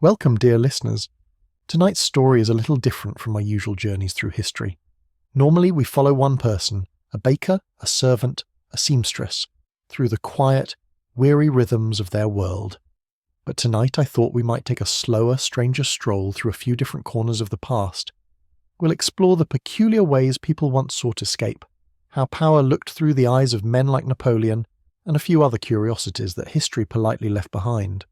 Welcome, dear listeners. Tonight's story is a little different from my usual journeys through history. Normally we follow one person, a baker, a servant, a seamstress, through the quiet, weary rhythms of their world. But tonight I thought we might take a slower, stranger stroll through a few different corners of the past. We'll explore the peculiar ways people once sought escape, how power looked through the eyes of men like Napoleon, and a few other curiosities that history politely left behind.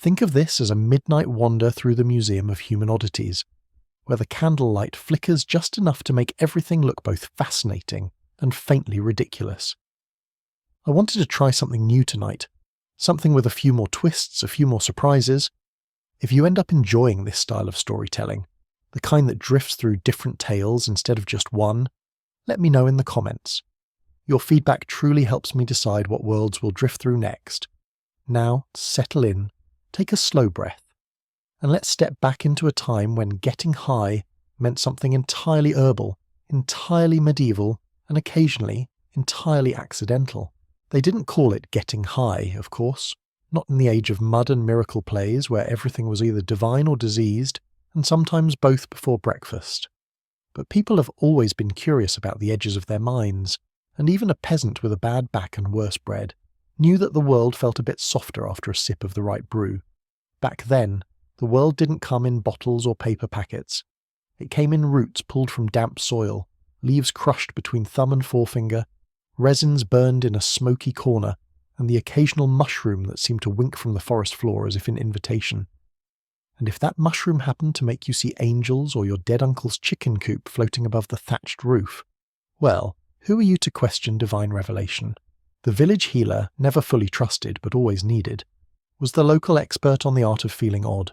Think of this as a midnight wander through the Museum of Human Oddities, where the candlelight flickers just enough to make everything look both fascinating and faintly ridiculous. I wanted to try something new tonight, something with a few more twists, a few more surprises. If you end up enjoying this style of storytelling, the kind that drifts through different tales instead of just one, let me know in the comments. Your feedback truly helps me decide what worlds we'll drift through next. Now, settle in. Take a slow breath, and let's step back into a time when getting high meant something entirely herbal, entirely medieval, and occasionally entirely accidental. They didn't call it getting high, of course, not in the age of mud and miracle plays where everything was either divine or diseased, and sometimes both before breakfast. But people have always been curious about the edges of their minds, and even a peasant with a bad back and worse bread knew that the world felt a bit softer after a sip of the right brew. Back then, the world didn't come in bottles or paper packets. It came in roots pulled from damp soil, leaves crushed between thumb and forefinger, resins burned in a smoky corner, and the occasional mushroom that seemed to wink from the forest floor as if in invitation. And if that mushroom happened to make you see angels or your dead uncle's chicken coop floating above the thatched roof, well, who are you to question divine revelation? The village healer, never fully trusted but always needed, was the local expert on the art of feeling odd.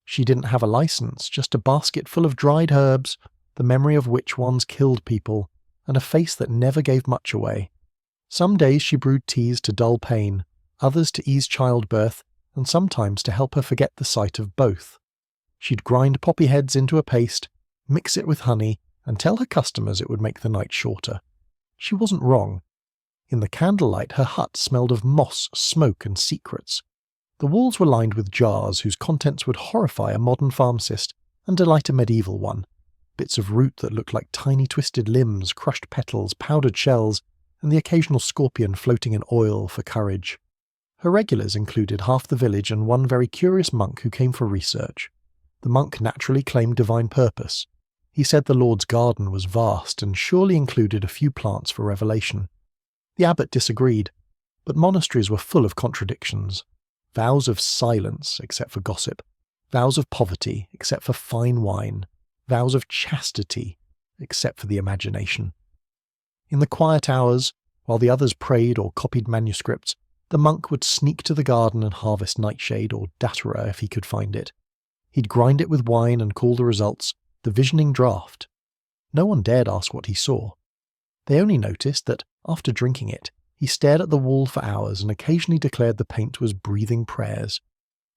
She didn't have a license, just a basket full of dried herbs, the memory of which ones killed people, and a face that never gave much away. Some days she brewed teas to dull pain, others to ease childbirth, and sometimes to help her forget the sight of both. She'd grind poppy heads into a paste, mix it with honey, and tell her customers it would make the night shorter. She wasn't wrong. In the candlelight, her hut smelled of moss, smoke, and secrets. The walls were lined with jars whose contents would horrify a modern pharmacist and delight a medieval one. Bits of root that looked like tiny twisted limbs, crushed petals, powdered shells, and the occasional scorpion floating in oil for courage. Her regulars included half the village and one very curious monk who came for research. The monk naturally claimed divine purpose. He said the Lord's garden was vast and surely included a few plants for revelation. The abbot disagreed, but monasteries were full of contradictions. Vows of silence, except for gossip. Vows of poverty, except for fine wine. Vows of chastity, except for the imagination. In the quiet hours, while the others prayed or copied manuscripts, the monk would sneak to the garden and harvest nightshade or datura if he could find it. He'd grind it with wine and call the results the visioning draught. No one dared ask what he saw. They only noticed that, after drinking it, he stared at the wall for hours and occasionally declared the paint was breathing prayers.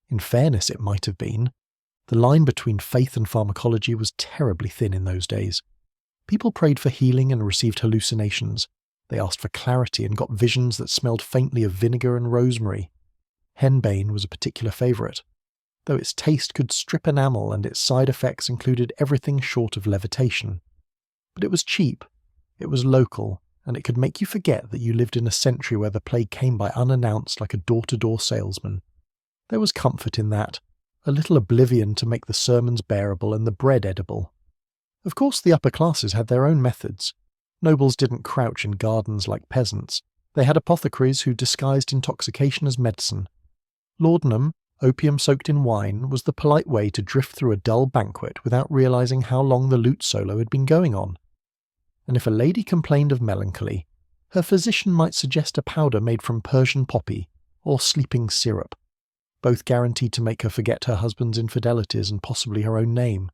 In fairness, it might have been. The line between faith and pharmacology was terribly thin in those days. People prayed for healing and received hallucinations. They asked for clarity and got visions that smelled faintly of vinegar and rosemary. Henbane was a particular favourite, though its taste could strip enamel and its side effects included everything short of levitation. But it was cheap. It was local, and it could make you forget that you lived in a century where the plague came by unannounced like a door-to-door salesman. There was comfort in that, a little oblivion to make the sermons bearable and the bread edible. Of course the upper classes had their own methods. Nobles didn't crouch in gardens like peasants. They had apothecaries who disguised intoxication as medicine. Laudanum, opium soaked in wine, was the polite way to drift through a dull banquet without realizing how long the lute solo had been going on. And if a lady complained of melancholy, her physician might suggest a powder made from Persian poppy or sleeping syrup, both guaranteed to make her forget her husband's infidelities and possibly her own name.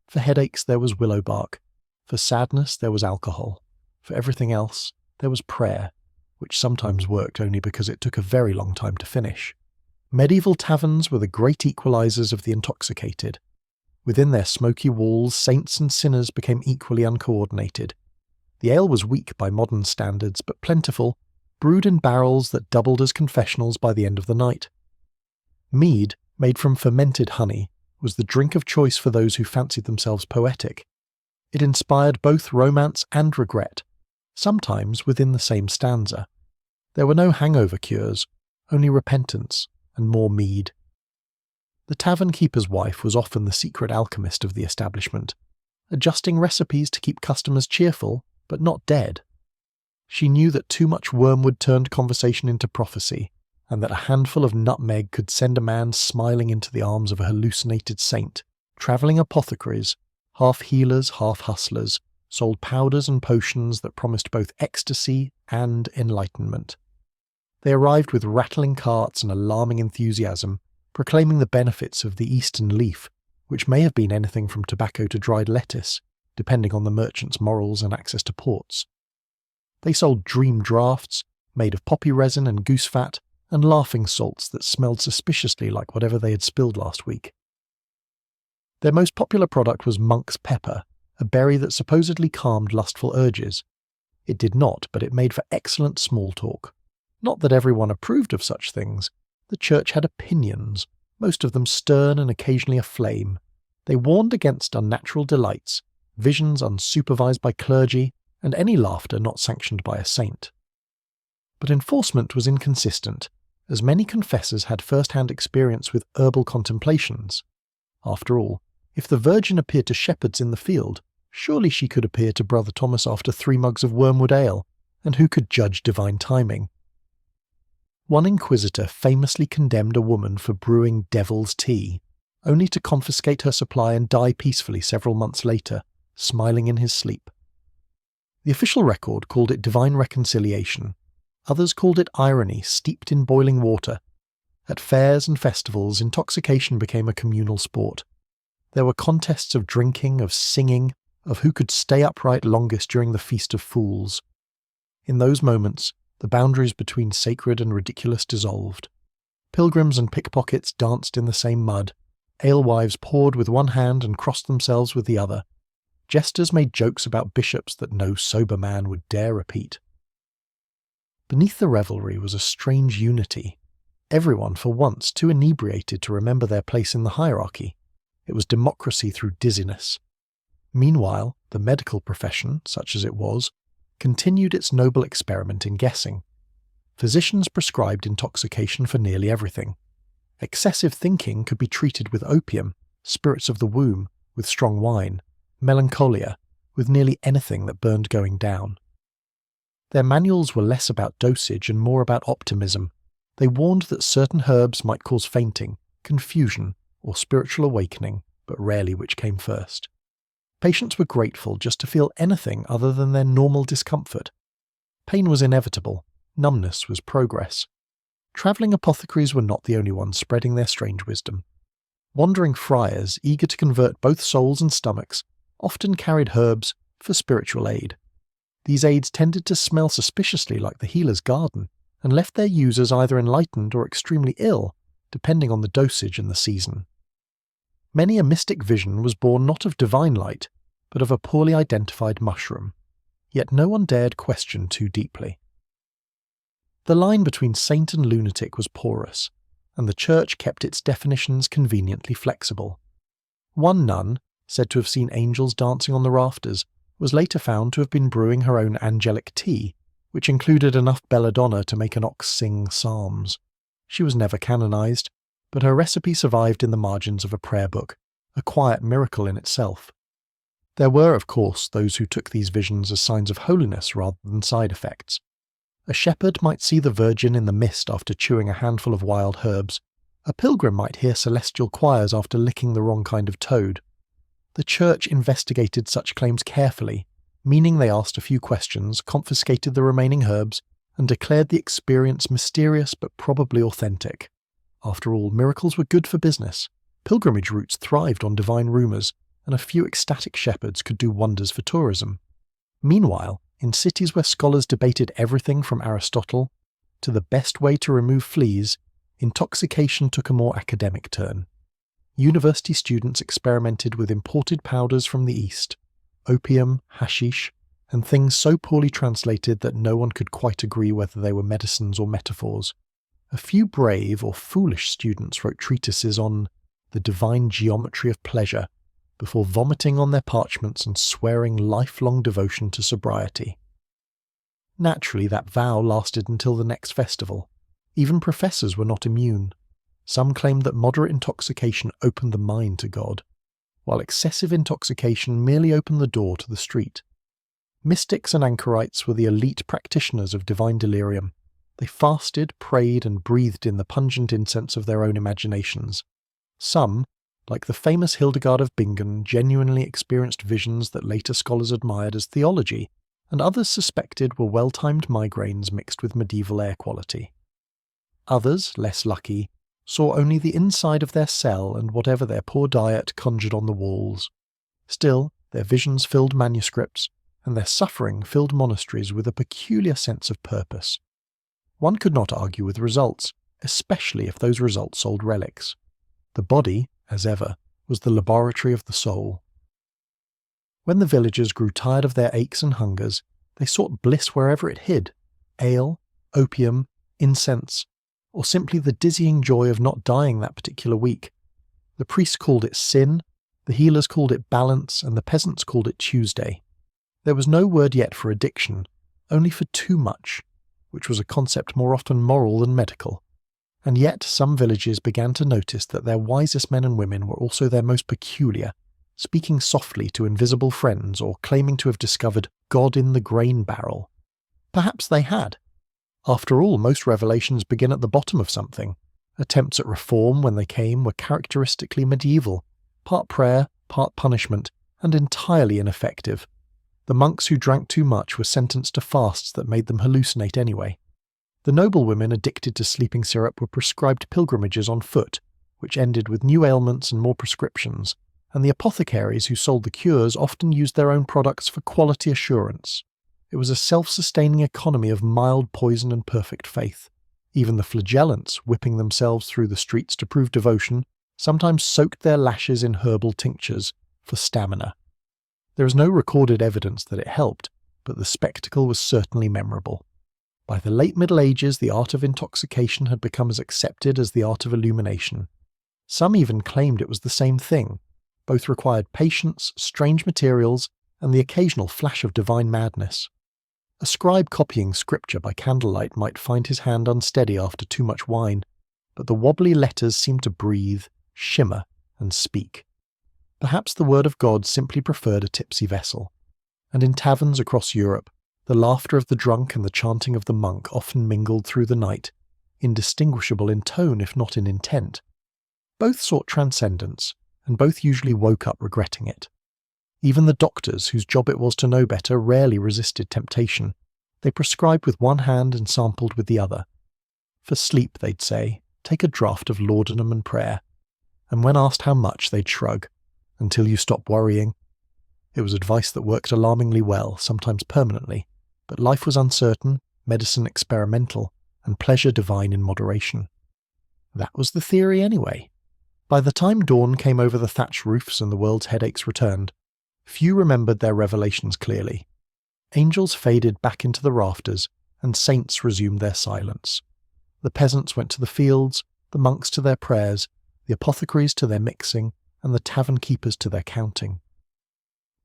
For headaches there was willow bark, for sadness there was alcohol, for everything else there was prayer, which sometimes worked only because it took a very long time to finish. Medieval taverns were the great equalizers of the intoxicated. Within their smoky walls, saints and sinners became equally uncoordinated. The ale was weak by modern standards, but plentiful, brewed in barrels that doubled as confessionals by the end of the night. Mead, made from fermented honey, was the drink of choice for those who fancied themselves poetic. It inspired both romance and regret, sometimes within the same stanza. There were no hangover cures, only repentance and more mead. The tavern keeper's wife was often the secret alchemist of the establishment, adjusting recipes to keep customers cheerful but not dead. She knew that too much wormwood turned conversation into prophecy, and that a handful of nutmeg could send a man smiling into the arms of a hallucinated saint. Travelling apothecaries, half healers, half hustlers, sold powders and potions that promised both ecstasy and enlightenment. They arrived with rattling carts and alarming enthusiasm, proclaiming the benefits of the Eastern leaf, which may have been anything from tobacco to dried lettuce, depending on the merchant's morals and access to ports. They sold dream draughts, made of poppy resin and goose fat, and laughing salts that smelled suspiciously like whatever they had spilled last week. Their most popular product was monk's pepper, a berry that supposedly calmed lustful urges. It did not, but it made for excellent small talk. Not that everyone approved of such things. The church had opinions, most of them stern and occasionally aflame. They warned against unnatural delights, visions unsupervised by clergy, and any laughter not sanctioned by a saint. But enforcement was inconsistent, as many confessors had first-hand experience with herbal contemplations. After all, if the Virgin appeared to shepherds in the field, surely she could appear to Brother Thomas after 3 mugs of wormwood ale, and who could judge divine timing? One inquisitor famously condemned a woman for brewing devil's tea, only to confiscate her supply and die peacefully several months later, smiling in his sleep. The official record called it divine reconciliation. Others called it irony steeped in boiling water. At fairs and festivals, intoxication became a communal sport. There were contests of drinking, of singing, of who could stay upright longest during the Feast of Fools. In those moments, the boundaries between sacred and ridiculous dissolved. Pilgrims and pickpockets danced in the same mud. Alewives poured with one hand and crossed themselves with the other. Jesters made jokes about bishops that no sober man would dare repeat. Beneath the revelry was a strange unity. Everyone, for once, too inebriated to remember their place in the hierarchy. It was democracy through dizziness. Meanwhile, the medical profession, such as it was, continued its noble experiment in guessing. Physicians prescribed intoxication for nearly everything. Excessive thinking could be treated with opium, spirits of the womb, with strong wine, melancholia, with nearly anything that burned going down. Their manuals were less about dosage and more about optimism. They warned that certain herbs might cause fainting, confusion, or spiritual awakening, but rarely which came first. Patients were grateful just to feel anything other than their normal discomfort. Pain was inevitable, numbness was progress. Travelling apothecaries were not the only ones spreading their strange wisdom. Wandering friars, eager to convert both souls and stomachs, often carried herbs for spiritual aid. These aids tended to smell suspiciously like the healer's garden, and left their users either enlightened or extremely ill, depending on the dosage and the season. Many a mystic vision was born not of divine light, but of a poorly identified mushroom. Yet no one dared question too deeply. The line between saint and lunatic was porous, and the church kept its definitions conveniently flexible. One nun, said to have seen angels dancing on the rafters, was later found to have been brewing her own angelic tea, which included enough belladonna to make an ox sing psalms. She was never canonized, but her recipe survived in the margins of a prayer book, a quiet miracle in itself. There were, of course, those who took these visions as signs of holiness rather than side effects. A shepherd might see the Virgin in the mist after chewing a handful of wild herbs. A pilgrim might hear celestial choirs after licking the wrong kind of toad. The church investigated such claims carefully, meaning they asked a few questions, confiscated the remaining herbs, and declared the experience mysterious but probably authentic. After all, miracles were good for business. Pilgrimage routes thrived on divine rumours, and a few ecstatic shepherds could do wonders for tourism. Meanwhile, in cities where scholars debated everything from Aristotle to the best way to remove fleas, intoxication took a more academic turn. University students experimented with imported powders from the East, opium, hashish, and things so poorly translated that no one could quite agree whether they were medicines or metaphors. A few brave or foolish students wrote treatises on the divine geometry of pleasure before vomiting on their parchments and swearing lifelong devotion to sobriety. Naturally, that vow lasted until the next festival. Even professors were not immune. Some claimed that moderate intoxication opened the mind to God, while excessive intoxication merely opened the door to the street. Mystics and anchorites were the elite practitioners of divine delirium. They fasted, prayed, and breathed in the pungent incense of their own imaginations. Some, like the famous Hildegard of Bingen, genuinely experienced visions that later scholars admired as theology, and others suspected were well-timed migraines mixed with medieval air quality. Others, less lucky, saw only the inside of their cell and whatever their poor diet conjured on the walls. Still, their visions filled manuscripts, and their suffering filled monasteries with a peculiar sense of purpose. One could not argue with results, especially if those results sold relics. The body, as ever, was the laboratory of the soul. When the villagers grew tired of their aches and hungers, they sought bliss wherever it hid: ale, opium, incense, or simply the dizzying joy of not dying that particular week. The priests called it sin, the healers called it balance, and the peasants called it Tuesday. There was no word yet for addiction, only for too much, which was a concept more often moral than medical. And yet some villages began to notice that their wisest men and women were also their most peculiar, speaking softly to invisible friends or claiming to have discovered God in the grain barrel. Perhaps they had. After all, most revelations begin at the bottom of something. Attempts at reform, when they came, were characteristically medieval, part prayer, part punishment, and entirely ineffective. The monks who drank too much were sentenced to fasts that made them hallucinate anyway. The noblewomen addicted to sleeping syrup were prescribed pilgrimages on foot, which ended with new ailments and more prescriptions, and the apothecaries who sold the cures often used their own products for quality assurance. It was a self-sustaining economy of mild poison and perfect faith. Even the flagellants, whipping themselves through the streets to prove devotion, sometimes soaked their lashes in herbal tinctures for stamina. There is no recorded evidence that it helped, but the spectacle was certainly memorable. By the late Middle Ages, the art of intoxication had become as accepted as the art of illumination. Some even claimed it was the same thing. Both required patience, strange materials, and the occasional flash of divine madness. A scribe copying scripture by candlelight might find his hand unsteady after too much wine, but the wobbly letters seemed to breathe, shimmer, and speak. Perhaps the word of God simply preferred a tipsy vessel. And in taverns across Europe, the laughter of the drunk and the chanting of the monk often mingled through the night, indistinguishable in tone if not in intent. Both sought transcendence, and both usually woke up regretting it. Even the doctors, whose job it was to know better, rarely resisted temptation. They prescribed with one hand and sampled with the other. For sleep, they'd say, take a draught of laudanum and prayer. And when asked how much, they'd shrug, until you stop worrying. It was advice that worked alarmingly well, sometimes permanently, but life was uncertain, medicine experimental, and pleasure divine in moderation. That was the theory anyway. By the time dawn came over the thatched roofs and the world's headaches returned, few remembered their revelations clearly. Angels faded back into the rafters, and saints resumed their silence. The peasants went to the fields, the monks to their prayers, the apothecaries to their mixing, and the tavern keepers to their counting.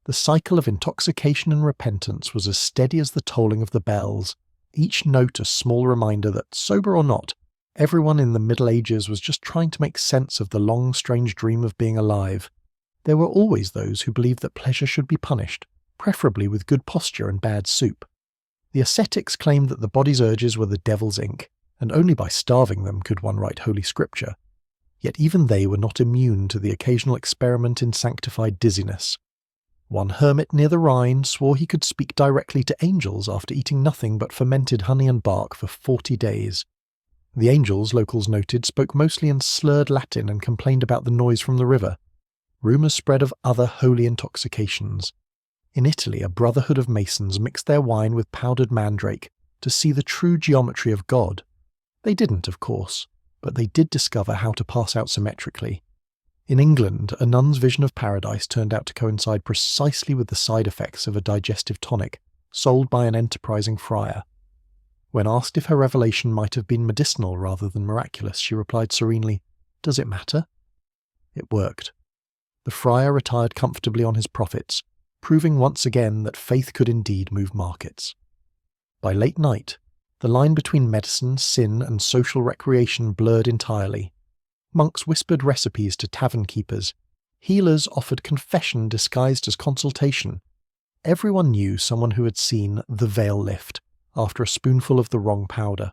The cycle of intoxication and repentance was as steady as the tolling of the bells, each note a small reminder that, sober or not, everyone in the Middle Ages was just trying to make sense of the long, strange dream of being alive. There were always those who believed that pleasure should be punished, preferably with good posture and bad soup. The ascetics claimed that the body's urges were the devil's ink, and only by starving them could one write holy scripture. Yet even they were not immune to the occasional experiment in sanctified dizziness. One hermit near the Rhine swore he could speak directly to angels after eating nothing but fermented honey and bark for 40 days. The angels, locals noted, spoke mostly in slurred Latin and complained about the noise from the river. Rumours spread of other holy intoxications. In Italy, a brotherhood of masons mixed their wine with powdered mandrake to see the true geometry of God. They didn't, of course, but they did discover how to pass out symmetrically. In England, a nun's vision of paradise turned out to coincide precisely with the side effects of a digestive tonic sold by an enterprising friar. When asked if her revelation might have been medicinal rather than miraculous, she replied serenely, "Does it matter?" It worked. The friar retired comfortably on his profits, proving once again that faith could indeed move markets. By late night, the line between medicine, sin, and social recreation blurred entirely. Monks whispered recipes to tavern keepers. Healers offered confession disguised as consultation. Everyone knew someone who had seen the veil lift after a spoonful of the wrong powder.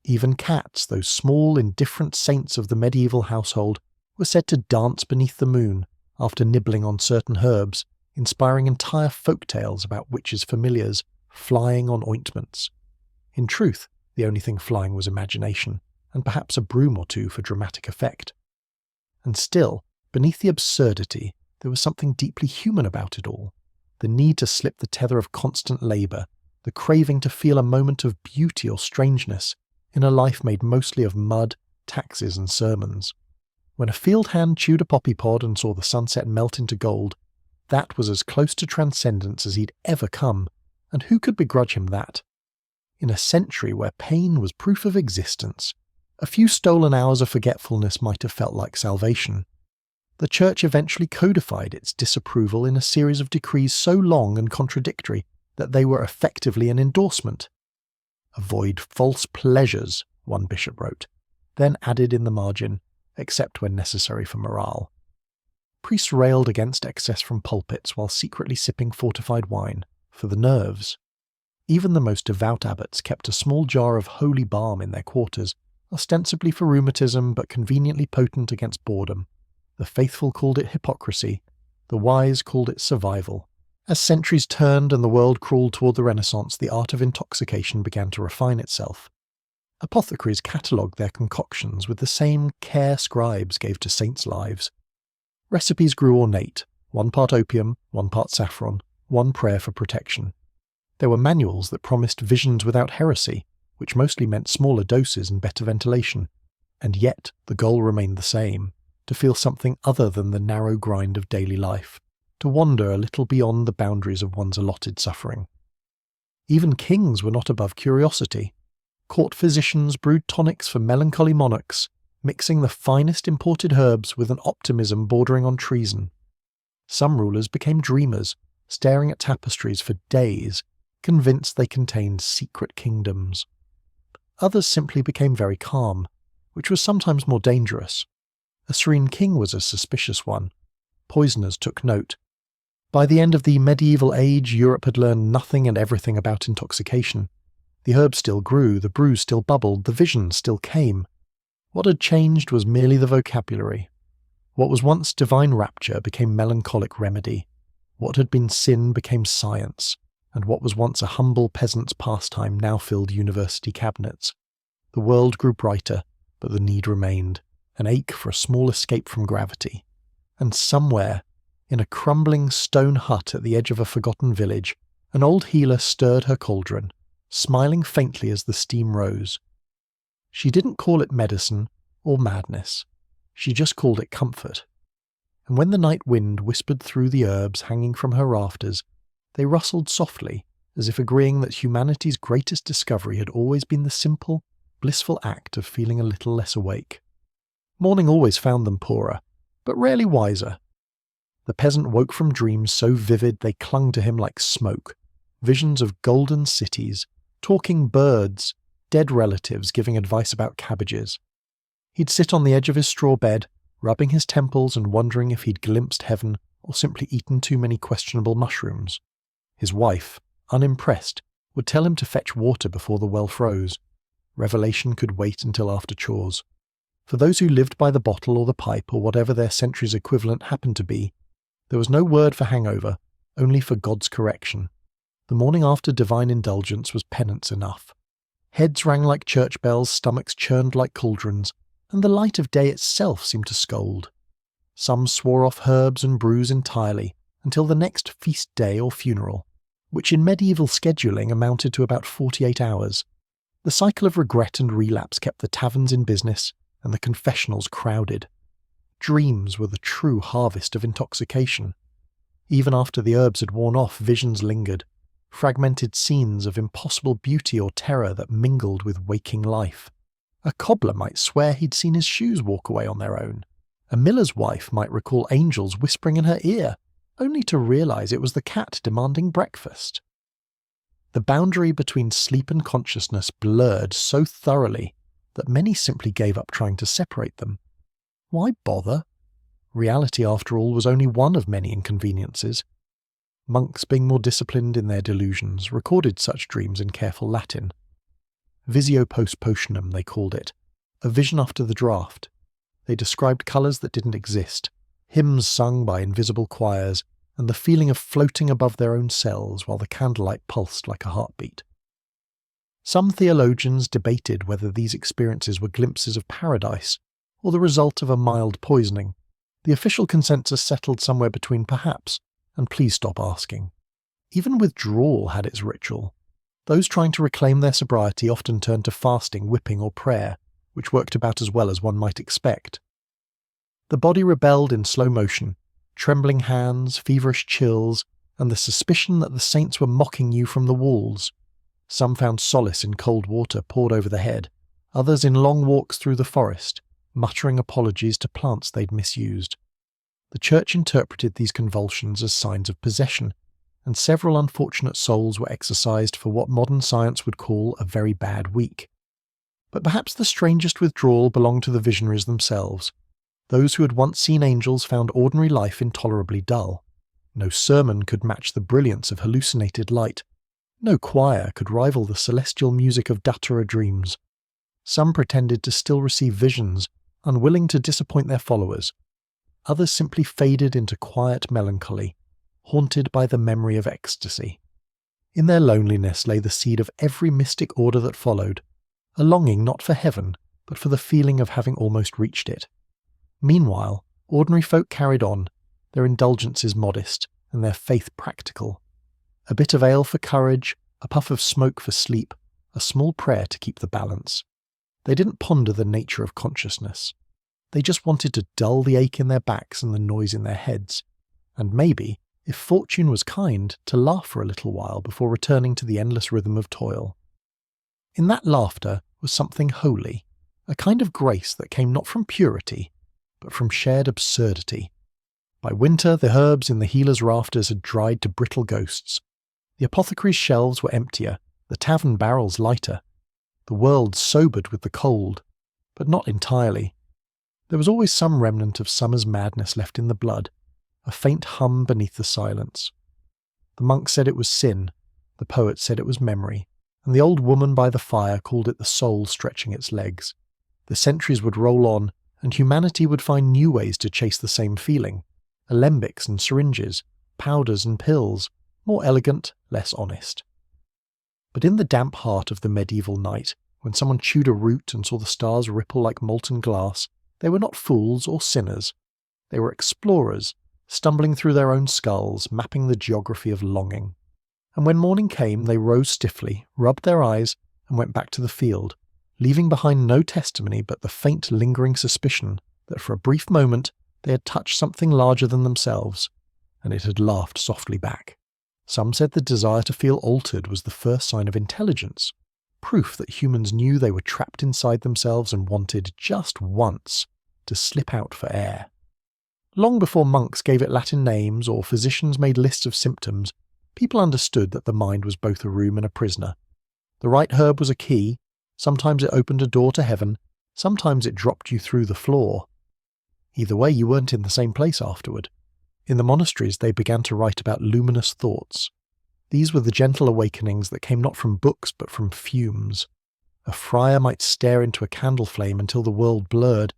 Even cats, those small, indifferent saints of the medieval household, were said to dance beneath the moon after nibbling on certain herbs, inspiring entire folk tales about witches' familiars flying on ointments. In truth, the only thing flying was imagination, and perhaps a broom or two for dramatic effect. And still, beneath the absurdity, there was something deeply human about it all. The need to slip the tether of constant labour, the craving to feel a moment of beauty or strangeness in a life made mostly of mud, taxes and sermons. When a field hand chewed a poppy pod and saw the sunset melt into gold, that was as close to transcendence as he'd ever come, and who could begrudge him that? In a century where pain was proof of existence, a few stolen hours of forgetfulness might have felt like salvation. The Church eventually codified its disapproval in a series of decrees so long and contradictory that they were effectively an endorsement. "Avoid false pleasures," one bishop wrote, then added in the margin, "except when necessary for morale." Priests railed against excess from pulpits while secretly sipping fortified wine, for the nerves. Even the most devout abbots kept a small jar of holy balm in their quarters, ostensibly for rheumatism but conveniently potent against boredom. The faithful called it hypocrisy, the wise called it survival. As centuries turned and the world crawled toward the Renaissance, the art of intoxication began to refine itself. Apothecaries catalogued their concoctions with the same care scribes gave to saints' lives. Recipes grew ornate, 1 part opium, 1 part saffron, 1 prayer for protection. There were manuals that promised visions without heresy, which mostly meant smaller doses and better ventilation. And yet the goal remained the same, to feel something other than the narrow grind of daily life, to wander a little beyond the boundaries of one's allotted suffering. Even kings were not above curiosity. Court physicians brewed tonics for melancholy monarchs, mixing the finest imported herbs with an optimism bordering on treason. Some rulers became dreamers, staring at tapestries for days, convinced they contained secret kingdoms. Others simply became very calm, which was sometimes more dangerous. A serene king was a suspicious one. Poisoners took note. By the end of the medieval age, Europe had learned nothing and everything about intoxication. The herbs still grew, the brews still bubbled, the visions still came. What had changed was merely the vocabulary. What was once divine rapture became melancholic remedy. What had been sin became science, and what was once a humble peasant's pastime now filled university cabinets. The world grew brighter, but the need remained, an ache for a small escape from gravity. And somewhere, in a crumbling stone hut at the edge of a forgotten village, an old healer stirred her cauldron, smiling faintly as the steam rose. She didn't call it medicine or madness. She just called it comfort. And when the night wind whispered through the herbs hanging from her rafters, they rustled softly, as if agreeing that humanity's greatest discovery had always been the simple, blissful act of feeling a little less awake. Morning always found them poorer, but rarely wiser. The peasant woke from dreams so vivid they clung to him like smoke, visions of golden cities, talking birds, dead relatives giving advice about cabbages. He'd sit on the edge of his straw bed, rubbing his temples and wondering if he'd glimpsed heaven or simply eaten too many questionable mushrooms. His wife, unimpressed, would tell him to fetch water before the well froze. Revelation could wait until after chores. For those who lived by the bottle or the pipe or whatever their century's equivalent happened to be, there was no word for hangover, only for God's correction. The morning after divine indulgence was penance enough. Heads rang like church bells, stomachs churned like cauldrons, and the light of day itself seemed to scold. Some swore off herbs and brews entirely, until the next feast day or funeral, which in medieval scheduling amounted to about 48 hours. The cycle of regret and relapse kept the taverns in business, and the confessionals crowded. Dreams were the true harvest of intoxication. Even after the herbs had worn off, visions lingered. fragmented scenes of impossible beauty or terror that mingled with waking life. A cobbler might swear he'd seen his shoes walk away on their own. A miller's wife might recall angels whispering in her ear, only to realise it was the cat demanding breakfast. The boundary between sleep and consciousness blurred so thoroughly that many simply gave up trying to separate them. Why bother? Reality, after all, was only one of many inconveniences. Monks, being more disciplined in their delusions, recorded such dreams in careful Latin. Visio post potionem, they called it, a vision after the draught. They described colours that didn't exist, hymns sung by invisible choirs, and the feeling of floating above their own cells while the candlelight pulsed like a heartbeat. Some theologians debated whether these experiences were glimpses of paradise or the result of a mild poisoning. The official consensus settled somewhere between perhaps and please stop asking. Even withdrawal had its ritual. Those trying to reclaim their sobriety often turned to fasting, whipping, or prayer, which worked about as well as one might expect. The body rebelled in slow motion, trembling hands, feverish chills, and the suspicion that the saints were mocking you from the walls. Some found solace in cold water poured over the head, others in long walks through the forest, muttering apologies to plants they'd misused. The church interpreted these convulsions as signs of possession, and several unfortunate souls were exorcised for what modern science would call a very bad week. But perhaps the strangest withdrawal belonged to the visionaries themselves. Those who had once seen angels found ordinary life intolerably dull. No sermon could match the brilliance of hallucinated light. No choir could rival the celestial music of Datura dreams. Some pretended to still receive visions, unwilling to disappoint their followers. Others simply faded into quiet melancholy, haunted by the memory of ecstasy. In their loneliness lay the seed of every mystic order that followed, a longing not for heaven, but for the feeling of having almost reached it. Meanwhile, ordinary folk carried on, their indulgences modest, and their faith practical. A bit of ale for courage, a puff of smoke for sleep, a small prayer to keep the balance. They didn't ponder the nature of consciousness. They just wanted to dull the ache in their backs and the noise in their heads, and maybe, if fortune was kind, to laugh for a little while before returning to the endless rhythm of toil. In that laughter was something holy, a kind of grace that came not from purity, but from shared absurdity. By winter, the herbs in the healer's rafters had dried to brittle ghosts. The apothecaries' shelves were emptier, the tavern barrels lighter. The world sobered with the cold, but not entirely. There was always some remnant of summer's madness left in the blood, a faint hum beneath the silence. The monk said it was sin, the poet said it was memory, and the old woman by the fire called it the soul stretching its legs. The centuries would roll on, and humanity would find new ways to chase the same feeling. Alembics and syringes, powders and pills, more elegant, less honest. But in the damp heart of the medieval night, when someone chewed a root and saw the stars ripple like molten glass, they were not fools or sinners. They were explorers, stumbling through their own skulls, mapping the geography of longing. And when morning came, they rose stiffly, rubbed their eyes, and went back to the field, leaving behind no testimony but the faint lingering suspicion that for a brief moment they had touched something larger than themselves, and it had laughed softly back. Some said the desire to feel altered was the first sign of intelligence, proof that humans knew they were trapped inside themselves and wanted, just once, to slip out for air. Long before monks gave it Latin names or physicians made lists of symptoms, people understood that the mind was both a room and a prisoner. The right herb was a key. Sometimes it opened a door to heaven, sometimes it dropped you through the floor. Either way, you weren't in the same place afterward. In the monasteries, they began to write about luminous thoughts. These were the gentle awakenings that came not from books but from fumes. A friar might stare into a candle flame until the world blurred,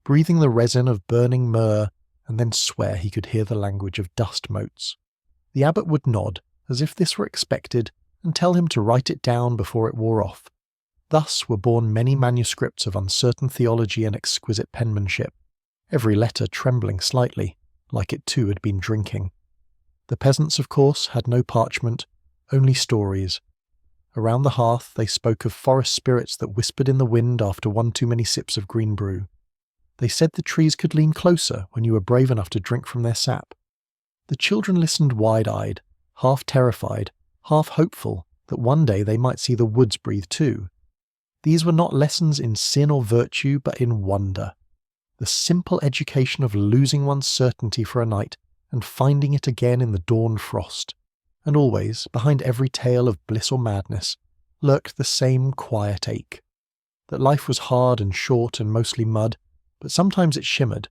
breathing the resin of burning myrrh, and then swear he could hear the language of dust motes. The abbot would nod, as if this were expected, and tell him to write it down before it wore off. Thus were born many manuscripts of uncertain theology and exquisite penmanship, every letter trembling slightly, like it too had been drinking. The peasants, of course, had no parchment, only stories. Around the hearth they spoke of forest spirits that whispered in the wind after one too many sips of green brew. They said the trees could lean closer when you were brave enough to drink from their sap. The children listened wide-eyed, half terrified, half hopeful that one day they might see the woods breathe too. These were not lessons in sin or virtue, but in wonder. The simple education of losing one's certainty for a night and finding it again in the dawn frost. And always, behind every tale of bliss or madness, lurked the same quiet ache. That life was hard and short and mostly mud, but sometimes it shimmered.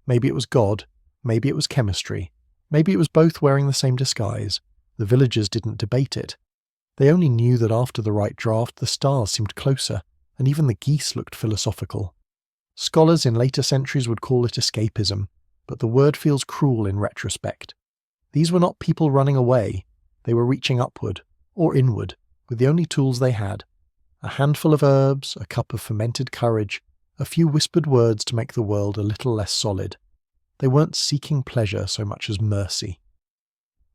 Maybe it was God, maybe it was chemistry, maybe it was both wearing the same disguise. The villagers didn't debate it. They only knew that after the right draught the stars seemed closer, and even the geese looked philosophical. Scholars in later centuries would call it escapism, but the word feels cruel in retrospect. These were not people running away, they were reaching upward, or inward, with the only tools they had. A handful of herbs, a cup of fermented courage, a few whispered words to make the world a little less solid. They weren't seeking pleasure so much as mercy.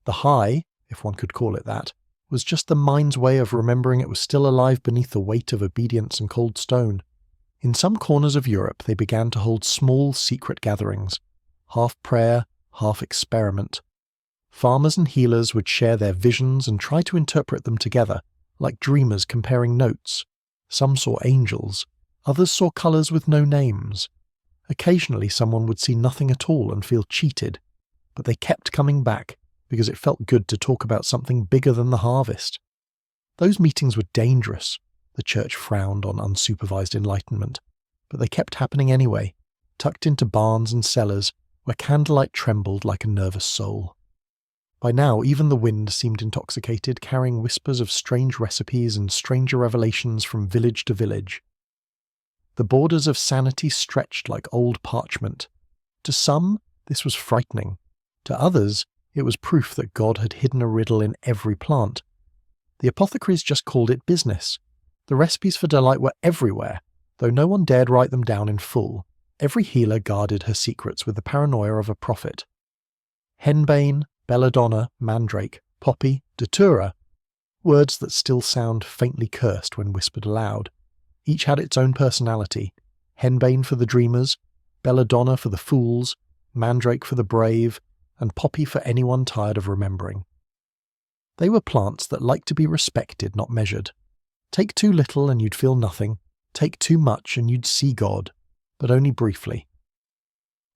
The high, if one could call it that, was just the mind's way of remembering it was still alive beneath the weight of obedience and cold stone. In some corners of Europe they began to hold small secret gatherings, half prayer, half experiment. Farmers and healers would share their visions and try to interpret them together, like dreamers comparing notes. Some saw angels, others saw colours with no names. Occasionally someone would see nothing at all and feel cheated, but they kept coming back because it felt good to talk about something bigger than the harvest. Those meetings were dangerous. The church frowned on unsupervised enlightenment, but they kept happening anyway, tucked into barns and cellars where candlelight trembled like a nervous soul. By now even the wind seemed intoxicated, carrying whispers of strange recipes and stranger revelations from village to village. The borders of sanity stretched like old parchment. To some, this was frightening. To others, it was proof that God had hidden a riddle in every plant. The apothecaries just called it business. The recipes for delight were everywhere, though no one dared write them down in full. Every healer guarded her secrets with the paranoia of a prophet. Henbane, belladonna, mandrake, poppy, datura, words that still sound faintly cursed when whispered aloud. Each had its own personality. Henbane for the dreamers, belladonna for the fools, mandrake for the brave, and poppy for anyone tired of remembering. They were plants that liked to be respected, not measured. Take too little and you'd feel nothing. Take too much and you'd see God, but only briefly.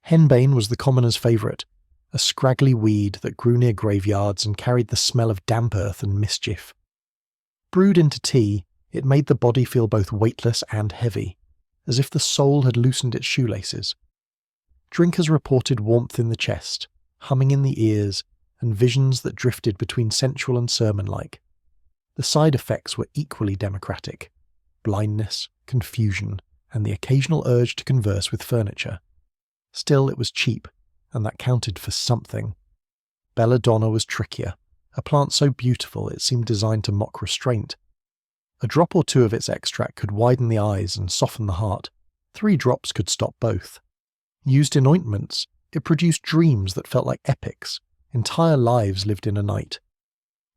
Henbane was the commoner's favourite, a scraggly weed that grew near graveyards and carried the smell of damp earth and mischief. Brewed into tea, it made the body feel both weightless and heavy, as if the soul had loosened its shoelaces. Drinkers reported warmth in the chest, humming in the ears, and visions that drifted between sensual and sermon-like. The side effects were equally democratic: blindness, confusion, and the occasional urge to converse with furniture. Still, it was cheap, and that counted for something. Belladonna was trickier, a plant so beautiful it seemed designed to mock restraint. A drop or two of its extract could widen the eyes and soften the heart. 3 drops could stop both. Used in ointments, it produced dreams that felt like epics. Entire lives lived in a night.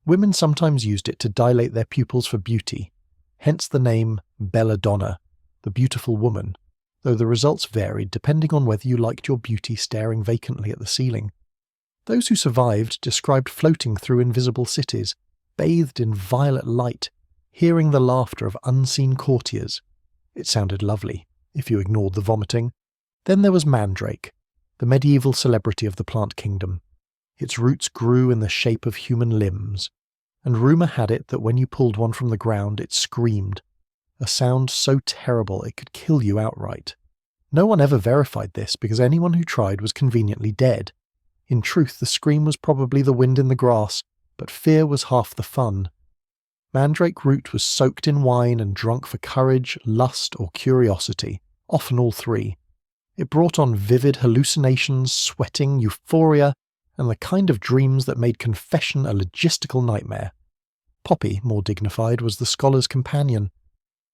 Women sometimes used it to dilate their pupils for beauty, hence the name belladonna, the beautiful woman, though the results varied depending on whether you liked your beauty staring vacantly at the ceiling. Those who survived described floating through invisible cities, bathed in violet light, hearing the laughter of unseen courtiers. It sounded lovely, if you ignored the vomiting. Then there was mandrake, the medieval celebrity of the plant kingdom. Its roots grew in the shape of human limbs, and rumour had it that when you pulled one from the ground it screamed, a sound so terrible it could kill you outright. No one ever verified this because anyone who tried was conveniently dead. In truth, the scream was probably the wind in the grass, but fear was half the fun. Mandrake root was soaked in wine and drunk for courage, lust, or curiosity, often all 3. It brought on vivid hallucinations, sweating, euphoria, and the kind of dreams that made confession a logistical nightmare. Poppy, more dignified, was the scholar's companion.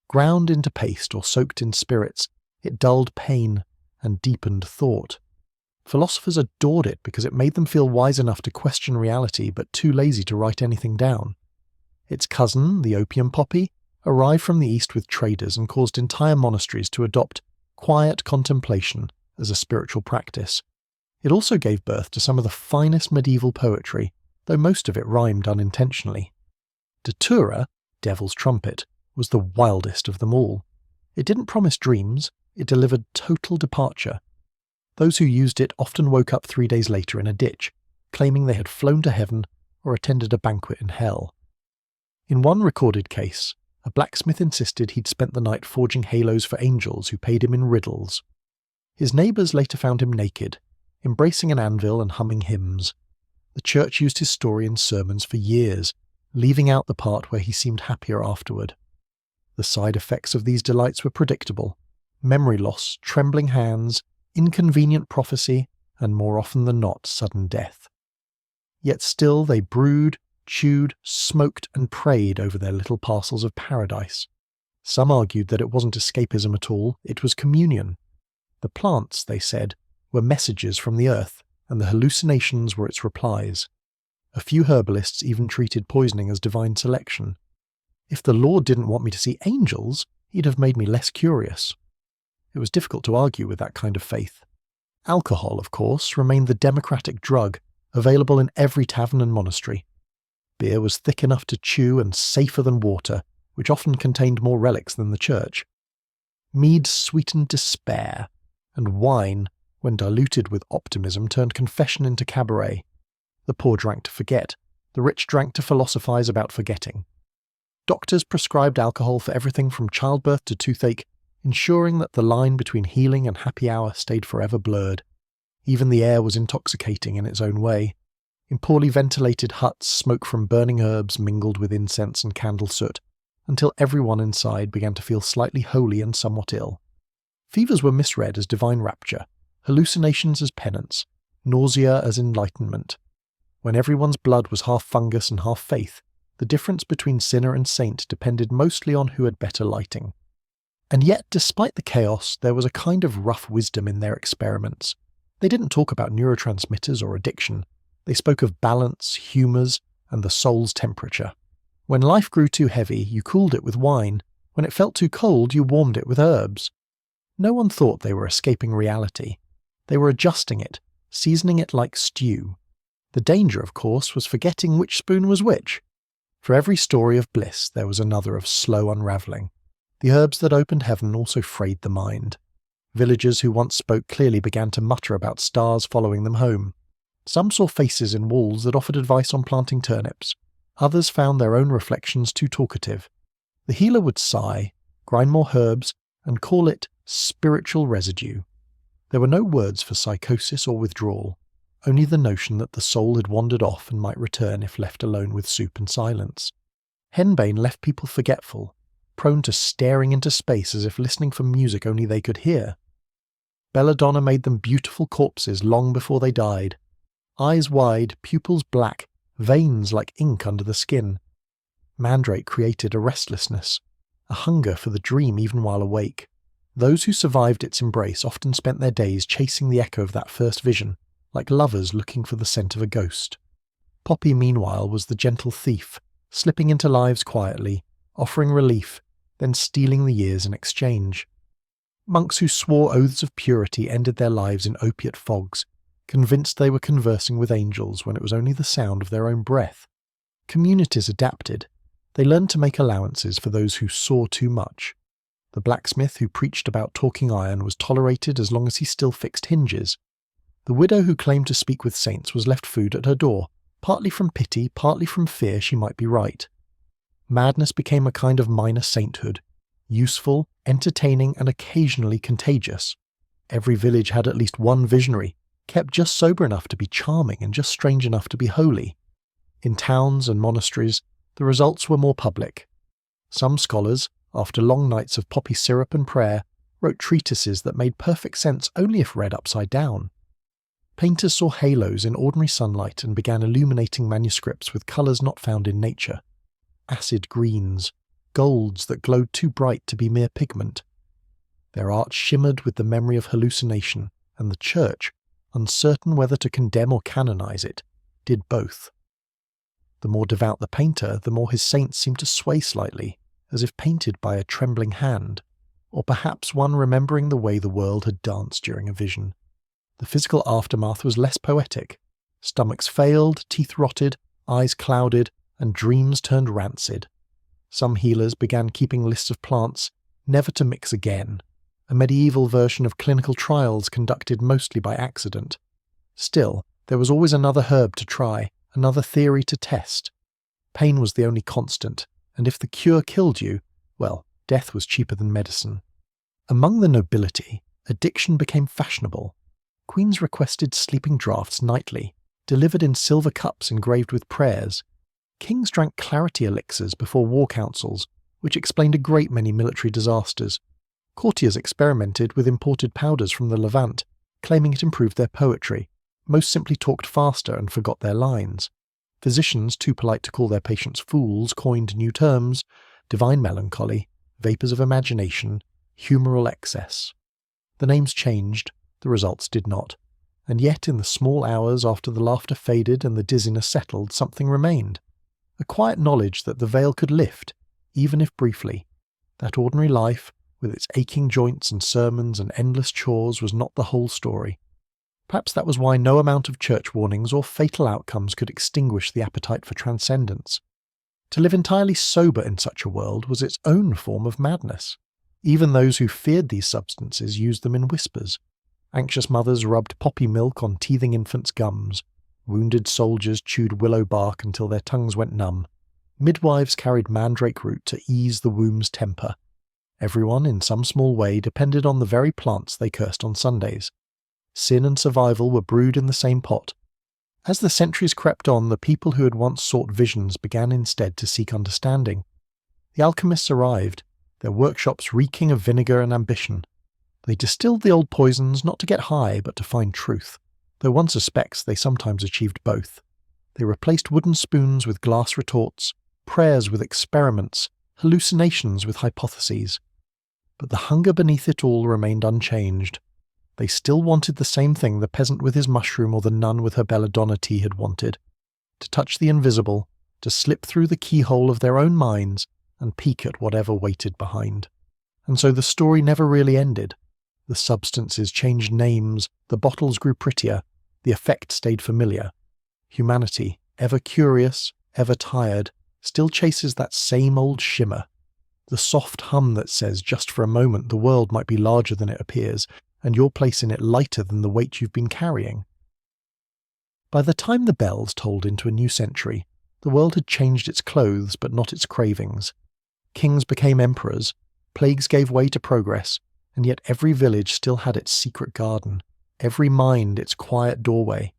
Ground into paste or soaked in spirits, it dulled pain and deepened thought. Philosophers adored it because it made them feel wise enough to question reality but too lazy to write anything down. Its cousin, the opium poppy, arrived from the east with traders and caused entire monasteries to adopt quiet contemplation as a spiritual practice. It also gave birth to some of the finest medieval poetry, though most of it rhymed unintentionally. Datura, devil's trumpet, was the wildest of them all. It didn't promise dreams, it delivered total departure. Those who used it often woke up 3 days later in a ditch, claiming they had flown to heaven or attended a banquet in hell. In one recorded case, a blacksmith insisted he'd spent the night forging halos for angels who paid him in riddles. His neighbours later found him naked, embracing an anvil and humming hymns. The church used his story in sermons for years, leaving out the part where he seemed happier afterward. The side effects of these delights were predictable: memory loss, trembling hands, inconvenient prophecy, and more often than not, sudden death. Yet still they brewed, chewed, smoked, and prayed over their little parcels of paradise. Some argued that it wasn't escapism at all, it was communion. The plants, they said, were messages from the earth, and the hallucinations were its replies. A few herbalists even treated poisoning as divine selection. If the Lord didn't want me to see angels, he'd have made me less curious. It was difficult to argue with that kind of faith. Alcohol, of course, remained the democratic drug, available in every tavern and monastery. Beer was thick enough to chew and safer than water, which often contained more relics than the church. Mead sweetened despair, and wine, when diluted with optimism, turned confession into cabaret. The poor drank to forget, the rich drank to philosophize about forgetting. Doctors prescribed alcohol for everything from childbirth to toothache, ensuring that the line between healing and happy hour stayed forever blurred. Even the air was intoxicating in its own way. In poorly ventilated huts, smoke from burning herbs mingled with incense and candle soot, until everyone inside began to feel slightly holy and somewhat ill. Fevers were misread as divine rapture, hallucinations as penance, nausea as enlightenment. When everyone's blood was half fungus and half faith, the difference between sinner and saint depended mostly on who had better lighting. And yet, despite the chaos, there was a kind of rough wisdom in their experiments. They didn't talk about neurotransmitters or addiction. They spoke of balance, humours, and the soul's temperature. When life grew too heavy, you cooled it with wine. When it felt too cold, you warmed it with herbs. No one thought they were escaping reality. They were adjusting it, seasoning it like stew. The danger, of course, was forgetting which spoon was which. For every story of bliss, there was another of slow unravelling. The herbs that opened heaven also frayed the mind. Villagers who once spoke clearly began to mutter about stars following them home. Some saw faces in walls that offered advice on planting turnips. Others found their own reflections too talkative. The healer would sigh, grind more herbs, and call it spiritual residue. There were no words for psychosis or withdrawal, only the notion that the soul had wandered off and might return if left alone with soup and silence. Henbane left people forgetful, prone to staring into space as if listening for music only they could hear. Belladonna made them beautiful corpses long before they died. Eyes wide, pupils black, veins like ink under the skin. Mandrake created a restlessness, a hunger for the dream even while awake. Those who survived its embrace often spent their days chasing the echo of that first vision, like lovers looking for the scent of a ghost. Poppy, meanwhile, was the gentle thief, slipping into lives quietly, offering relief, then stealing the years in exchange. Monks who swore oaths of purity ended their lives in opiate fogs, convinced they were conversing with angels when it was only the sound of their own breath. Communities adapted. They learned to make allowances for those who saw too much. The blacksmith who preached about talking iron was tolerated as long as he still fixed hinges. The widow who claimed to speak with saints was left food at her door, partly from pity, partly from fear she might be right. Madness became a kind of minor sainthood, useful, entertaining, and occasionally contagious. Every village had at least one visionary, kept just sober enough to be charming and just strange enough to be holy. In towns and monasteries, the results were more public. Some scholars, after long nights of poppy syrup and prayer, wrote treatises that made perfect sense only if read upside down. Painters saw halos in ordinary sunlight and began illuminating manuscripts with colours not found in nature. Acid greens, golds that glowed too bright to be mere pigment. Their art shimmered with the memory of hallucination, and the Church, uncertain whether to condemn or canonize it, did both. The more devout the painter, the more his saints seemed to sway slightly, as if painted by a trembling hand, or perhaps one remembering the way the world had danced during a vision. The physical aftermath was less poetic. Stomachs failed, teeth rotted, eyes clouded, and dreams turned rancid. Some healers began keeping lists of plants never to mix again, a medieval version of clinical trials conducted mostly by accident. Still, there was always another herb to try, another theory to test. Pain was the only constant, and if the cure killed you, well, death was cheaper than medicine. Among the nobility, addiction became fashionable. Queens requested sleeping draughts nightly, delivered in silver cups engraved with prayers. Kings drank clarity elixirs before war councils, which explained a great many military disasters. Courtiers experimented with imported powders from the Levant, claiming it improved their poetry. Most simply talked faster and forgot their lines. Physicians, too polite to call their patients fools, coined new terms: divine melancholy, vapours of imagination, humoral excess. The names changed, the results did not. And yet in the small hours after the laughter faded and the dizziness settled, something remained. A quiet knowledge that the veil could lift, even if briefly. That ordinary life, with its aching joints and sermons and endless chores, was not the whole story. Perhaps that was why no amount of church warnings or fatal outcomes could extinguish the appetite for transcendence. To live entirely sober in such a world was its own form of madness. Even those who feared these substances used them in whispers. Anxious mothers rubbed poppy milk on teething infants' gums. Wounded soldiers chewed willow bark until their tongues went numb. Midwives carried mandrake root to ease the womb's temper. Everyone, in some small way, depended on the very plants they cursed on Sundays. Sin and survival were brewed in the same pot. As the centuries crept on, the people who had once sought visions began instead to seek understanding. The alchemists arrived, their workshops reeking of vinegar and ambition. They distilled the old poisons not to get high, but to find truth, though one suspects they sometimes achieved both. They replaced wooden spoons with glass retorts, prayers with experiments, hallucinations with hypotheses. But the hunger beneath it all remained unchanged. They still wanted the same thing the peasant with his mushroom or the nun with her belladonna tea had wanted: to touch the invisible, to slip through the keyhole of their own minds and peek at whatever waited behind. And so the story never really ended. The substances changed names, the bottles grew prettier, the effect stayed familiar. Humanity, ever curious, ever tired, still chases that same old shimmer. The soft hum that says just for a moment the world might be larger than it appears, and your place in it lighter than the weight you've been carrying. By the time the bells tolled into a new century, the world had changed its clothes but not its cravings. Kings became emperors, plagues gave way to progress, and yet every village still had its secret garden, every mind its quiet doorway.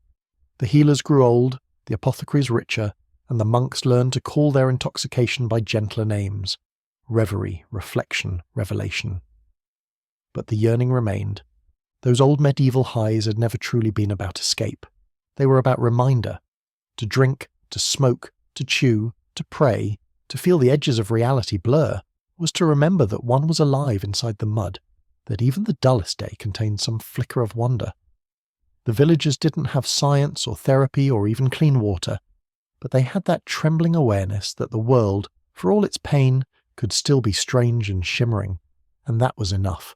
The healers grew old, the apothecaries richer, and the monks learned to call their intoxication by gentler names: reverie, reflection, revelation. But the yearning remained. Those old medieval highs had never truly been about escape. They were about reminder. To drink, to smoke, to chew, to pray, to feel the edges of reality blur, was to remember that one was alive inside the mud, that even the dullest day contained some flicker of wonder. The villagers didn't have science or therapy or even clean water, but they had that trembling awareness that the world, for all its pain, could still be strange and shimmering, and that was enough.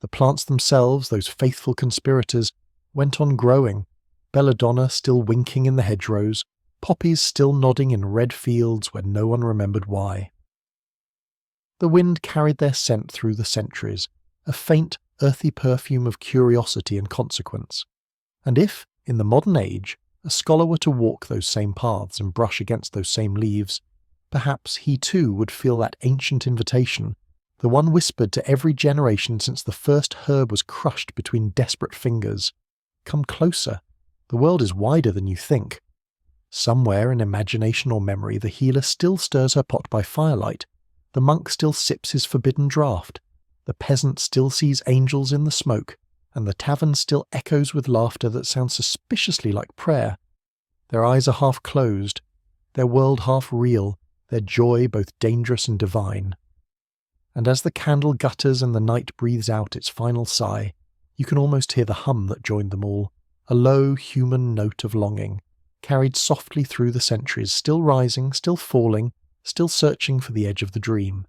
The plants themselves, those faithful conspirators, went on growing, belladonna still winking in the hedgerows, poppies still nodding in red fields where no one remembered why. The wind carried their scent through the centuries, a faint, earthy perfume of curiosity and consequence. And if, in the modern age, a scholar were to walk those same paths and brush against those same leaves, perhaps he too would feel that ancient invitation, the one whispered to every generation since the first herb was crushed between desperate fingers: come closer, the world is wider than you think. Somewhere in imagination or memory the healer still stirs her pot by firelight, the monk still sips his forbidden draught, the peasant still sees angels in the smoke, and the tavern still echoes with laughter that sounds suspiciously like prayer. Their eyes are half closed, their world half real, their joy both dangerous and divine. And as the candle gutters and the night breathes out its final sigh, you can almost hear the hum that joined them all, a low human note of longing, carried softly through the centuries, still rising, still falling, still searching for the edge of the dream.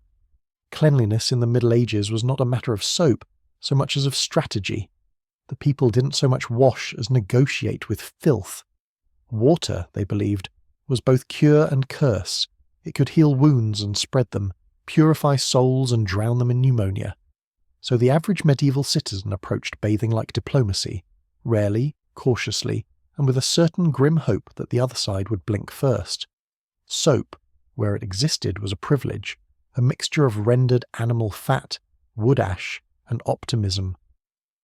Cleanliness in the Middle Ages was not a matter of soap so much as of strategy. The people didn't so much wash as negotiate with filth. Water, they believed, was both cure and curse. It could heal wounds and spread them, purify souls and drown them in pneumonia. So the average medieval citizen approached bathing like diplomacy, rarely, cautiously, and with a certain grim hope that the other side would blink first. Soap, where it existed, was a privilege, a mixture of rendered animal fat, wood ash, and optimism.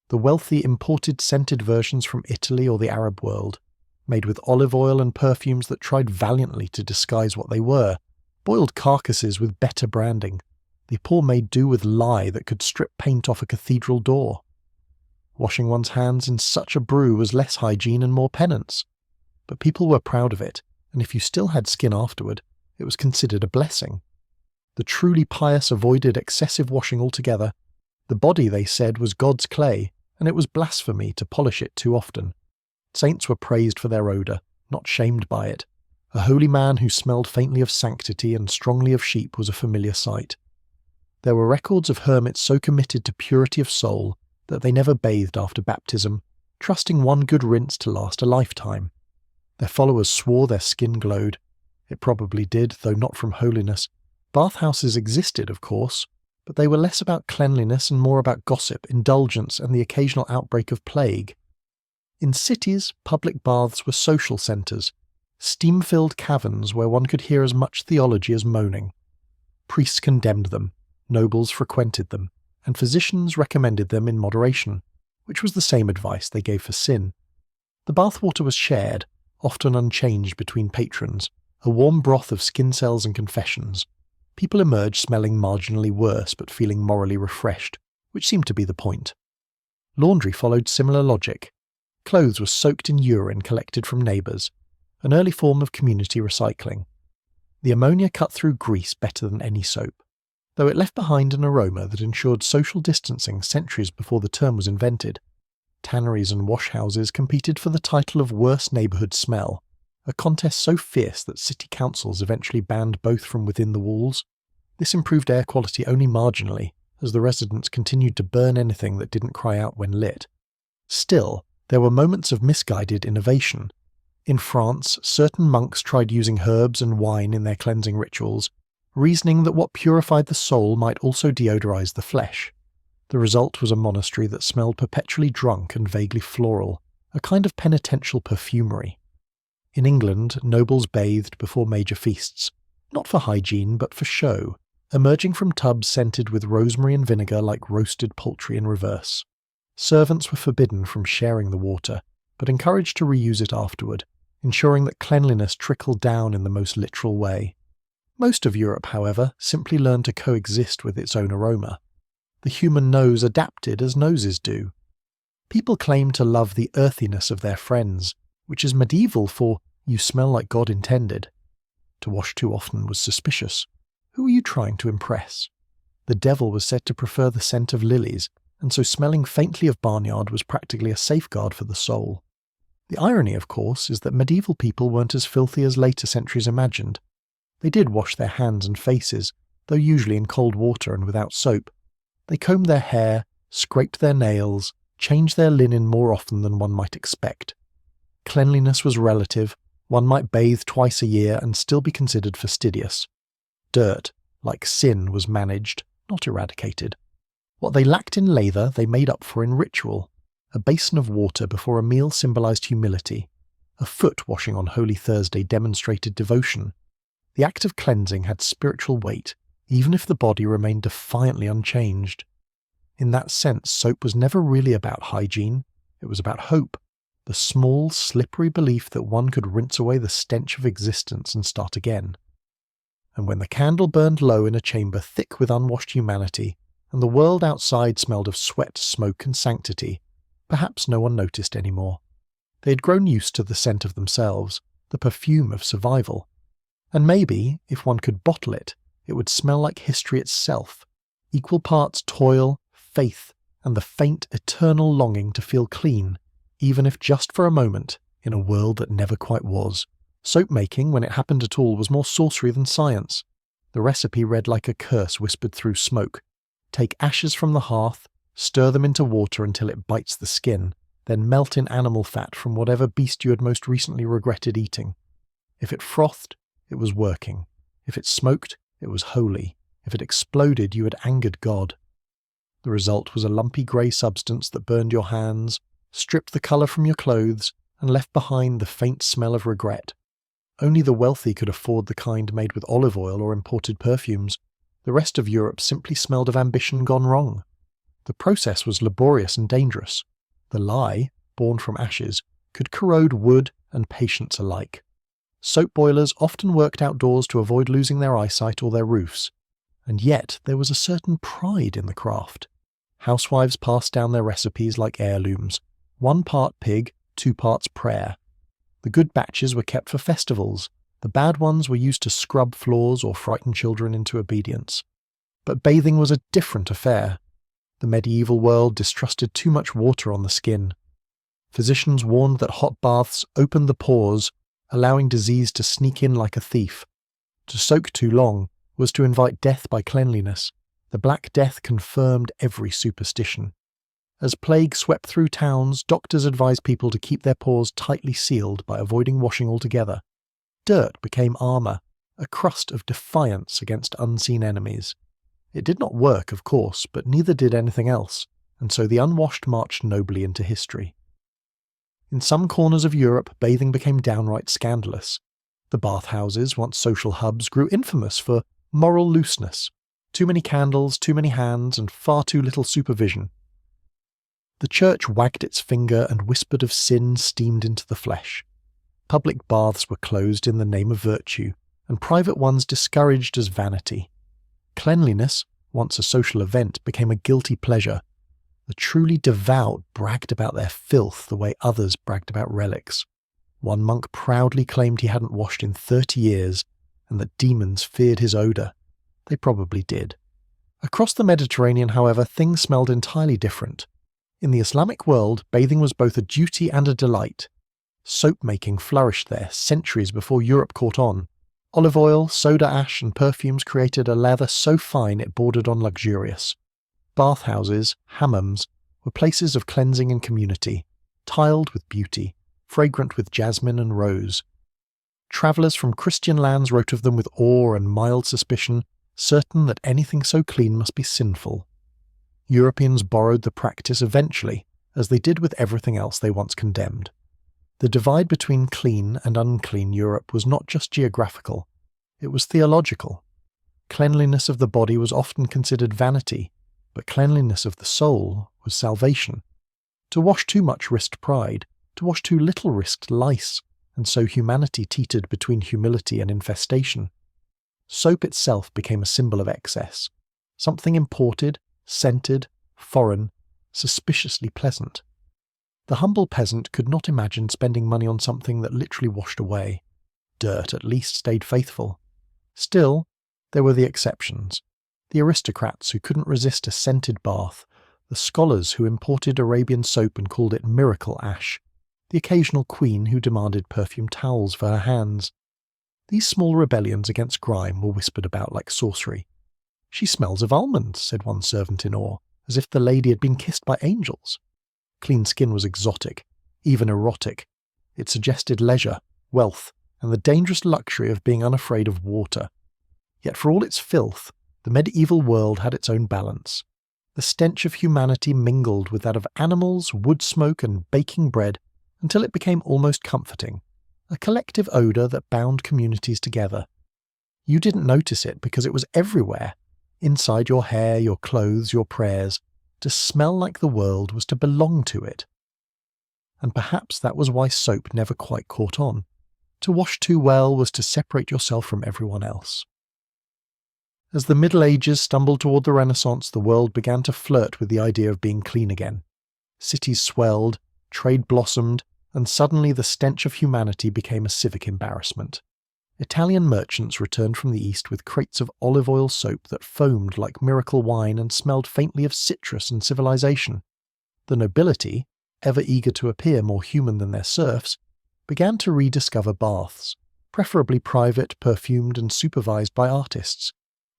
The wealthy imported scented versions from Italy or the Arab world, made with olive oil and perfumes that tried valiantly to disguise what they were, boiled carcasses with better branding. The poor made do with lye that could strip paint off a cathedral door. Washing one's hands in such a brew was less hygiene and more penance. But people were proud of it, and if you still had skin afterward, it was considered a blessing. The truly pious avoided excessive washing altogether. The body, they said, was God's clay, and it was blasphemy to polish it too often. Saints were praised for their odour, not shamed by it. A holy man who smelled faintly of sanctity and strongly of sheep was a familiar sight. There were records of hermits so committed to purity of soul that they never bathed after baptism, trusting one good rinse to last a lifetime. Their followers swore their skin glowed. It probably did, though not from holiness. Bathhouses existed, of course, but they were less about cleanliness and more about gossip, indulgence, and the occasional outbreak of plague. In cities, public baths were social centres, steam-filled caverns where one could hear as much theology as moaning. Priests condemned them, nobles frequented them, and physicians recommended them in moderation, which was the same advice they gave for sin. The bathwater was shared, often unchanged between patrons, a warm broth of skin cells and confessions. People emerged smelling marginally worse but feeling morally refreshed, which seemed to be the point. Laundry followed similar logic. Clothes were soaked in urine collected from neighbours, an early form of community recycling. The ammonia cut through grease better than any soap, though it left behind an aroma that ensured social distancing centuries before the term was invented. Tanneries and washhouses competed for the title of worst neighbourhood smell, a contest so fierce that city councils eventually banned both from within the walls. This improved air quality only marginally, as the residents continued to burn anything that didn't cry out when lit. Still, there were moments of misguided innovation. In France, certain monks tried using herbs and wine in their cleansing rituals, reasoning that what purified the soul might also deodorize the flesh. The result was a monastery that smelled perpetually drunk and vaguely floral, a kind of penitential perfumery. In England, nobles bathed before major feasts, not for hygiene but for show, emerging from tubs scented with rosemary and vinegar like roasted poultry in reverse. Servants were forbidden from sharing the water, but encouraged to reuse it afterward, ensuring that cleanliness trickled down in the most literal way. Most of Europe, however, simply learned to coexist with its own aroma. The human nose adapted as noses do. People claim to love the earthiness of their friends, which is medieval for "you smell like God intended." To wash too often was suspicious. Who were you trying to impress? The devil was said to prefer the scent of lilies, and so smelling faintly of barnyard was practically a safeguard for the soul. The irony, of course, is that medieval people weren't as filthy as later centuries imagined. They did wash their hands and faces, though usually in cold water and without soap. They combed their hair, scraped their nails, changed their linen more often than one might expect. Cleanliness was relative. One might bathe twice a year and still be considered fastidious. Dirt, like sin, was managed, not eradicated. What they lacked in lather they made up for in ritual. A basin of water before a meal symbolized humility. A foot washing on Holy Thursday demonstrated devotion. The act of cleansing had spiritual weight, even if the body remained defiantly unchanged. In that sense, soap was never really about hygiene. It was about hope, the small, slippery belief that one could rinse away the stench of existence and start again. And when the candle burned low in a chamber thick with unwashed humanity, and the world outside smelled of sweat, smoke, and sanctity, perhaps no one noticed any more. They had grown used to the scent of themselves, the perfume of survival. And maybe, if one could bottle it, it would smell like history itself, equal parts toil, faith, and the faint, eternal longing to feel clean, even if just for a moment, in a world that never quite was. Soap-making, when it happened at all, was more sorcery than science. The recipe read like a curse whispered through smoke. Take ashes from the hearth, stir them into water until it bites the skin, then melt in animal fat from whatever beast you had most recently regretted eating. If it frothed, it was working. If it smoked, it was holy. If it exploded, you had angered God. The result was a lumpy grey substance that burned your hands, stripped the colour from your clothes, and left behind the faint smell of regret. Only the wealthy could afford the kind made with olive oil or imported perfumes. The rest of Europe simply smelled of ambition gone wrong. The process was laborious and dangerous. The lye, born from ashes, could corrode wood and patience alike. Soap boilers often worked outdoors to avoid losing their eyesight or their roofs. And yet there was a certain pride in the craft. Housewives passed down their recipes like heirlooms, 1 part pig, 2 parts prayer. The good batches were kept for festivals, the bad ones were used to scrub floors or frighten children into obedience. But bathing was a different affair. The medieval world distrusted too much water on the skin. Physicians warned that hot baths opened the pores, allowing disease to sneak in like a thief. To soak too long was to invite death by cleanliness. The Black Death confirmed every superstition. As plague swept through towns, doctors advised people to keep their pores tightly sealed by avoiding washing altogether. Dirt became armour, a crust of defiance against unseen enemies. It did not work, of course, but neither did anything else, and so the unwashed marched nobly into history. In some corners of Europe, bathing became downright scandalous. The bathhouses, once social hubs, grew infamous for moral looseness. Too many candles, too many hands, and far too little supervision. The church wagged its finger and whispered of sin steamed into the flesh. Public baths were closed in the name of virtue, and private ones discouraged as vanity. Cleanliness, once a social event, became a guilty pleasure. The truly devout bragged about their filth the way others bragged about relics. One monk proudly claimed he hadn't washed in 30 years, and that demons feared his odour. They probably did. Across the Mediterranean, however, things smelled entirely different. In the Islamic world, bathing was both a duty and a delight. Soap-making flourished there centuries before Europe caught on. Olive oil, soda ash, and perfumes created a lather so fine it bordered on luxurious. Bathhouses, hammams, were places of cleansing and community, tiled with beauty, fragrant with jasmine and rose. Travellers from Christian lands wrote of them with awe and mild suspicion, certain that anything so clean must be sinful. Europeans borrowed the practice eventually, as they did with everything else they once condemned. The divide between clean and unclean Europe was not just geographical, it was theological. Cleanliness of the body was often considered vanity, but cleanliness of the soul was salvation. To wash too much risked pride, to wash too little risked lice, and so humanity teetered between humility and infestation. Soap itself became a symbol of excess, something imported, scented, foreign, suspiciously pleasant. The humble peasant could not imagine spending money on something that literally washed away. Dirt at least stayed faithful. Still, there were the exceptions. The aristocrats who couldn't resist a scented bath, the scholars who imported Arabian soap and called it miracle ash, the occasional queen who demanded perfumed towels for her hands. These small rebellions against grime were whispered about like sorcery. "She smells of almonds," said one servant in awe, as if the lady had been kissed by angels. Clean skin was exotic, even erotic. It suggested leisure, wealth, and the dangerous luxury of being unafraid of water. Yet for all its filth, the medieval world had its own balance. The stench of humanity mingled with that of animals, wood smoke, and baking bread until it became almost comforting, a collective odour that bound communities together. You didn't notice it because it was everywhere, inside your hair, your clothes, your prayers. To smell like the world was to belong to it. And perhaps that was why soap never quite caught on. To wash too well was to separate yourself from everyone else. As the Middle Ages stumbled toward the Renaissance, the world began to flirt with the idea of being clean again. Cities swelled, trade blossomed, and suddenly the stench of humanity became a civic embarrassment. Italian merchants returned from the East with crates of olive oil soap that foamed like miracle wine and smelled faintly of citrus and civilization. The nobility, ever eager to appear more human than their serfs, began to rediscover baths, preferably private, perfumed, and supervised by artists.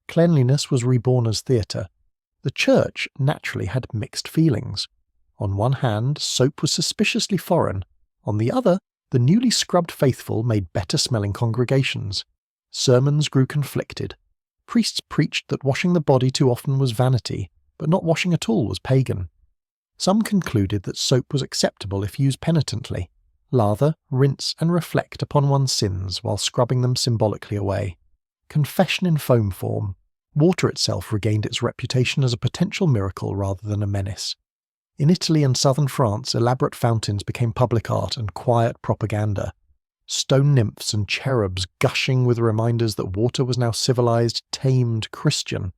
Cleanliness was reborn as theatre. The church naturally had mixed feelings. On one hand, soap was suspiciously foreign. On the other, The newly scrubbed faithful made better-smelling congregations. Sermons grew conflicted. Priests preached that washing the body too often was vanity, but not washing at all was pagan. Some concluded that soap was acceptable if used penitently. Lather, rinse and reflect upon one's sins while scrubbing them symbolically away. Confession in foam form. Water itself regained its reputation as a potential miracle rather than a menace. In Italy and southern France, elaborate fountains became public art and quiet propaganda. Stone nymphs and cherubs gushing with reminders that water was now civilized, tamed, Christian.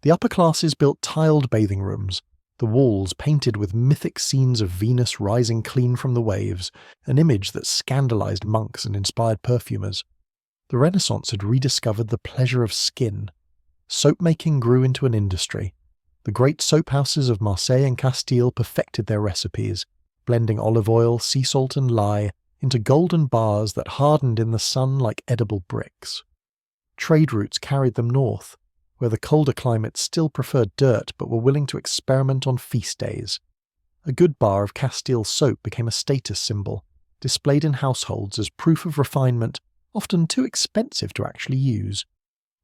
The upper classes built tiled bathing rooms, the walls painted with mythic scenes of Venus rising clean from the waves, an image that scandalized monks and inspired perfumers. The Renaissance had rediscovered the pleasure of skin. Soap-making grew into an industry. The great soap houses of Marseille and Castile perfected their recipes, blending olive oil, sea salt and lye into golden bars that hardened in the sun like edible bricks. Trade routes carried them north, where the colder climates still preferred dirt but were willing to experiment on feast days. A good bar of Castile soap became a status symbol, displayed in households as proof of refinement, often too expensive to actually use.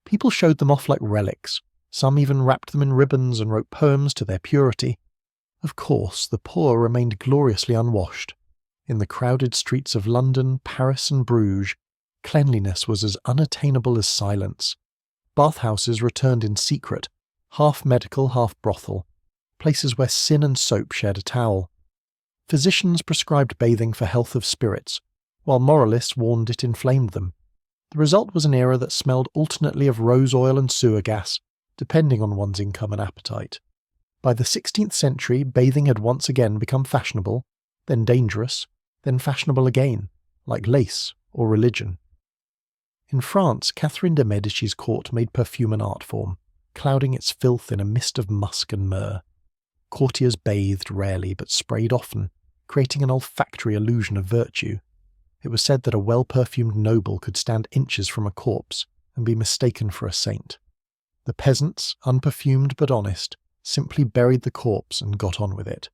People showed them off like relics. Some even wrapped them in ribbons and wrote poems to their purity. Of course, the poor remained gloriously unwashed. In the crowded streets of London, Paris and Bruges, cleanliness was as unattainable as silence. Bathhouses returned in secret, half medical, half brothel, places where sin and soap shared a towel. Physicians prescribed bathing for health of spirits, while moralists warned it inflamed them. The result was an era that smelled alternately of rose oil and sewer gas, depending on one's income and appetite. By the 16th century, bathing had once again become fashionable, then dangerous, then fashionable again, like lace or religion. In France, Catherine de Medici's court made perfume an art form, clouding its filth in a mist of musk and myrrh. Courtiers bathed rarely but sprayed often, creating an olfactory illusion of virtue. It was said that a well-perfumed noble could stand inches from a corpse and be mistaken for a saint. The peasants, unperfumed but honest, simply buried the corpse and got on with it.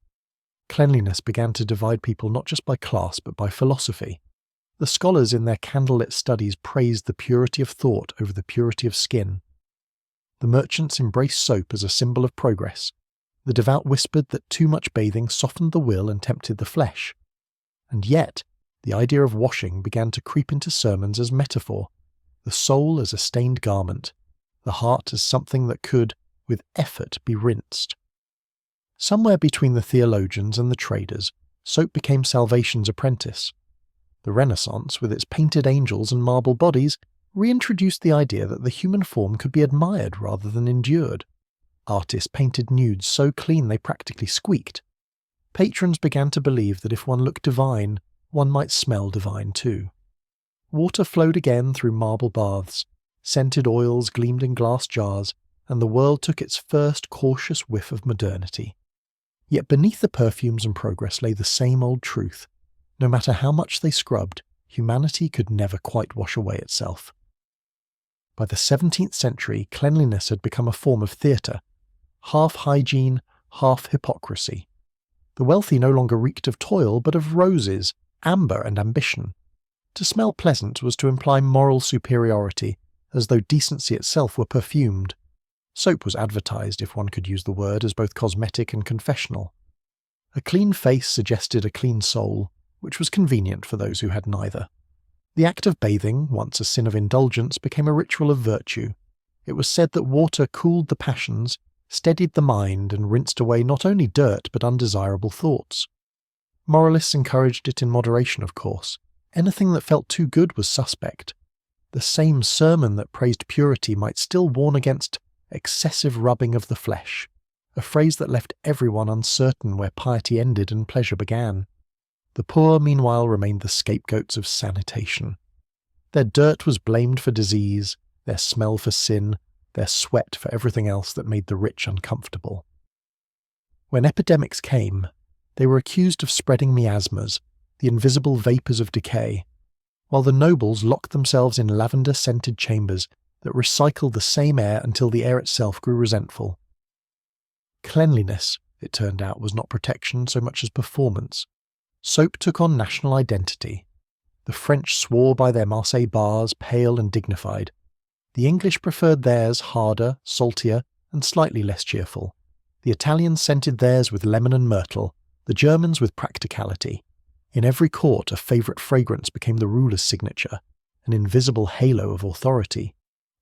Cleanliness began to divide people not just by class but by philosophy. The scholars in their candlelit studies praised the purity of thought over the purity of skin. The merchants embraced soap as a symbol of progress. The devout whispered that too much bathing softened the will and tempted the flesh. And yet, the idea of washing began to creep into sermons as metaphor, the soul as a stained garment, the heart as something that could, with effort, be rinsed. Somewhere between the theologians and the traders, soap became salvation's apprentice. The Renaissance, with its painted angels and marble bodies, reintroduced the idea that the human form could be admired rather than endured. Artists painted nudes so clean they practically squeaked. Patrons began to believe that if one looked divine, one might smell divine too. Water flowed again through marble baths, scented oils gleamed in glass jars, and the world took its first cautious whiff of modernity. Yet beneath the perfumes and progress lay the same old truth. No matter how much they scrubbed, humanity could never quite wash away itself. By the 17th century, cleanliness had become a form of theatre, half hygiene, half hypocrisy. The wealthy no longer reeked of toil, but of roses, amber and ambition. To smell pleasant was to imply moral superiority, as though decency itself were perfumed. Soap was advertised, if one could use the word, as both cosmetic and confessional. A clean face suggested a clean soul, which was convenient for those who had neither. The act of bathing, once a sin of indulgence, became a ritual of virtue. It was said that water cooled the passions, steadied the mind, and rinsed away not only dirt but undesirable thoughts. Moralists encouraged it in moderation, of course. Anything that felt too good was suspect. The same sermon that praised purity might still warn against excessive rubbing of the flesh, a phrase that left everyone uncertain where piety ended and pleasure began. The poor, meanwhile, remained the scapegoats of sanitation. Their dirt was blamed for disease, their smell for sin, their sweat for everything else that made the rich uncomfortable. When epidemics came, they were accused of spreading miasmas, the invisible vapours of decay, while the nobles locked themselves in lavender-scented chambers that recycled the same air until the air itself grew resentful. Cleanliness, it turned out, was not protection so much as performance. Soap took on national identity, The French swore by their Marseille bars, pale and dignified. The English preferred theirs harder, saltier, and slightly less cheerful. The Italians scented theirs with lemon and myrtle, the Germans with practicality. In every court a favourite fragrance became the ruler's signature, an invisible halo of authority.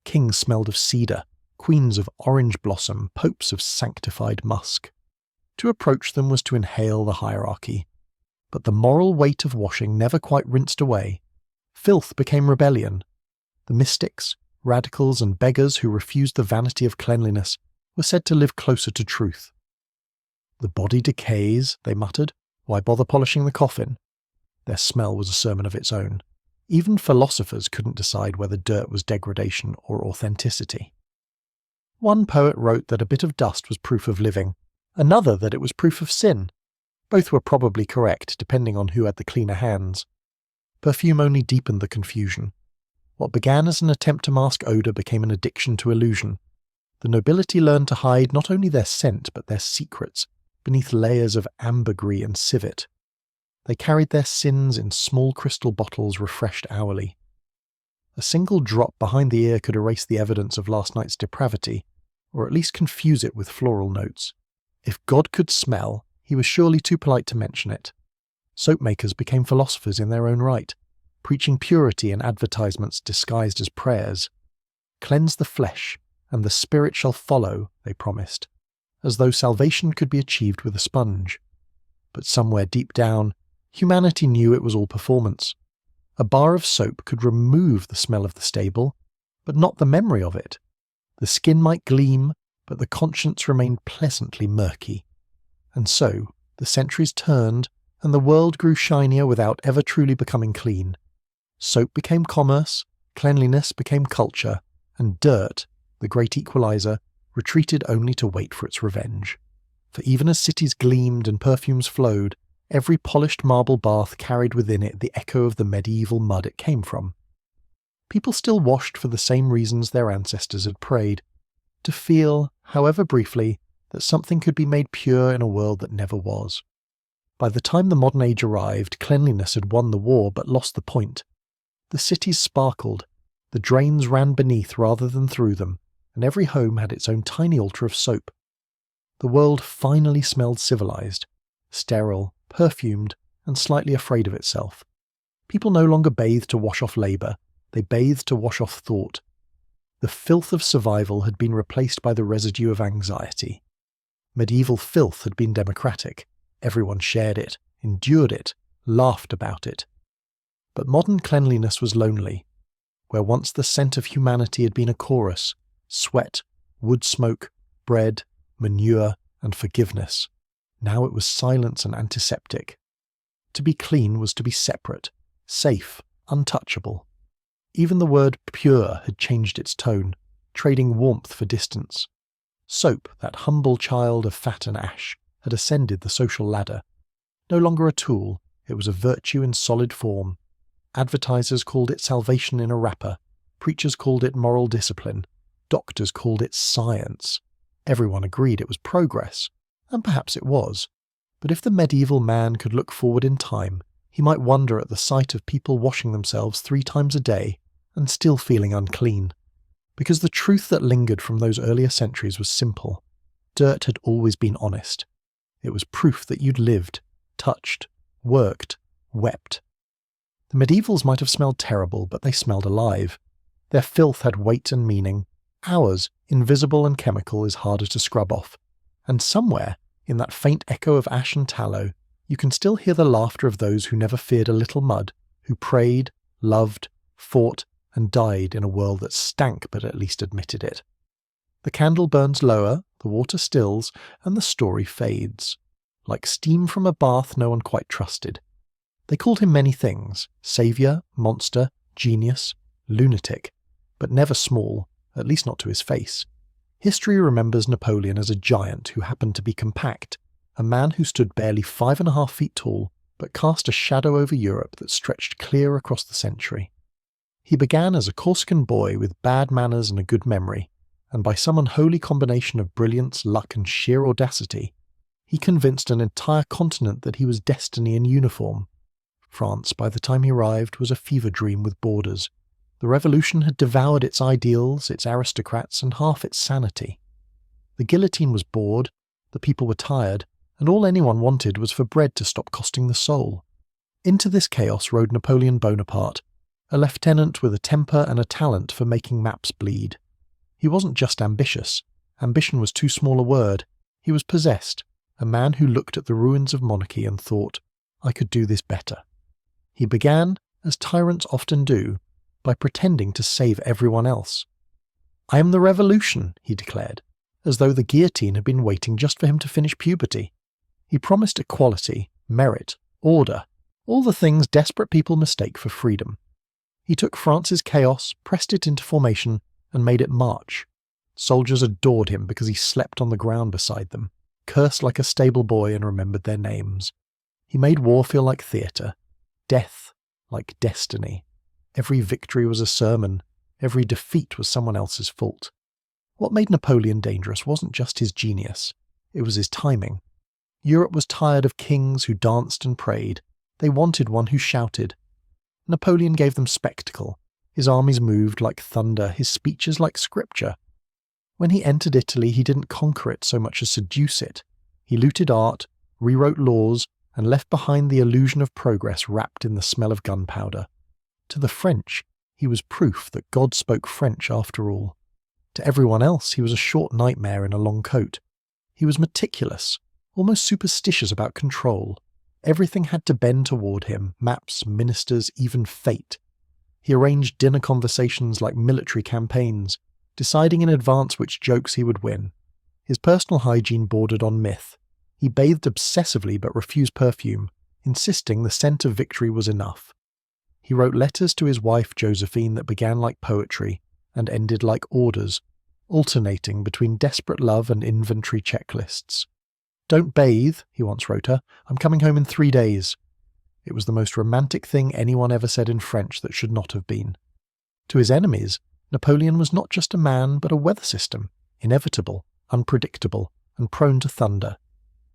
Kings smelled of cedar, queens of orange blossom, popes of sanctified musk. To approach them was to inhale the hierarchy. But the moral weight of washing never quite rinsed away. Filth became rebellion. The mystics, radicals and beggars who refused the vanity of cleanliness were said to live closer to truth. "The body decays," they muttered. "Why bother polishing the coffin?" Their smell was a sermon of its own. Even philosophers couldn't decide whether dirt was degradation or authenticity. One poet wrote that a bit of dust was proof of living, another that it was proof of sin. Both were probably correct, depending on who had the cleaner hands. Perfume only deepened the confusion. What began as an attempt to mask odour became an addiction to illusion. The nobility learned to hide not only their scent but their secrets beneath layers of ambergris and civet. They carried their sins in small crystal bottles refreshed hourly. A single drop behind the ear could erase the evidence of last night's depravity, or at least confuse it with floral notes. If God could smell, he was surely too polite to mention it. Soap makers became philosophers in their own right, preaching purity in advertisements disguised as prayers. "Cleanse the flesh, and the spirit shall follow," they promised, as though salvation could be achieved with a sponge. But somewhere deep down, humanity knew it was all performance. A bar of soap could remove the smell of the stable, but not the memory of it. The skin might gleam, but the conscience remained pleasantly murky. And so, the centuries turned, and the world grew shinier without ever truly becoming clean. Soap became commerce, cleanliness became culture, and dirt, the great equalizer, retreated only to wait for its revenge. For even as cities gleamed and perfumes flowed, every polished marble bath carried within it the echo of the medieval mud it came from. People still washed for the same reasons their ancestors had prayed, to feel, however briefly, that something could be made pure in a world that never was. By the time the modern age arrived, cleanliness had won the war but lost the point. The cities sparkled, the drains ran beneath rather than through them, and every home had its own tiny altar of soap. The world finally smelled civilized, sterile, perfumed, and slightly afraid of itself. People no longer bathed to wash off labour, they bathed to wash off thought. The filth of survival had been replaced by the residue of anxiety. Medieval filth had been democratic. Everyone shared it, endured it, laughed about it. But modern cleanliness was lonely. Where once the scent of humanity had been a chorus, sweat, wood smoke, bread, manure, and forgiveness, now it was silence and antiseptic. To be clean was to be separate, safe, untouchable. Even the word pure had changed its tone, trading warmth for distance. Soap, that humble child of fat and ash, had ascended the social ladder. No longer a tool, it was a virtue in solid form. Advertisers called it salvation in a wrapper, preachers called it moral discipline, doctors called it science. Everyone agreed it was progress, and perhaps it was. But if the medieval man could look forward in time, he might wonder at the sight of people washing themselves 3 times a day and still feeling unclean. Because the truth that lingered from those earlier centuries was simple. Dirt had always been honest. It was proof that you'd lived, touched, worked, wept. The medievals might have smelled terrible, but they smelled alive. Their filth had weight and meaning. Ours, invisible and chemical, is harder to scrub off. And somewhere, in that faint echo of ash and tallow, you can still hear the laughter of those who never feared a little mud, who prayed, loved, fought, and died in a world that stank but at least admitted it. The candle burns lower, the water stills, and the story fades. Like steam from a bath no one quite trusted. They called him many things: saviour, monster, genius, lunatic, but never small, at least not to his face. History remembers Napoleon as a giant who happened to be compact, a man who stood barely 5.5 feet tall, but cast a shadow over Europe that stretched clear across the century. He began as a Corsican boy with bad manners and a good memory, and by some unholy combination of brilliance, luck, and sheer audacity, he convinced an entire continent that he was destiny in uniform. France, by the time he arrived, was a fever dream with borders. The revolution had devoured its ideals, its aristocrats, and half its sanity. The guillotine was bored, the people were tired, and all anyone wanted was for bread to stop costing the soul. Into this chaos rode Napoleon Bonaparte, a lieutenant with a temper and a talent for making maps bleed. He wasn't just ambitious. Ambition was too small a word. He was possessed, a man who looked at the ruins of monarchy and thought, I could do this better. He began, as tyrants often do, by pretending to save everyone else. I am the revolution, he declared, as though the guillotine had been waiting just for him to finish puberty. He promised equality, merit, order, all the things desperate people mistake for freedom. He took France's chaos, pressed it into formation, and made it march. Soldiers adored him because he slept on the ground beside them, cursed like a stable boy and remembered their names. He made war feel like theatre, death like destiny. Every victory was a sermon, every defeat was someone else's fault. What made Napoleon dangerous wasn't just his genius, it was his timing. Europe was tired of kings who danced and prayed. They wanted one who shouted. Napoleon gave them spectacle. His armies moved like thunder, his speeches like scripture. When he entered Italy, he didn't conquer it so much as seduce it. He looted art, rewrote laws, and left behind the illusion of progress wrapped in the smell of gunpowder. To the French, he was proof that God spoke French after all. To everyone else, he was a short nightmare in a long coat. He was meticulous, almost superstitious about control. Everything had to bend toward him, maps, ministers, even fate. He arranged dinner conversations like military campaigns, deciding in advance which jokes he would win. His personal hygiene bordered on myth. He bathed obsessively but refused perfume, insisting the scent of victory was enough. He wrote letters to his wife Josephine that began like poetry and ended like orders, alternating between desperate love and inventory checklists. Don't bathe, he once wrote her, I'm coming home in 3 days. It was the most romantic thing anyone ever said in French that should not have been. To his enemies, Napoleon was not just a man but a weather system, inevitable, unpredictable, and prone to thunder.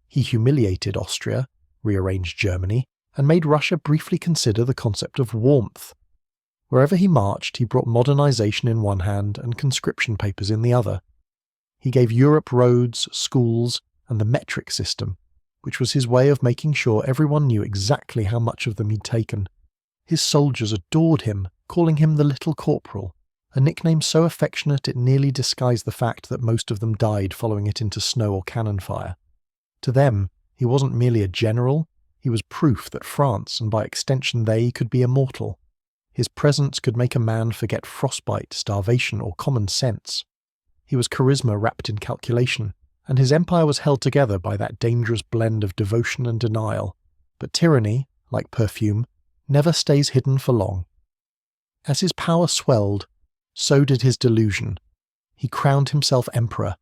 He humiliated Austria, rearranged Germany, and made Russia briefly consider the concept of warmth. Wherever he marched, he brought modernization in one hand and conscription papers in the other. He gave Europe roads, schools, and the metric system, which was his way of making sure everyone knew exactly how much of them he'd taken. His soldiers adored him, calling him the Little Corporal, a nickname so affectionate it nearly disguised the fact that most of them died following it into snow or cannon fire. To them, he wasn't merely a general, he was proof that France, and by extension they, could be immortal. His presence could make a man forget frostbite, starvation, or common sense. He was charisma wrapped in calculation, and his empire was held together by that dangerous blend of devotion and denial. But tyranny, like perfume, never stays hidden for long. As his power swelled, so did his delusion. He crowned himself emperor,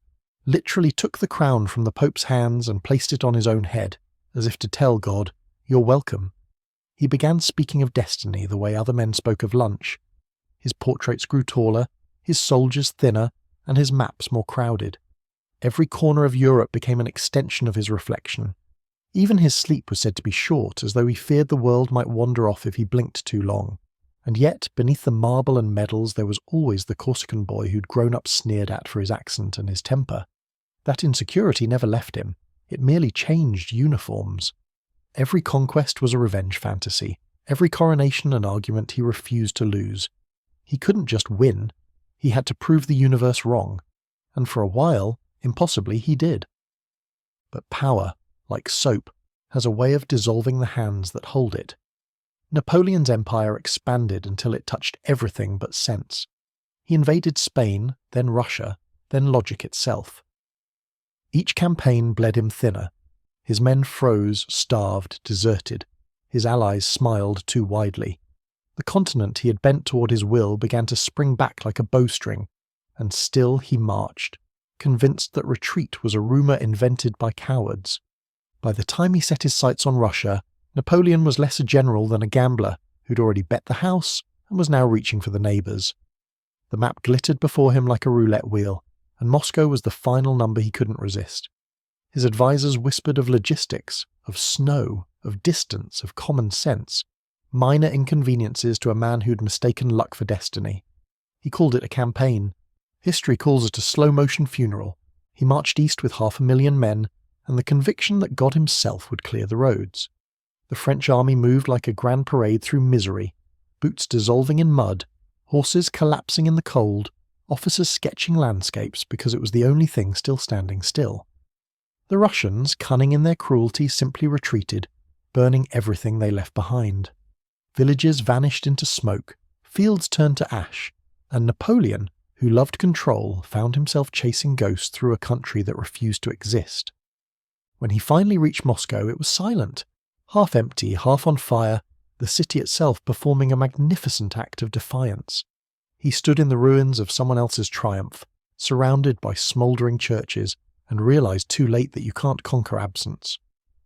literally took the crown from the Pope's hands and placed it on his own head, as if to tell God, "You're welcome." He began speaking of destiny the way other men spoke of lunch. His portraits grew taller, his soldiers thinner, and his maps more crowded. Every corner of Europe became an extension of his reflection. Even his sleep was said to be short, as though he feared the world might wander off if he blinked too long. And yet, beneath the marble and medals, there was always the Corsican boy who'd grown up sneered at for his accent and his temper. That insecurity never left him. It merely changed uniforms. Every conquest was a revenge fantasy. Every coronation an argument he refused to lose. He couldn't just win. He had to prove the universe wrong. And for a while, impossibly, he did. But power, like soap, has a way of dissolving the hands that hold it. Napoleon's empire expanded until it touched everything but sense. He invaded Spain, then Russia, then logic itself. Each campaign bled him thinner. His men froze, starved, deserted. His allies smiled too widely. The continent he had bent toward his will began to spring back like a bowstring, and still he marched, convinced that retreat was a rumour invented by cowards. By the time he set his sights on Russia, Napoleon was less a general than a gambler who'd already bet the house and was now reaching for the neighbours. The map glittered before him like a roulette wheel, and Moscow was the final number he couldn't resist. His advisers whispered of logistics, of snow, of distance, of common sense, minor inconveniences to a man who'd mistaken luck for destiny. He called it a campaign. History calls it a slow-motion funeral. He marched east with 500,000 men, and the conviction that God himself would clear the roads. The French army moved like a grand parade through misery, boots dissolving in mud, horses collapsing in the cold, officers sketching landscapes because it was the only thing still standing still. The Russians, cunning in their cruelty, simply retreated, burning everything they left behind. Villages vanished into smoke, fields turned to ash, and Napoleon, who loved control, found himself chasing ghosts through a country that refused to exist. When he finally reached Moscow, it was silent, half empty, half on fire, the city itself performing a magnificent act of defiance. He stood in the ruins of someone else's triumph, surrounded by smouldering churches, and realized too late that you can't conquer absence.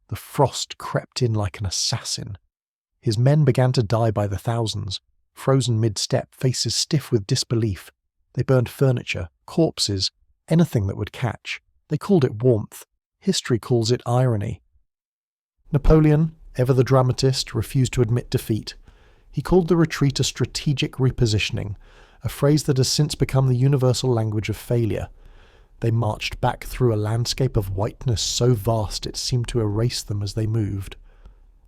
The frost crept in like an assassin. His men began to die by the thousands, frozen mid-step, faces stiff with disbelief. They burned furniture, corpses, anything that would catch. They called it warmth. History calls it irony. Napoleon, ever the dramatist, refused to admit defeat. He called the retreat a strategic repositioning, a phrase that has since become the universal language of failure. They marched back through a landscape of whiteness so vast it seemed to erase them as they moved.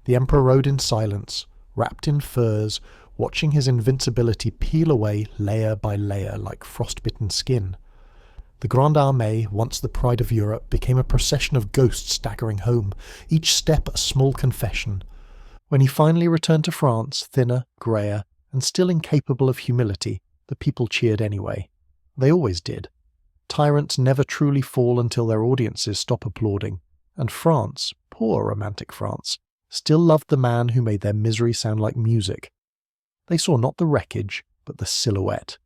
The emperor rode in silence, wrapped in furs, watching his invincibility peel away layer by layer like frostbitten skin. The Grande Armée, once the pride of Europe, became a procession of ghosts staggering home, each step a small confession. When he finally returned to France, thinner, greyer, and still incapable of humility, the people cheered anyway. They always did. Tyrants never truly fall until their audiences stop applauding, and France, poor romantic France, still loved the man who made their misery sound like music. They saw not the wreckage, but the silhouette.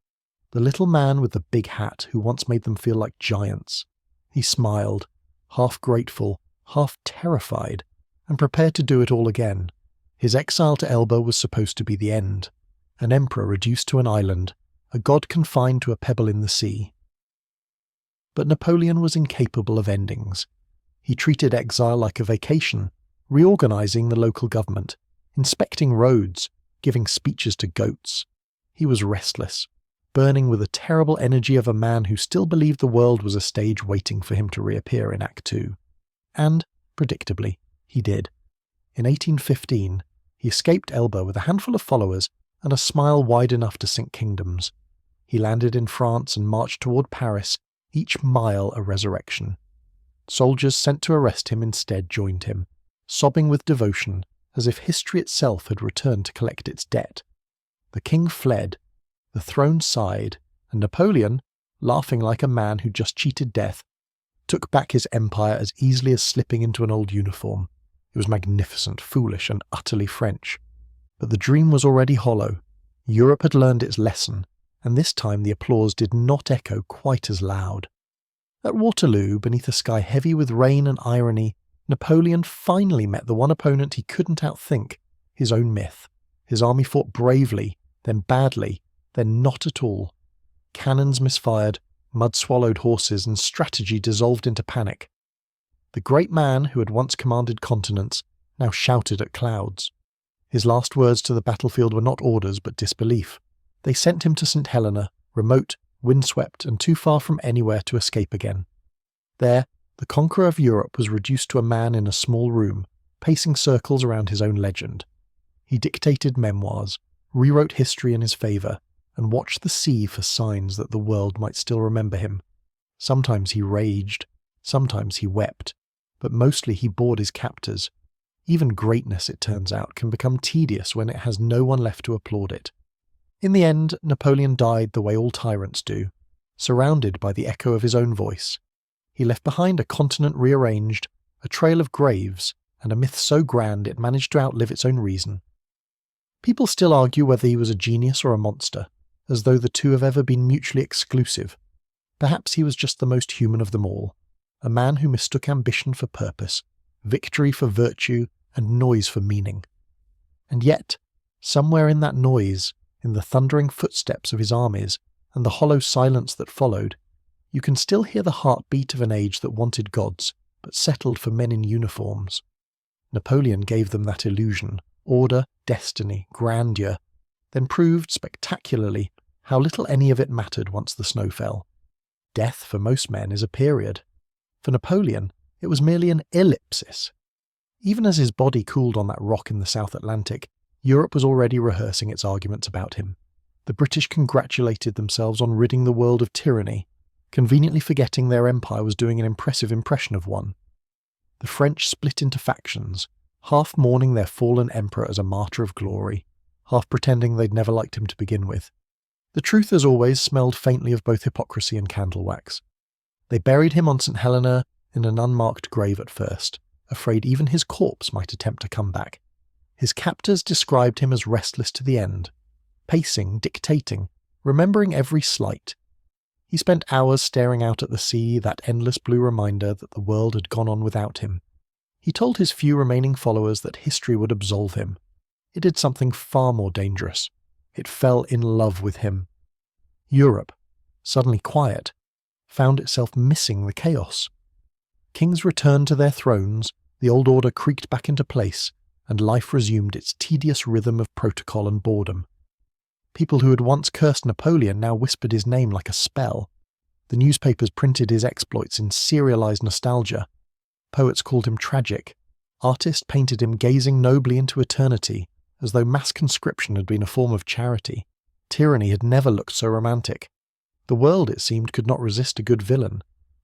The little man with the big hat who once made them feel like giants. He smiled, half grateful, half terrified, and prepared to do it all again. His exile to Elba was supposed to be the end. An emperor reduced to an island, a god confined to a pebble in the sea. But Napoleon was incapable of endings. He treated exile like a vacation, reorganizing the local government, inspecting roads, giving speeches to goats. He was restless, burning with the terrible energy of a man who still believed the world was a stage waiting for him to reappear in Act II. And, predictably, he did. In 1815, he escaped Elba with a handful of followers and a smile wide enough to sink kingdoms. He landed in France and marched toward Paris, each mile a resurrection. Soldiers sent to arrest him instead joined him, sobbing with devotion, as if history itself had returned to collect its debt. The king fled, the throne sighed, and Napoleon, laughing like a man who just cheated death, took back his empire as easily as slipping into an old uniform. It was magnificent, foolish, and utterly French. But the dream was already hollow. Europe had learned its lesson, and this time the applause did not echo quite as loud. At Waterloo, beneath a sky heavy with rain and irony, Napoleon finally met the one opponent he couldn't outthink, his own myth. His army fought bravely, then badly, then not at all. Cannons misfired, mud-swallowed horses, and strategy dissolved into panic. The great man who had once commanded continents now shouted at clouds. His last words to the battlefield were not orders but disbelief. They sent him to St. Helena, remote, windswept, and too far from anywhere to escape again. There, the conqueror of Europe was reduced to a man in a small room, pacing circles around his own legend. He dictated memoirs, rewrote history in his favour, and watched the sea for signs that the world might still remember him. Sometimes he raged, sometimes he wept, but mostly he bored his captors. Even greatness, it turns out, can become tedious when it has no one left to applaud it. In the end, Napoleon died the way all tyrants do, surrounded by the echo of his own voice. He left behind a continent rearranged, a trail of graves, and a myth so grand it managed to outlive its own reason. People still argue whether he was a genius or a monster, as though the two have ever been mutually exclusive. Perhaps he was just the most human of them all, a man who mistook ambition for purpose, victory for virtue, and noise for meaning. And yet, somewhere in that noise, in the thundering footsteps of his armies, and the hollow silence that followed, you can still hear the heartbeat of an age that wanted gods, but settled for men in uniforms. Napoleon gave them that illusion, order, destiny, grandeur, then proved spectacularly how little any of it mattered once the snow fell. Death for most men is a period. For Napoleon, it was merely an ellipsis. Even as his body cooled on that rock in the South Atlantic, Europe was already rehearsing its arguments about him. The British congratulated themselves on ridding the world of tyranny, conveniently forgetting their empire was doing an impressive impression of one. The French split into factions, half mourning their fallen emperor as a martyr of glory, half pretending they'd never liked him to begin with. The truth, as always, smelled faintly of both hypocrisy and candle wax. They buried him on St. Helena in an unmarked grave at first, afraid even his corpse might attempt to come back. His captors described him as restless to the end, pacing, dictating, remembering every slight. He spent hours staring out at the sea, that endless blue reminder that the world had gone on without him. He told his few remaining followers that history would absolve him. It did something far more dangerous. It fell in love with him. Europe, suddenly quiet, found itself missing the chaos. Kings returned to their thrones, the old order creaked back into place, and life resumed its tedious rhythm of protocol and boredom. People who had once cursed Napoleon now whispered his name like a spell. The newspapers printed his exploits in serialized nostalgia. Poets called him tragic. Artists painted him gazing nobly into eternity, as though mass conscription had been a form of charity. Tyranny had never looked so romantic. The world, it seemed, could not resist a good villain,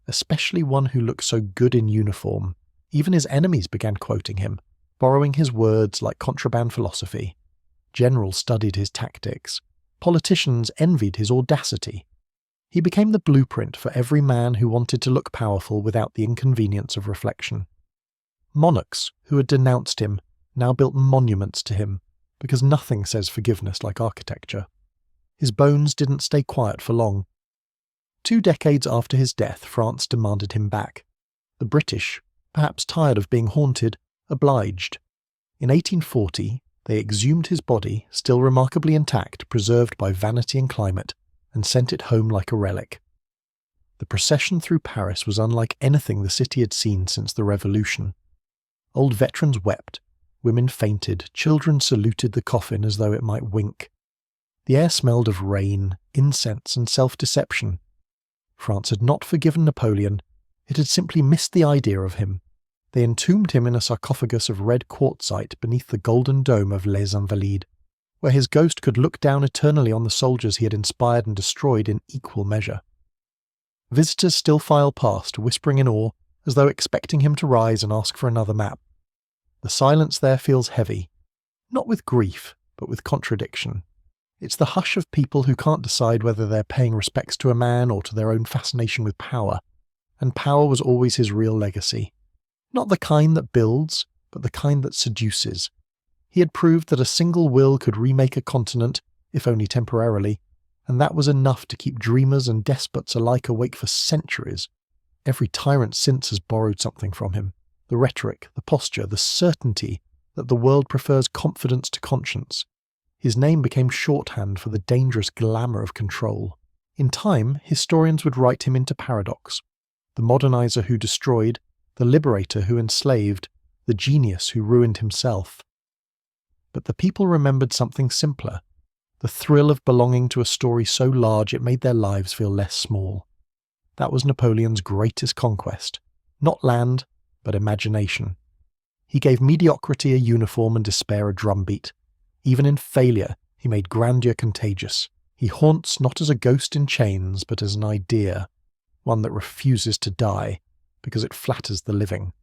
especially one who looked so good in uniform. Even his enemies began quoting him, borrowing his words like contraband philosophy. Generals studied his tactics. Politicians envied his audacity. He became the blueprint for every man who wanted to look powerful without the inconvenience of reflection. Monarchs who had denounced him now built monuments to him, because nothing says forgiveness like architecture. His bones didn't stay quiet for long. 2 decades after his death, France demanded him back. The British, perhaps tired of being haunted, obliged. In 1840, they exhumed his body, still remarkably intact, preserved by vanity and climate, and sent it home like a relic. The procession through Paris was unlike anything the city had seen since the Revolution. Old veterans wept, women fainted, children saluted the coffin as though it might wink. The air smelled of rain, incense, and self-deception. France had not forgiven Napoleon, it had simply missed the idea of him. They entombed him in a sarcophagus of red quartzite beneath the golden dome of Les Invalides, where his ghost could look down eternally on the soldiers he had inspired and destroyed in equal measure. Visitors still file past, whispering in awe, as though expecting him to rise and ask for another map. The silence there feels heavy, not with grief, but with contradiction. It's the hush of people who can't decide whether they're paying respects to a man or to their own fascination with power, and power was always his real legacy. Not the kind that builds, but the kind that seduces. He had proved that a single will could remake a continent, if only temporarily, and that was enough to keep dreamers and despots alike awake for centuries. Every tyrant since has borrowed something from him. The rhetoric, the posture, the certainty that the world prefers confidence to conscience. His name became shorthand for the dangerous glamour of control. In time, historians would write him into paradox. The modernizer who destroyed, the liberator who enslaved, the genius who ruined himself. But the people remembered something simpler, the thrill of belonging to a story so large it made their lives feel less small. That was Napoleon's greatest conquest, not land, but imagination. He gave mediocrity a uniform and despair a drumbeat. Even in failure, he made grandeur contagious. He haunts not as a ghost in chains, but as an idea, one that refuses to die, because it flatters the living.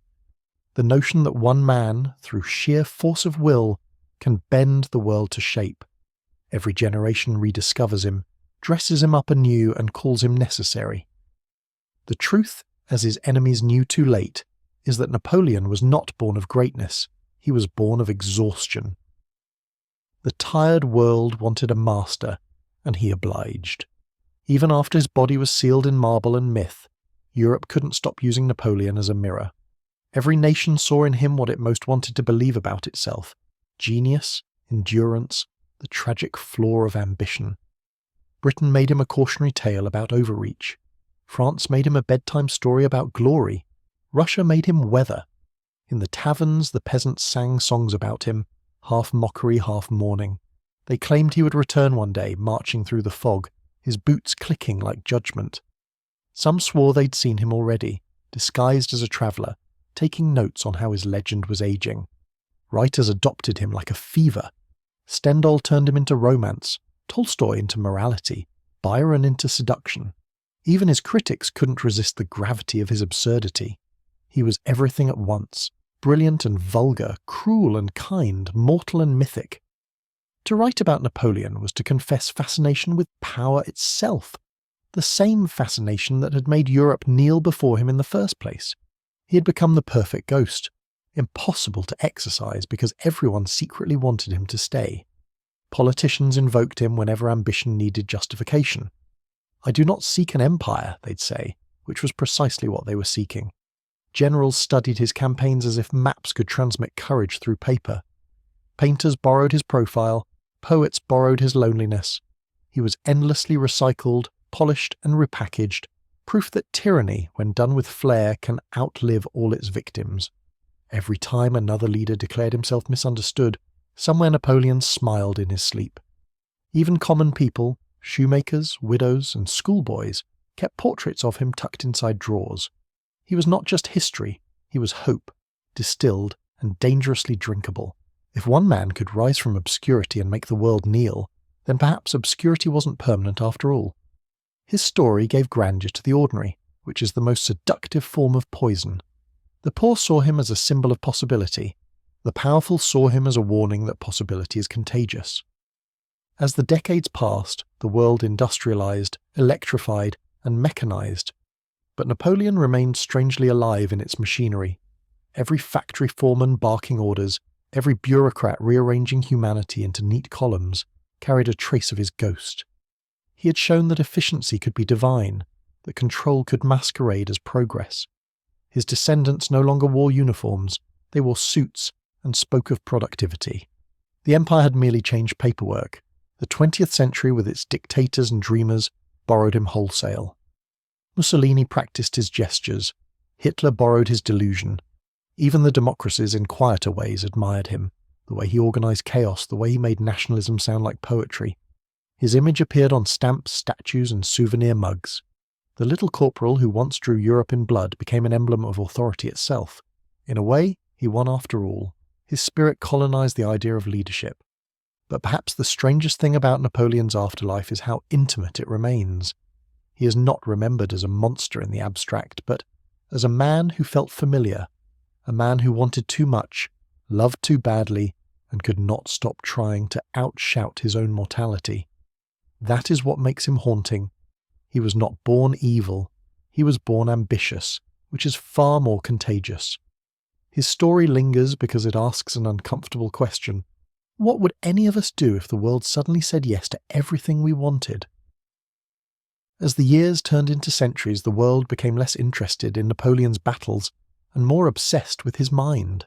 The notion that one man, through sheer force of will, can bend the world to shape. Every generation rediscovers him, dresses him up anew, and calls him necessary. The truth, as his enemies knew too late, is that Napoleon was not born of greatness, he was born of exhaustion. The tired world wanted a master, and he obliged. Even after his body was sealed in marble and myth, Europe couldn't stop using Napoleon as a mirror. Every nation saw in him what it most wanted to believe about itself: genius, endurance, the tragic flaw of ambition. Britain made him a cautionary tale about overreach. France made him a bedtime story about glory. Russia made him weather. In the taverns, the peasants sang songs about him, half mockery, half mourning. They claimed he would return one day, marching through the fog, his boots clicking like judgment. Some swore they'd seen him already, disguised as a traveller, taking notes on how his legend was aging. Writers adopted him like a fever. Stendhal turned him into romance, Tolstoy into morality, Byron into seduction. Even his critics couldn't resist the gravity of his absurdity. He was everything at once, brilliant and vulgar, cruel and kind, mortal and mythic. To write about Napoleon was to confess fascination with power itself, the same fascination that had made Europe kneel before him in the first place. He had become the perfect ghost, impossible to exorcise because everyone secretly wanted him to stay. Politicians invoked him whenever ambition needed justification. "I do not seek an empire," they'd say, which was precisely what they were seeking. Generals studied his campaigns as if maps could transmit courage through paper. Painters borrowed his profile, poets borrowed his loneliness. He was endlessly recycled, polished and repackaged, proof that tyranny, when done with flair, can outlive all its victims. Every time another leader declared himself misunderstood, somewhere Napoleon smiled in his sleep. Even common people, shoemakers, widows, and schoolboys, kept portraits of him tucked inside drawers. He was not just history, he was hope, distilled and dangerously drinkable. If one man could rise from obscurity and make the world kneel, then perhaps obscurity wasn't permanent after all. His story gave grandeur to the ordinary, which is the most seductive form of poison. The poor saw him as a symbol of possibility. The powerful saw him as a warning that possibility is contagious. As the decades passed, the world industrialized, electrified, and mechanized. But Napoleon remained strangely alive in its machinery. Every factory foreman barking orders, every bureaucrat rearranging humanity into neat columns, carried a trace of his ghost. He had shown that efficiency could be divine, that control could masquerade as progress. His descendants no longer wore uniforms, they wore suits and spoke of productivity. The empire had merely changed paperwork. The 20th century, with its dictators and dreamers, borrowed him wholesale. Mussolini practiced his gestures. Hitler borrowed his delusion. Even the democracies in quieter ways admired him, the way he organized chaos, the way he made nationalism sound like poetry. His image appeared on stamps, statues, and souvenir mugs. The little corporal who once drew Europe in blood became an emblem of authority itself. In a way, he won after all. His spirit colonized the idea of leadership. But perhaps the strangest thing about Napoleon's afterlife is how intimate it remains. He is not remembered as a monster in the abstract, but as a man who felt familiar, a man who wanted too much, loved too badly, and could not stop trying to outshout his own mortality. That is what makes him haunting. He was not born evil, he was born ambitious, which is far more contagious. His story lingers because it asks an uncomfortable question. What would any of us do if the world suddenly said yes to everything we wanted? As the years turned into centuries, the world became less interested in Napoleon's battles and more obsessed with his mind.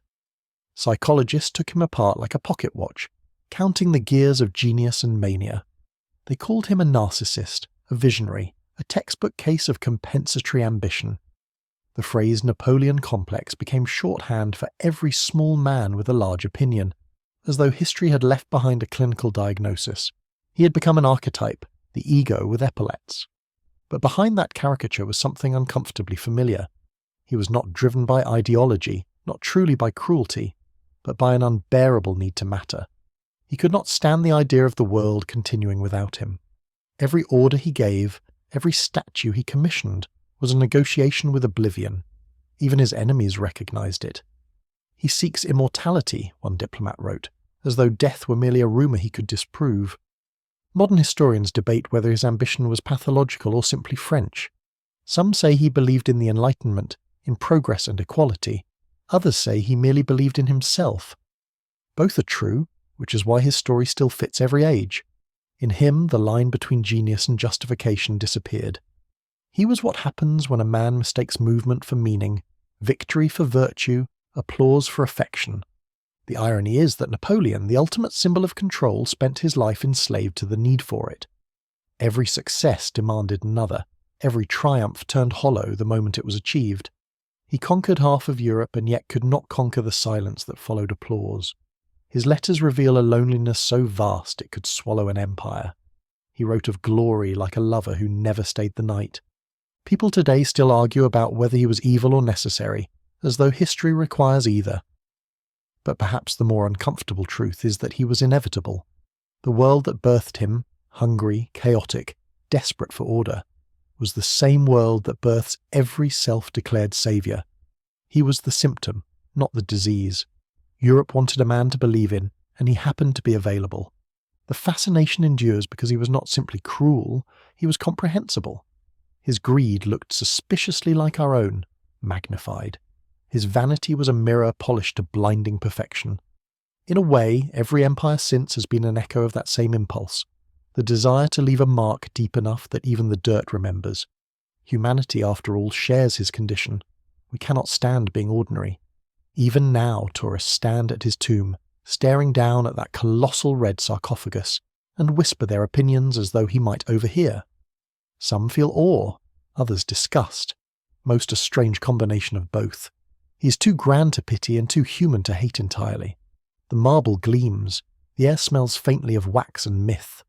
Psychologists took him apart like a pocket watch, counting the gears of genius and mania. They called him a narcissist, a visionary, a textbook case of compensatory ambition. The phrase Napoleon complex became shorthand for every small man with a large opinion, as though history had left behind a clinical diagnosis. He had become an archetype, the ego with epaulets. But behind that caricature was something uncomfortably familiar. He was not driven by ideology, not truly by cruelty, but by an unbearable need to matter. He could not stand the idea of the world continuing without him. Every order he gave, every statue he commissioned, was a negotiation with oblivion. Even his enemies recognized it. He seeks immortality, one diplomat wrote, as though death were merely a rumour he could disprove. Modern historians debate whether his ambition was pathological or simply French. Some say he believed in the Enlightenment, in progress and equality. Others say he merely believed in himself. Both are true, which is why his story still fits every age. In him, the line between genius and justification disappeared. He was what happens when a man mistakes movement for meaning, victory for virtue, applause for affection. The irony is that Napoleon, the ultimate symbol of control, spent his life enslaved to the need for it. Every success demanded another. Every triumph turned hollow the moment it was achieved. He conquered half of Europe and yet could not conquer the silence that followed applause. His letters reveal a loneliness so vast it could swallow an empire. He wrote of glory like a lover who never stayed the night. People today still argue about whether he was evil or necessary, as though history requires either. But perhaps the more uncomfortable truth is that he was inevitable. The world that birthed him, hungry, chaotic, desperate for order, was the same world that births every self-declared saviour. He was the symptom, not the disease. Europe wanted a man to believe in, and he happened to be available. The fascination endures because he was not simply cruel, he was comprehensible. His greed looked suspiciously like our own, magnified. His vanity was a mirror polished to blinding perfection. In a way, every empire since has been an echo of that same impulse, the desire to leave a mark deep enough that even the dirt remembers. Humanity, after all, shares his condition. We cannot stand being ordinary. Even now tourists stand at his tomb, staring down at that colossal red sarcophagus, and whisper their opinions as though he might overhear. Some feel awe, others disgust, most a strange combination of both. He is too grand to pity and too human to hate entirely. The marble gleams, the air smells faintly of wax and myth.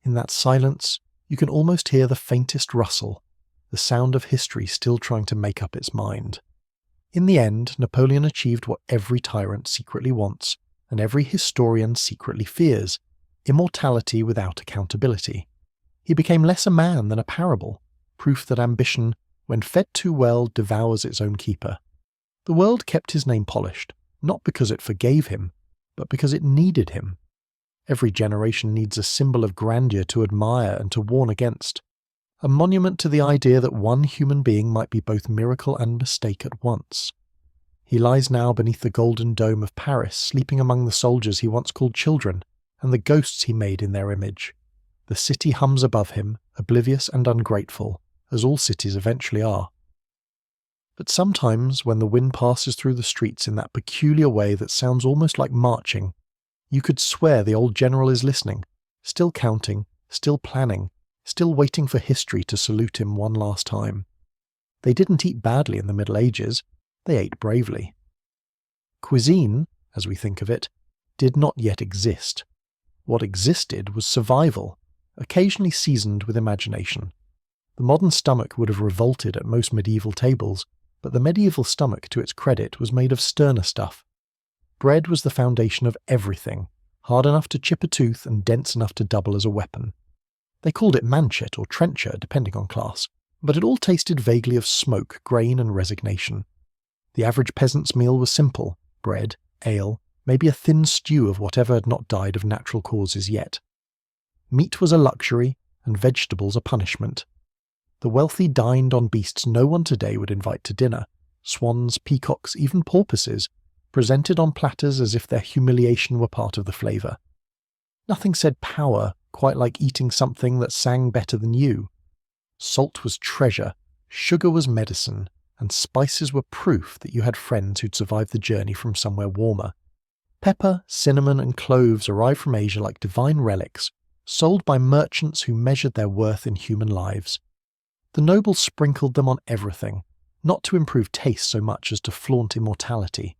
In that silence, you can almost hear the faintest rustle, the sound of history still trying to make up its mind. In the end, Napoleon achieved what every tyrant secretly wants, and every historian secretly fears: immortality without accountability. He became less a man than a parable, proof that ambition, when fed too well, devours its own keeper. The world kept his name polished, not because it forgave him, but because it needed him. Every generation needs a symbol of grandeur to admire and to warn against. A monument to the idea that one human being might be both miracle and mistake at once. He lies now beneath the golden dome of Paris, sleeping among the soldiers he once called children, and the ghosts he made in their image. The city hums above him, oblivious and ungrateful, as all cities eventually are. But sometimes, when the wind passes through the streets in that peculiar way that sounds almost like marching, you could swear the old general is listening, still counting, still planning, still waiting for history to salute him one last time. They didn't eat badly in the Middle Ages, they ate bravely. Cuisine, as we think of it, did not yet exist. What existed was survival, occasionally seasoned with imagination. The modern stomach would have revolted at most medieval tables, but the medieval stomach, to its credit, was made of sterner stuff. Bread was the foundation of everything, hard enough to chip a tooth and dense enough to double as a weapon. They called it manchet or trencher, depending on class, but it all tasted vaguely of smoke, grain and resignation. The average peasant's meal was simple: bread, ale, maybe a thin stew of whatever had not died of natural causes yet. Meat was a luxury, and vegetables a punishment. The wealthy dined on beasts no one today would invite to dinner: swans, peacocks, even porpoises, presented on platters as if their humiliation were part of the flavour. Nothing said power quite like eating something that sang better than you. Salt was treasure, sugar was medicine, and spices were proof that you had friends who'd survived the journey from somewhere warmer. Pepper, cinnamon, and cloves arrived from Asia like divine relics, sold by merchants who measured their worth in human lives. The nobles sprinkled them on everything, not to improve taste so much as to flaunt immortality.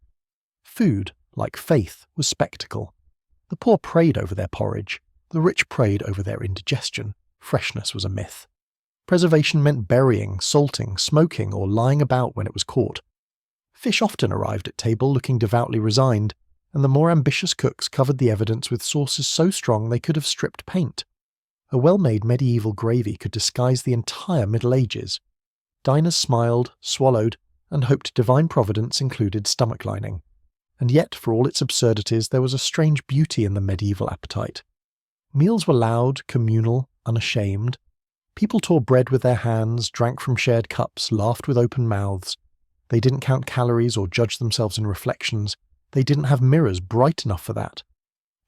Food, like faith, was spectacle. The poor prayed over their porridge, the rich prayed over their indigestion. Freshness was a myth. Preservation meant burying, salting, smoking, or lying about when it was caught. Fish often arrived at table looking devoutly resigned, and the more ambitious cooks covered the evidence with sauces so strong they could have stripped paint. A well-made medieval gravy could disguise the entire Middle Ages. Diners smiled, swallowed, and hoped divine providence included stomach lining. And yet, for all its absurdities, there was a strange beauty in the medieval appetite. Meals were loud, communal, unashamed. People tore bread with their hands, drank from shared cups, laughed with open mouths. They didn't count calories or judge themselves in reflections. They didn't have mirrors bright enough for that.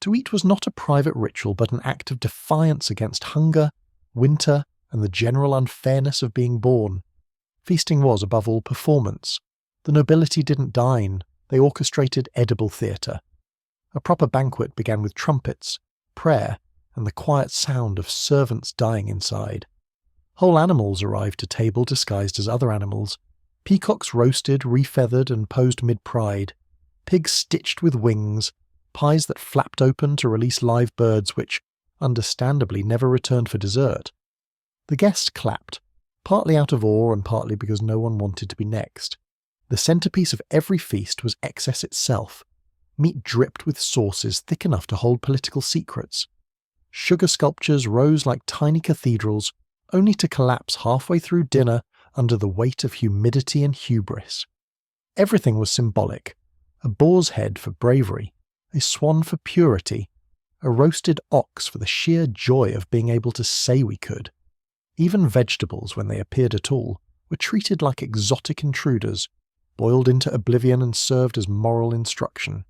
To eat was not a private ritual, but an act of defiance against hunger, winter, and the general unfairness of being born. Feasting was, above all, performance. The nobility didn't dine, they orchestrated edible theatre. A proper banquet began with trumpets, prayer, and the quiet sound of servants dying inside. Whole animals arrived to table disguised as other animals. Peacocks roasted, refeathered, and posed mid-pride. Pigs stitched with wings. pies that flapped open to release live birds which, understandably, never returned for dessert. The guests clapped, partly out of awe and partly because no one wanted to be next. The centrepiece of every feast was excess itself. Meat dripped with sauces thick enough to hold political secrets. Sugar sculptures rose like tiny cathedrals, only to collapse halfway through dinner under the weight of humidity and hubris. Everything was symbolic. A boar's head for bravery, a swan for purity, a roasted ox for the sheer joy of being able to say we could. Even vegetables, when they appeared at all, were treated like exotic intruders, boiled into oblivion and served as moral instruction.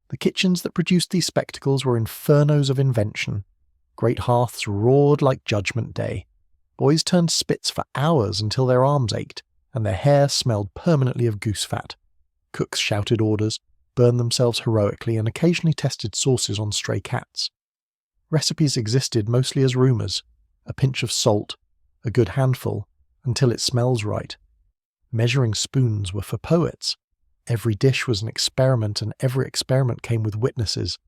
The kitchens that produced these spectacles were infernos of invention. Great hearths roared like Judgment Day. Boys turned spits for hours until their arms ached, and their hair smelled permanently of goose fat. Cooks shouted orders, burned themselves heroically, and occasionally tested sauces on stray cats. Recipes existed mostly as rumours, a pinch of salt, a good handful, until it smells right. Measuring spoons were for poets. Every dish was an experiment, and every experiment came with witnesses.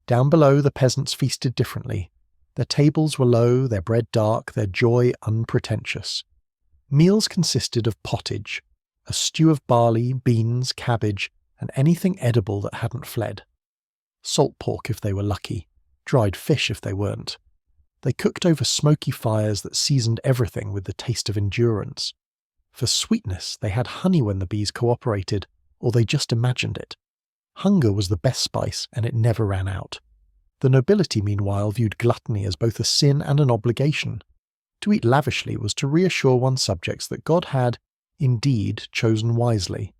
Down below, the peasants feasted differently. Their tables were low, their bread dark, their joy unpretentious. Meals consisted of pottage, a stew of barley, beans, cabbage, and anything edible that hadn't fled. Salt pork if they were lucky, dried fish if they weren't. They cooked over smoky fires that seasoned everything with the taste of endurance. For sweetness, they had honey when the bees cooperated, or they just imagined it. Hunger was the best spice, and it never ran out. The nobility, meanwhile, viewed gluttony as both a sin and an obligation. To eat lavishly was to reassure one's subjects that God had, indeed, chosen wisely.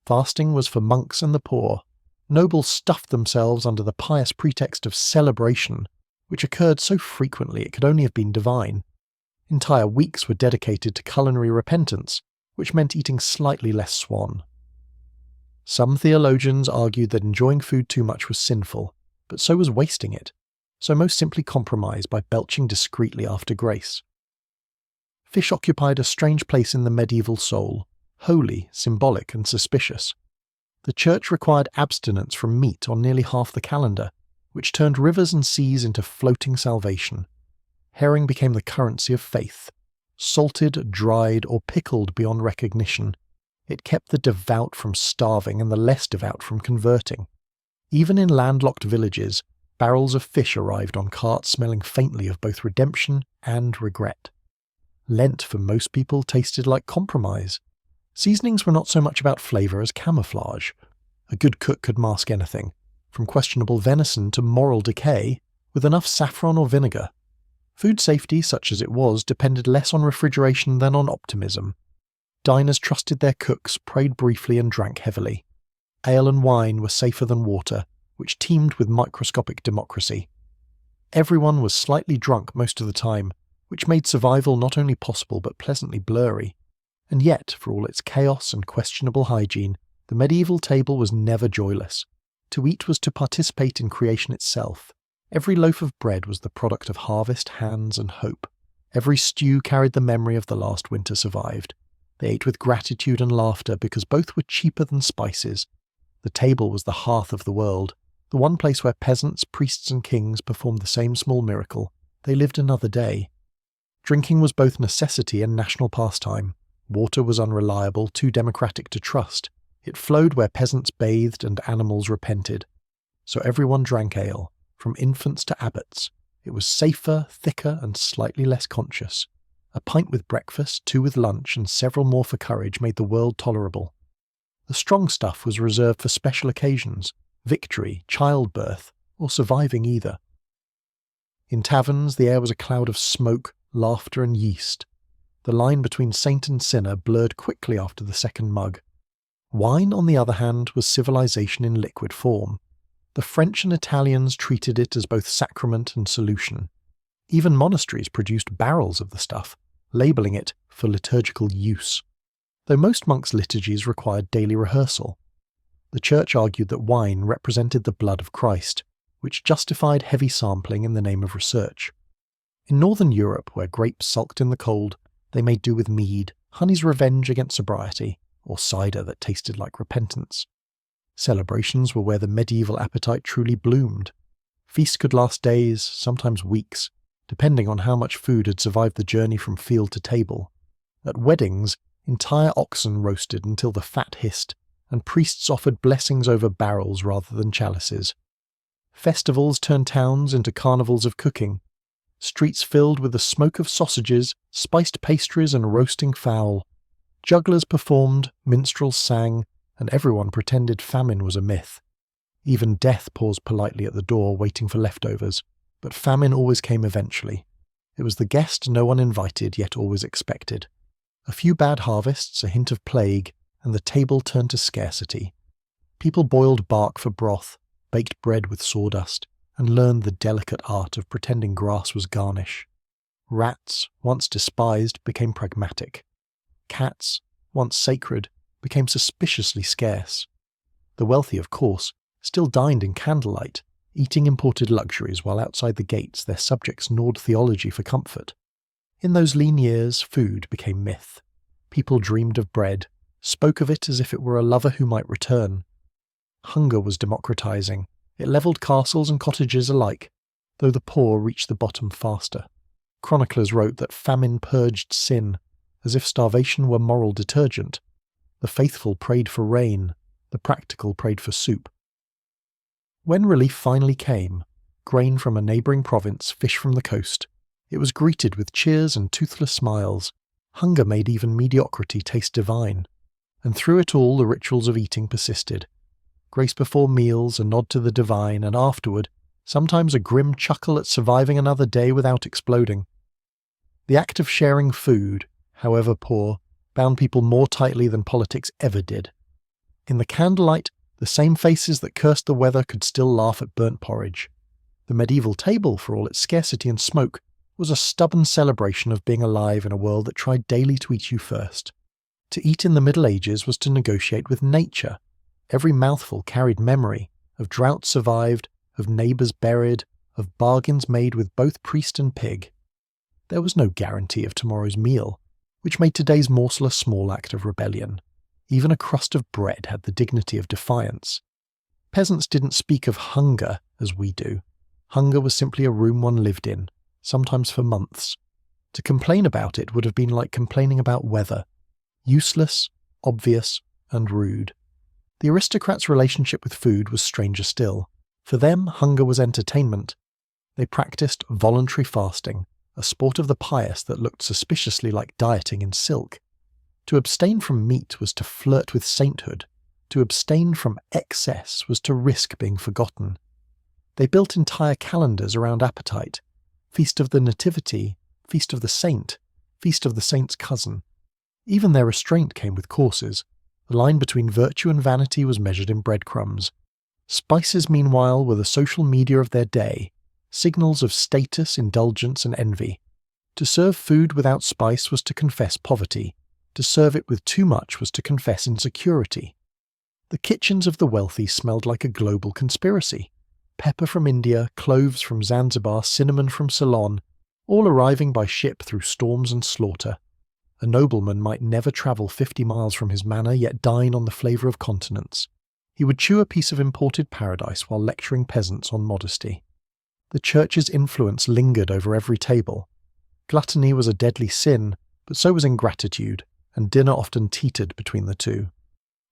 Fasting was for monks and the poor. Nobles stuffed themselves under the pious pretext of celebration, which occurred so frequently it could only have been divine. Entire weeks were dedicated to culinary repentance, which meant eating slightly less swan. Some theologians argued that enjoying food too much was sinful, but so was wasting it, so most simply compromised by belching discreetly after grace. Fish occupied a strange place in the medieval soul, holy, symbolic, and suspicious. The church required abstinence from meat on nearly half the calendar, which turned rivers and seas into floating salvation. Herring became the currency of faith. Salted, dried, or pickled beyond recognition, it kept the devout from starving and the less devout from converting. Even in landlocked villages, barrels of fish arrived on carts smelling faintly of both redemption and regret. Lent for most people tasted like compromise. Seasonings were not so much about flavour as camouflage. A good cook could mask anything, from questionable venison to moral decay, with enough saffron or vinegar. Food safety, such as it was, depended less on refrigeration than on optimism. Diners trusted their cooks, prayed briefly, and drank heavily. Ale and wine were safer than water, which teemed with microscopic democracy. Everyone was slightly drunk most of the time, which made survival not only possible but pleasantly blurry. And yet, for all its chaos and questionable hygiene, the medieval table was never joyless. To eat was to participate in creation itself. Every loaf of bread was the product of harvest, hands, and hope. Every stew carried the memory of the last winter survived. They ate with gratitude and laughter because both were cheaper than spices. The table was the hearth of the world, the one place where peasants, priests, and kings performed the same small miracle. They lived another day. Drinking was both necessity and national pastime. Water was unreliable, too democratic to trust. It flowed where peasants bathed and animals repented. So everyone drank ale, from infants to abbots. It was safer, thicker, and slightly less conscious. A pint with breakfast, 2 with lunch, and several more for courage made the world tolerable. The strong stuff was reserved for special occasions, victory, childbirth, or surviving either. In taverns, the air was a cloud of smoke, laughter, and yeast. The line between saint and sinner blurred quickly after the second mug. Wine, on the other hand, was civilization in liquid form. The French and Italians treated it as both sacrament and solution. Even monasteries produced barrels of the stuff, labelling it for liturgical use. Though most monks' liturgies required daily rehearsal. The Church argued that wine represented the blood of Christ, which justified heavy sampling in the name of research. In northern Europe, where grapes sulked in the cold, they made do with mead, honey's revenge against sobriety, or cider that tasted like repentance. Celebrations were where the medieval appetite truly bloomed. Feasts could last days, sometimes weeks, depending on how much food had survived the journey from field to table. At weddings, entire oxen roasted until the fat hissed, and priests offered blessings over barrels rather than chalices. Festivals turned towns into carnivals of cooking, streets filled with the smoke of sausages, spiced pastries and roasting fowl. Jugglers performed, minstrels sang, and everyone pretended famine was a myth. Even death paused politely at the door waiting for leftovers, but famine always came eventually. It was the guest no one invited yet always expected. A few bad harvests, a hint of plague, and the table turned to scarcity. People boiled bark for broth, baked bread with sawdust, and learned the delicate art of pretending grass was garnish. Rats, once despised, became pragmatic. Cats, once sacred, became suspiciously scarce. The wealthy, of course, still dined in candlelight, eating imported luxuries while outside the gates their subjects gnawed theology for comfort. In those lean years, food became myth. People dreamed of bread, spoke of it as if it were a lover who might return. Hunger was democratizing. It levelled castles and cottages alike, though the poor reached the bottom faster. Chroniclers wrote that famine purged sin, as if starvation were moral detergent. The faithful prayed for rain, the practical prayed for soup. When relief finally came, grain from a neighbouring province, fish from the coast, it was greeted with cheers and toothless smiles. Hunger made even mediocrity taste divine, and through it all the rituals of eating persisted. Grace before meals, a nod to the divine, and afterward, sometimes a grim chuckle at surviving another day without exploding. The act of sharing food, however poor, bound people more tightly than politics ever did. In the candlelight, the same faces that cursed the weather could still laugh at burnt porridge. The medieval table, for all its scarcity and smoke, was a stubborn celebration of being alive in a world that tried daily to eat you first. To eat in the Middle Ages was to negotiate with nature. Every mouthful carried memory of droughts survived, of neighbours buried, of bargains made with both priest and pig. There was no guarantee of tomorrow's meal, which made today's morsel a small act of rebellion. Even a crust of bread had the dignity of defiance. Peasants didn't speak of hunger as we do. Hunger was simply a room one lived in, sometimes for months. To complain about it would have been like complaining about weather. Useless, obvious, and rude. The aristocrats' relationship with food was stranger still. For them, hunger was entertainment. They practiced voluntary fasting, a sport of the pious that looked suspiciously like dieting in silk. To abstain from meat was to flirt with sainthood. To abstain from excess was to risk being forgotten. They built entire calendars around appetite. Feast of the Nativity, Feast of the Saint, Feast of the Saint's cousin. Even their restraint came with courses. The line between virtue and vanity was measured in breadcrumbs. Spices, meanwhile, were the social media of their day, signals of status, indulgence, and envy. To serve food without spice was to confess poverty. To serve it with too much was to confess insecurity. The kitchens of the wealthy smelled like a global conspiracy. Pepper from India, cloves from Zanzibar, cinnamon from Ceylon, all arriving by ship through storms and slaughter. A nobleman might never travel 50 miles from his manor, yet dine on the flavour of continents. He would chew a piece of imported paradise while lecturing peasants on modesty. The church's influence lingered over every table. Gluttony was a deadly sin, but so was ingratitude, and dinner often teetered between the two.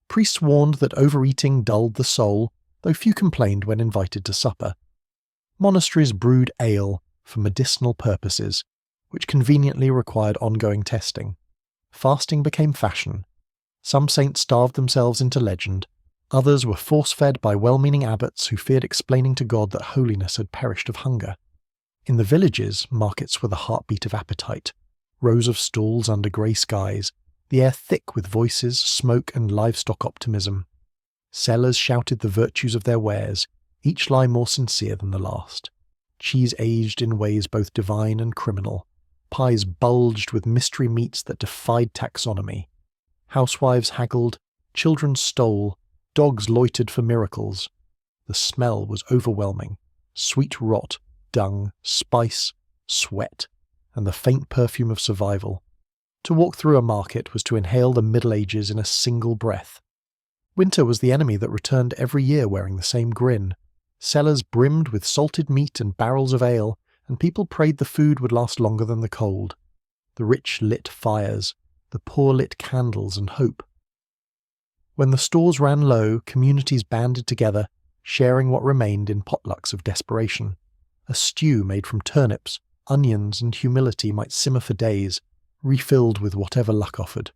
Priests warned that overeating dulled the soul, though few complained when invited to supper. Monasteries brewed ale for medicinal purposes, which conveniently required ongoing testing. Fasting became fashion. Some saints starved themselves into legend. Others were force-fed by well-meaning abbots who feared explaining to God that holiness had perished of hunger. In the villages, markets were the heartbeat of appetite. Rows of stalls under grey skies, the air thick with voices, smoke, and livestock optimism. Sellers shouted the virtues of their wares, each lie more sincere than the last. Cheese aged in ways both divine and criminal. Pies bulged with mystery meats that defied taxonomy. Housewives haggled, children stole, dogs loitered for miracles. The smell was overwhelming. Sweet rot, dung, spice, sweat, and the faint perfume of survival. To walk through a market was to inhale the Middle Ages in a single breath. Winter was the enemy that returned every year wearing the same grin. Cellars brimmed with salted meat and barrels of ale, and people prayed the food would last longer than the cold. The rich lit fires, the poor lit candles and hope. When the stores ran low, communities banded together, sharing what remained in potlucks of desperation. A stew made from turnips, onions and humility might simmer for days, refilled with whatever luck offered.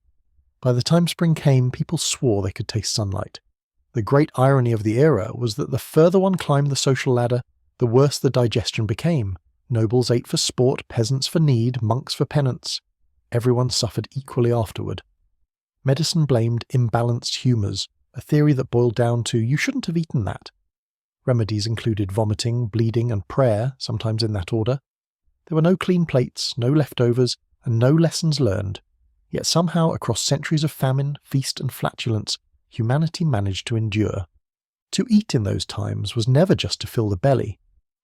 By the time spring came, people swore they could taste sunlight. The great irony of the era was that the further one climbed the social ladder, the worse the digestion became. Nobles ate for sport, peasants for need, monks for penance. Everyone suffered equally afterward. Medicine blamed imbalanced humours, a theory that boiled down to "you shouldn't have eaten that." Remedies included vomiting, bleeding and prayer, sometimes in that order. There were no clean plates, no leftovers, and no lessons learned. Yet somehow, across centuries of famine, feast and flatulence, humanity managed to endure. To eat in those times was never just to fill the belly.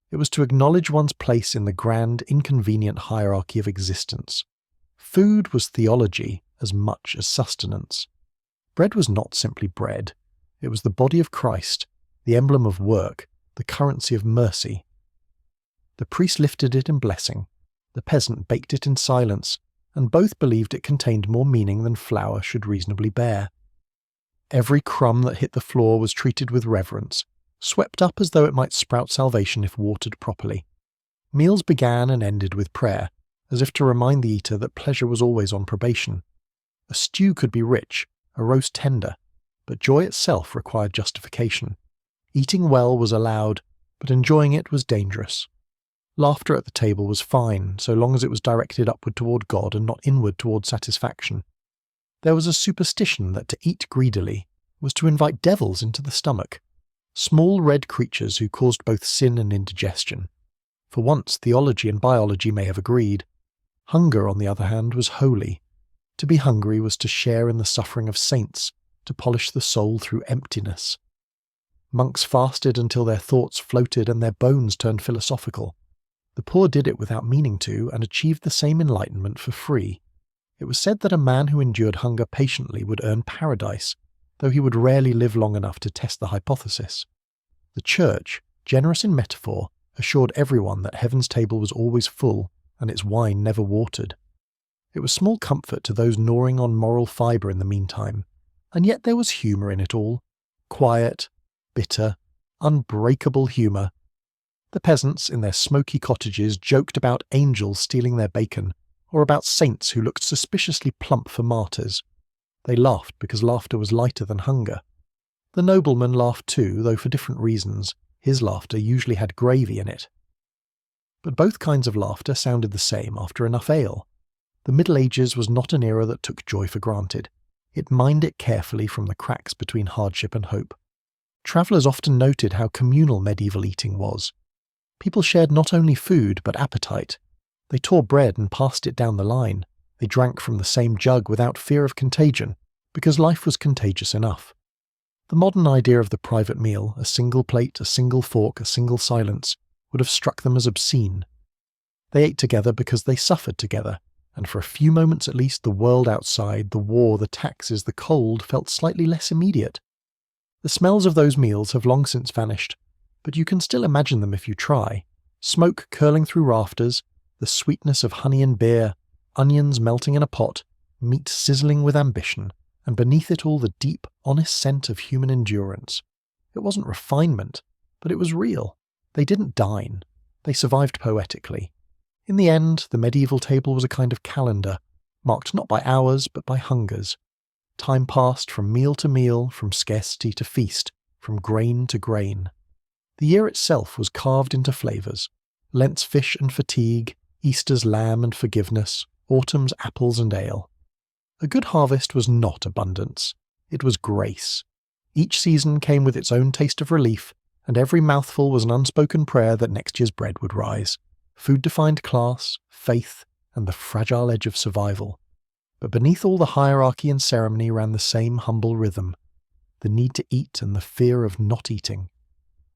It was to acknowledge one's place in the grand, inconvenient hierarchy of existence. Food was theology as much as sustenance. Bread was not simply bread. It was the body of Christ, the emblem of work, the currency of mercy. The priest lifted it in blessing. The peasant baked it in silence, and both believed it contained more meaning than flour should reasonably bear. Every crumb that hit the floor was treated with reverence, swept up as though it might sprout salvation if watered properly. Meals began and ended with prayer, as if to remind the eater that pleasure was always on probation. A stew could be rich, a roast tender, but joy itself required justification. Eating well was allowed, but enjoying it was dangerous. Laughter at the table was fine, so long as it was directed upward toward God and not inward toward satisfaction. There was a superstition that to eat greedily was to invite devils into the stomach, small red creatures who caused both sin and indigestion. For once, theology and biology may have agreed. Hunger, on the other hand, was holy. To be hungry was to share in the suffering of saints, to polish the soul through emptiness. Monks fasted until their thoughts floated and their bones turned philosophical. The poor did it without meaning to and achieved the same enlightenment for free. It was said that a man who endured hunger patiently would earn paradise, though he would rarely live long enough to test the hypothesis. The Church, generous in metaphor, assured everyone that heaven's table was always full and its wine never watered. It was small comfort to those gnawing on moral fibre in the meantime, and yet there was humour in it all. Quiet, bitter, unbreakable humour. The peasants in their smoky cottages joked about angels stealing their bacon, or about saints who looked suspiciously plump for martyrs. They laughed because laughter was lighter than hunger. The nobleman laughed too, though for different reasons. His laughter usually had gravy in it. But both kinds of laughter sounded the same after enough ale. The Middle Ages was not an era that took joy for granted. It mined it carefully from the cracks between hardship and hope. Travellers often noted how communal medieval eating was. People shared not only food, but appetite. They tore bread and passed it down the line. They drank from the same jug without fear of contagion, because life was contagious enough. The modern idea of the private meal, a single plate, a single fork, a single silence, would have struck them as obscene. They ate together because they suffered together, and for a few moments at least the world outside, the war, the taxes, the cold, felt slightly less immediate. The smells of those meals have long since vanished, but you can still imagine them if you try. Smoke curling through rafters, the sweetness of honey and beer, onions melting in a pot, meat sizzling with ambition, and beneath it all the deep, honest scent of human endurance. It wasn't refinement, but it was real. They didn't dine. They survived poetically. In the end, the medieval table was a kind of calendar, marked not by hours, but by hungers. Time passed from meal to meal, from scarcity to feast, from grain to grain. The year itself was carved into flavours. Lent's fish and fatigue, Easter's lamb and forgiveness, autumn's apples and ale. A good harvest was not abundance. It was grace. Each season came with its own taste of relief, and every mouthful was an unspoken prayer that next year's bread would rise. Food defined class, faith, and the fragile edge of survival. But beneath all the hierarchy and ceremony ran the same humble rhythm, the need to eat and the fear of not eating.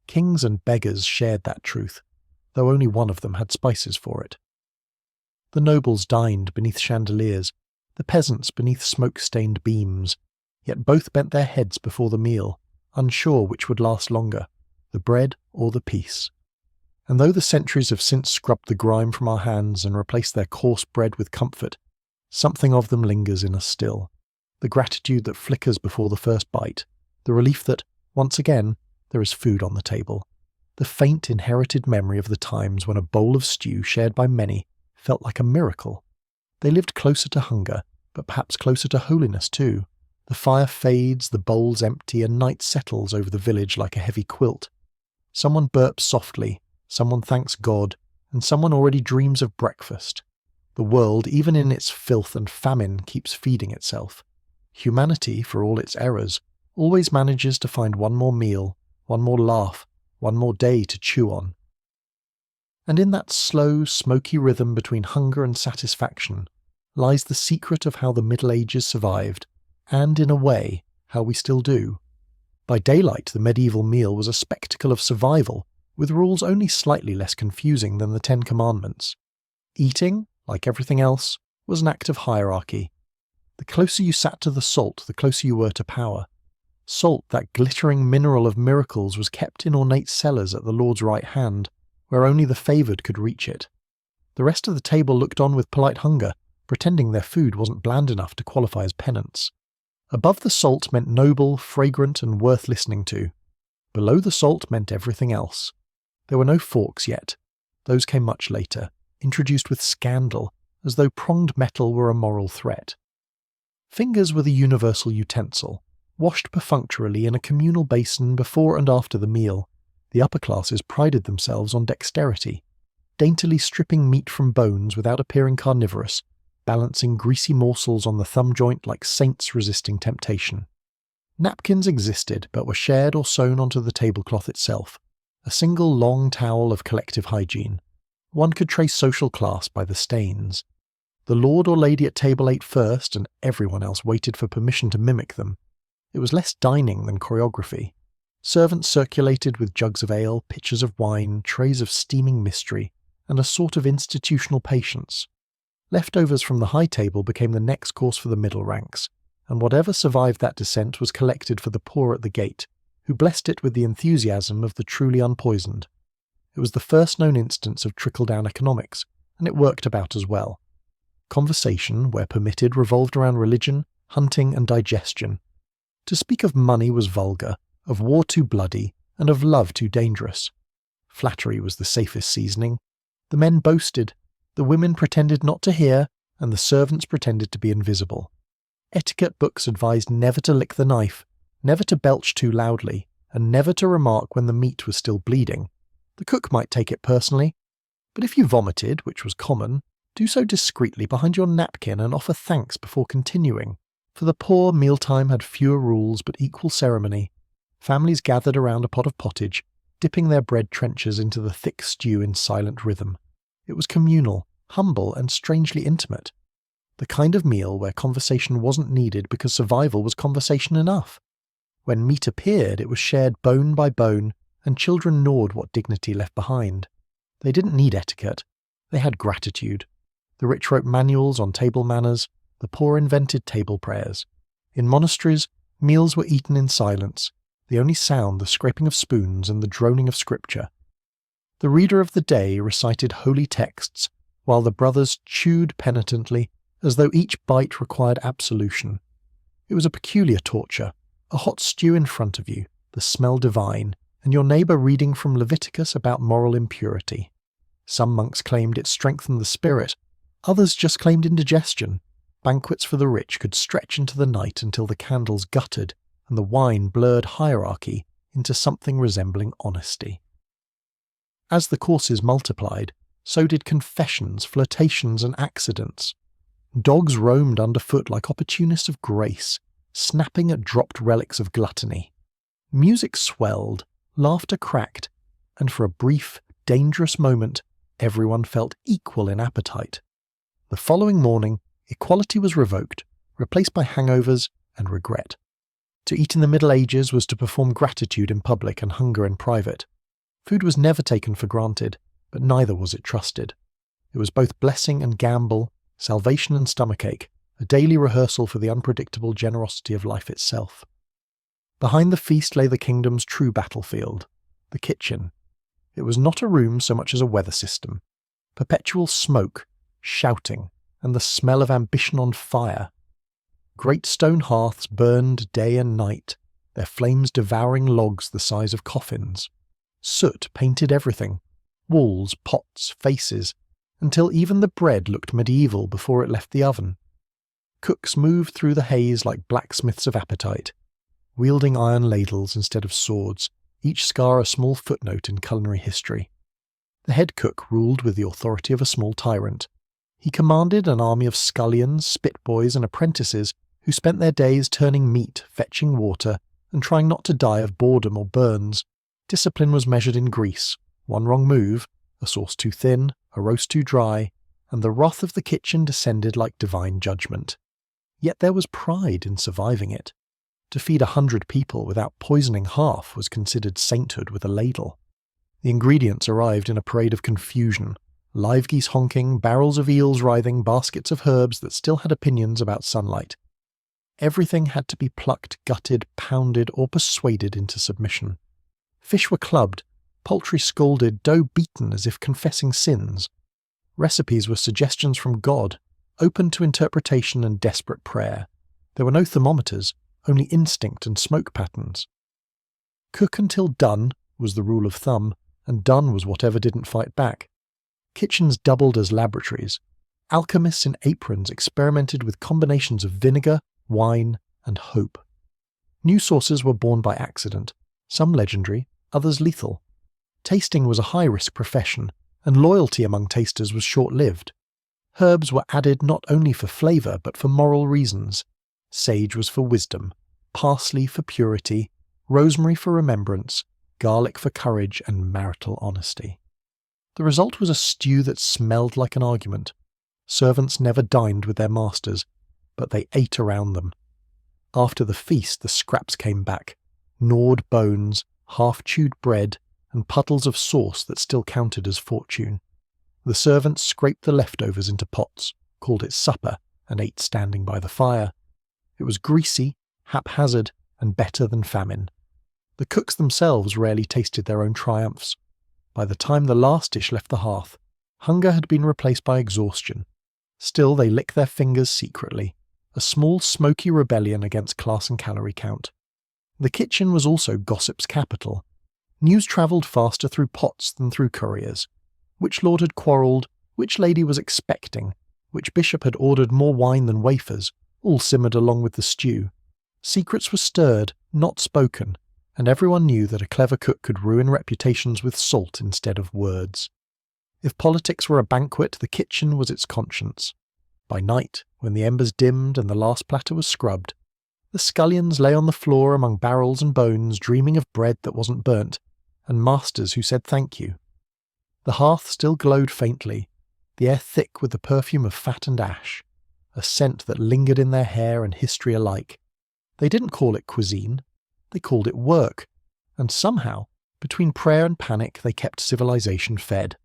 Kings and beggars shared that truth, though only one of them had spices for it. The nobles dined beneath chandeliers, the peasants beneath smoke-stained beams. yet both bent their heads before the meal, unsure which would last longer, the bread or the peace. And though the centuries have since scrubbed the grime from our hands and replaced their coarse bread with comfort, something of them lingers in us still. The gratitude that flickers before the first bite, the relief that, once again, there is food on the table, the faint inherited memory of the times when a bowl of stew shared by many felt like a miracle. They lived closer to hunger, but perhaps closer to holiness too. The fire fades, the bowls empty, and night settles over the village like a heavy quilt. Someone burps softly, someone thanks God, and someone already dreams of breakfast. The world, even in its filth and famine, keeps feeding itself. Humanity, for all its errors, always manages to find one more meal, one more laugh, one more day to chew on. And in that slow, smoky rhythm between hunger and satisfaction lies the secret of how the Middle Ages survived, and, in a way, how we still do. By daylight, the medieval meal was a spectacle of survival, with rules only slightly less confusing than the Ten Commandments. Eating, like everything else, was an act of hierarchy. The closer you sat to the salt, the closer you were to power. Salt, that glittering mineral of miracles, was kept in ornate cellars at the Lord's right hand, where only the favoured could reach it. The rest of the table looked on with polite hunger, pretending their food wasn't bland enough to qualify as penance. Above the salt meant noble, fragrant, and worth listening to. Below the salt meant everything else. There were no forks yet. Those came much later, introduced with scandal, as though pronged metal were a moral threat. Fingers were the universal utensil, washed perfunctorily in a communal basin before and after the meal. The upper classes prided themselves on dexterity, daintily stripping meat from bones without appearing carnivorous, balancing greasy morsels on the thumb joint like saints resisting temptation. Napkins existed, but were shared or sewn onto the tablecloth itself, a single long towel of collective hygiene. One could trace social class by the stains. The lord or lady at table ate first, and everyone else waited for permission to mimic them. It was less dining than choreography. Servants circulated with jugs of ale, pitchers of wine, trays of steaming mystery, and a sort of institutional patience. Leftovers from the high table became the next course for the middle ranks, and whatever survived that descent was collected for the poor at the gate, who blessed it with the enthusiasm of the truly unpoisoned. It was the first known instance of trickle-down economics, and it worked about as well. Conversation, where permitted, revolved around religion, hunting, and digestion. To speak of money was vulgar, of war too bloody, and of love too dangerous. Flattery was the safest seasoning. The men boasted, the women pretended not to hear, and the servants pretended to be invisible. Etiquette books advised never to lick the knife, never to belch too loudly, and never to remark when the meat was still bleeding. The cook might take it personally, but if you vomited, which was common, do so discreetly behind your napkin and offer thanks before continuing. For the poor, mealtime had fewer rules but equal ceremony. Families gathered around a pot of pottage, dipping their bread trenchers into the thick stew in silent rhythm. It was communal, humble, and strangely intimate. The kind of meal where conversation wasn't needed because survival was conversation enough. When meat appeared, it was shared bone by bone, and children gnawed what dignity left behind. They didn't need etiquette. They had gratitude. The rich wrote manuals on table manners, the poor invented table prayers. In monasteries, meals were eaten in silence, the only sound the scraping of spoons and the droning of scripture. The reader of the day recited holy texts, while the brothers chewed penitently, as though each bite required absolution. It was a peculiar torture, a hot stew in front of you, the smell divine, and your neighbour reading from Leviticus about moral impurity. Some monks claimed it strengthened the spirit, others just claimed indigestion. Banquets for the rich could stretch into the night until the candles guttered and the wine blurred hierarchy into something resembling honesty. As the courses multiplied, so did confessions, flirtations, and accidents. Dogs roamed underfoot like opportunists of grace, snapping at dropped relics of gluttony. Music swelled, laughter cracked, and for a brief, dangerous moment, everyone felt equal in appetite. The following morning, equality was revoked, replaced by hangovers and regret. To eat in the Middle Ages was to perform gratitude in public and hunger in private. Food was never taken for granted, but neither was it trusted. It was both blessing and gamble, salvation and stomachache, a daily rehearsal for the unpredictable generosity of life itself. Behind the feast lay the kingdom's true battlefield, the kitchen. It was not a room so much as a weather system. Perpetual smoke, shouting, and the smell of ambition on fire. Great stone hearths burned day and night, their flames devouring logs the size of coffins. Soot painted everything, walls, pots, faces, until even the bread looked medieval before it left the oven. Cooks moved through the haze like blacksmiths of appetite, wielding iron ladles instead of swords, each scar a small footnote in culinary history. The head cook ruled with the authority of a small tyrant. He commanded an army of scullions, spitboys, and apprentices who spent their days turning meat, fetching water, and trying not to die of boredom or burns. Discipline was measured in grease. One wrong move, a sauce too thin, a roast too dry, and the wrath of the kitchen descended like divine judgment. Yet there was pride in surviving it. To feed 100 people without poisoning half was considered sainthood with a ladle. The ingredients arrived in a parade of confusion. Live geese honking, barrels of eels writhing, baskets of herbs that still had opinions about sunlight. Everything had to be plucked, gutted, pounded, or persuaded into submission. Fish were clubbed, poultry scalded, dough beaten as if confessing sins. Recipes were suggestions from God, open to interpretation and desperate prayer. There were no thermometers, only instinct and smoke patterns. Cook until done was the rule of thumb, and done was whatever didn't fight back. Kitchens doubled as laboratories. Alchemists in aprons experimented with combinations of vinegar, wine, and hope. New sauces were born by accident, some legendary, others lethal. Tasting was a high-risk profession, and loyalty among tasters was short-lived. Herbs were added not only for flavour but for moral reasons. Sage was for wisdom, parsley for purity, rosemary for remembrance, garlic for courage and marital honesty. The result was a stew that smelled like an argument. Servants never dined with their masters, but they ate around them. After the feast the scraps came back, gnawed bones, half-chewed bread, and puddles of sauce that still counted as fortune. The servants scraped the leftovers into pots, called it supper, and ate standing by the fire. It was greasy, haphazard, and better than famine. The cooks themselves rarely tasted their own triumphs. By the time the last dish left the hearth, hunger had been replaced by exhaustion. Still they licked their fingers secretly, a small smoky rebellion against class and calorie count. The kitchen was also gossip's capital. News travelled faster through pots than through couriers. Which lord had quarrelled, which lady was expecting, which bishop had ordered more wine than wafers, all simmered along with the stew. Secrets were stirred, not spoken, and everyone knew that a clever cook could ruin reputations with salt instead of words. If politics were a banquet, the kitchen was its conscience. By night, when the embers dimmed and the last platter was scrubbed, the scullions lay on the floor among barrels and bones, dreaming of bread that wasn't burnt, and masters who said thank you. The hearth still glowed faintly, the air thick with the perfume of fat and ash, a scent that lingered in their hair and history alike. They didn't call it cuisine, they called it work, and somehow, between prayer and panic, they kept civilization fed.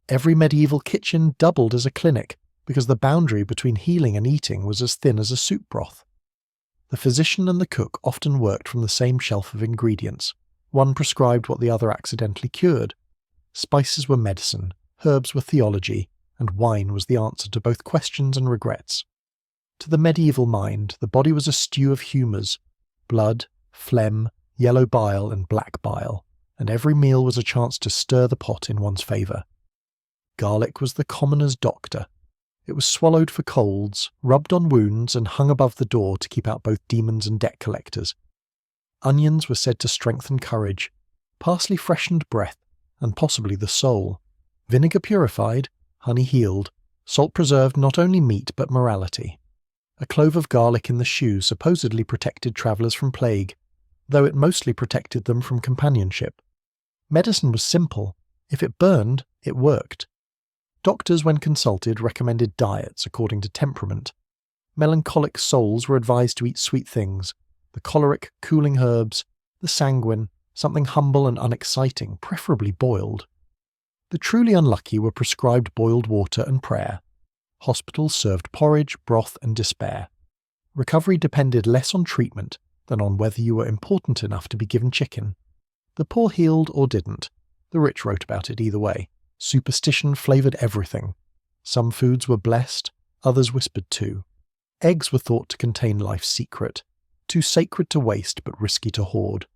Every medieval kitchen doubled as a clinic, because the boundary between healing and eating was as thin as a soup broth. The physician and the cook often worked from the same shelf of ingredients. One prescribed what the other accidentally cured. Spices were medicine, herbs were theology, and wine was the answer to both questions and regrets. To the medieval mind, the body was a stew of humours, blood, phlegm, yellow bile and black bile, and every meal was a chance to stir the pot in one's favour. Garlic was the commoner's doctor. It was swallowed for colds, rubbed on wounds, and hung above the door to keep out both demons and debt collectors. Onions were said to strengthen courage. Parsley freshened breath, and possibly the soul. Vinegar purified, honey healed, salt preserved not only meat but morality. A clove of garlic in the shoe supposedly protected travellers from plague, though it mostly protected them from companionship. Medicine was simple. If it burned, it worked. Doctors, when consulted, recommended diets according to temperament. Melancholic souls were advised to eat sweet things, the choleric, cooling herbs, the sanguine, something humble and unexciting, preferably boiled. The truly unlucky were prescribed boiled water and prayer. Hospitals served porridge, broth, and despair. Recovery depended less on treatment than on whether you were important enough to be given chicken. The poor healed or didn't. The rich wrote about it either way. Superstition flavoured everything. Some foods were blessed, others whispered too. Eggs were thought to contain life's secret, too sacred to waste but risky to hoard.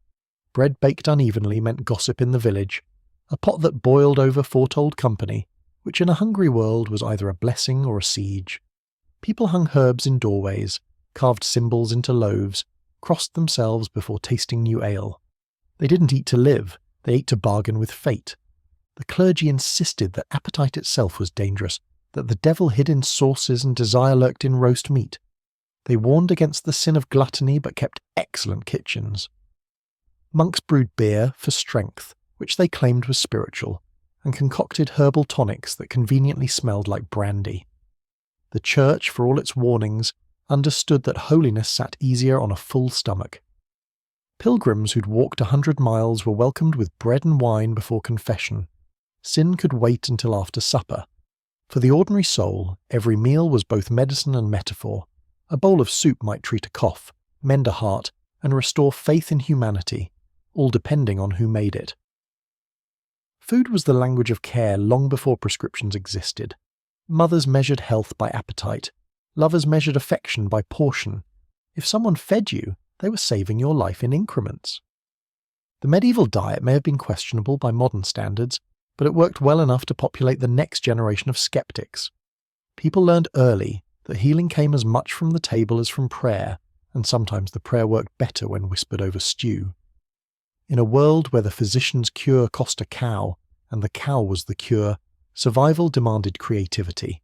Bread baked unevenly meant gossip in the village. A pot that boiled over foretold company, which in a hungry world was either a blessing or a siege. People hung herbs in doorways, carved symbols into loaves, crossed themselves before tasting new ale. They didn't eat to live, they ate to bargain with fate. The clergy insisted that appetite itself was dangerous, that the devil hid in sauces and desire lurked in roast meat. They warned against the sin of gluttony but kept excellent kitchens. Monks brewed beer for strength, which they claimed was spiritual, and concocted herbal tonics that conveniently smelled like brandy. The church, for all its warnings, understood that holiness sat easier on a full stomach. Pilgrims who'd walked 100 miles were welcomed with bread and wine before confession. Sin could wait until after supper. For the ordinary soul, every meal was both medicine and metaphor. A bowl of soup might treat a cough, mend a heart, and restore faith in humanity, all depending on who made it. Food was the language of care long before prescriptions existed. Mothers measured health by appetite. Lovers measured affection by portion. If someone fed you, they were saving your life in increments. The medieval diet may have been questionable by modern standards, but it worked well enough to populate the next generation of skeptics. People learned early that healing came as much from the table as from prayer, and sometimes the prayer worked better when whispered over stew. In a world where the physician's cure cost a cow, and the cow was the cure, survival demanded creativity.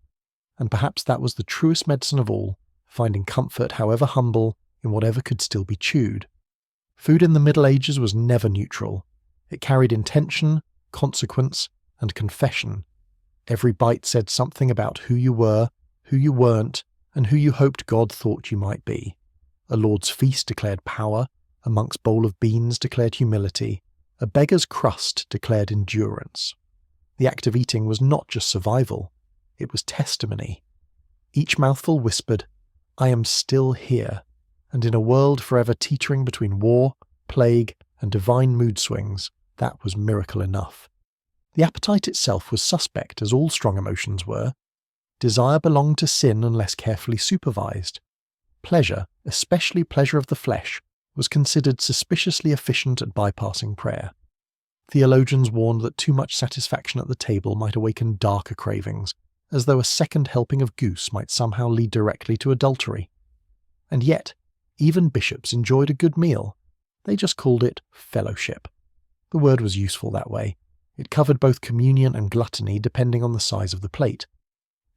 And perhaps that was the truest medicine of all, finding comfort, however humble, in whatever could still be chewed. Food in the Middle Ages was never neutral. It carried intention, consequence, and confession. Every bite said something about who you were, who you weren't, and who you hoped God thought you might be. A lord's feast declared power, a monk's bowl of beans declared humility, a beggar's crust declared endurance. The act of eating was not just survival, it was testimony. Each mouthful whispered, "I am still here," and in a world forever teetering between war, plague, and divine mood swings, that was miracle enough. The appetite itself was suspect, as all strong emotions were. Desire belonged to sin unless carefully supervised. Pleasure, especially pleasure of the flesh, was considered suspiciously efficient at bypassing prayer. Theologians warned that too much satisfaction at the table might awaken darker cravings, as though a second helping of goose might somehow lead directly to adultery. And yet, even bishops enjoyed a good meal. They just called it fellowship. The word was useful that way. It covered both communion and gluttony depending on the size of the plate.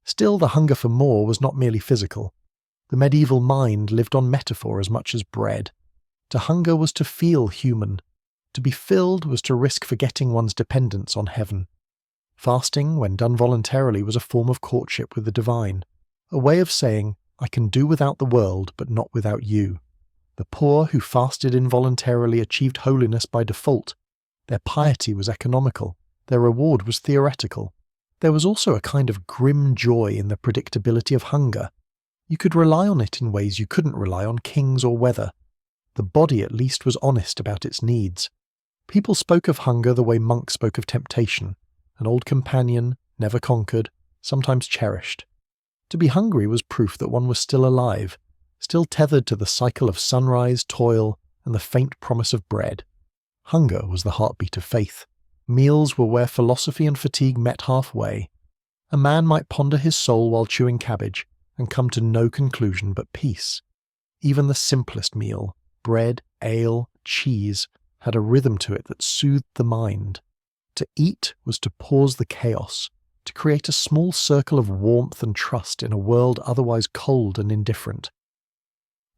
Still, the hunger for more was not merely physical. The medieval mind lived on metaphor as much as bread. To hunger was to feel human. To be filled was to risk forgetting one's dependence on heaven. Fasting, when done voluntarily, was a form of courtship with the divine, a way of saying, "I can do without the world, but not without you." The poor who fasted involuntarily achieved holiness by default. Their piety was economical, their reward was theoretical. There was also a kind of grim joy in the predictability of hunger. You could rely on it in ways you couldn't rely on kings or weather. The body at least was honest about its needs. People spoke of hunger the way monks spoke of temptation, an old companion, never conquered, sometimes cherished. To be hungry was proof that one was still alive, still tethered to the cycle of sunrise, toil, and the faint promise of bread. Hunger was the heartbeat of faith. Meals were where philosophy and fatigue met halfway. A man might ponder his soul while chewing cabbage, and come to no conclusion but peace. Even the simplest meal, bread, ale, cheese, had a rhythm to it that soothed the mind. To eat was to pause the chaos, to create a small circle of warmth and trust in a world otherwise cold and indifferent.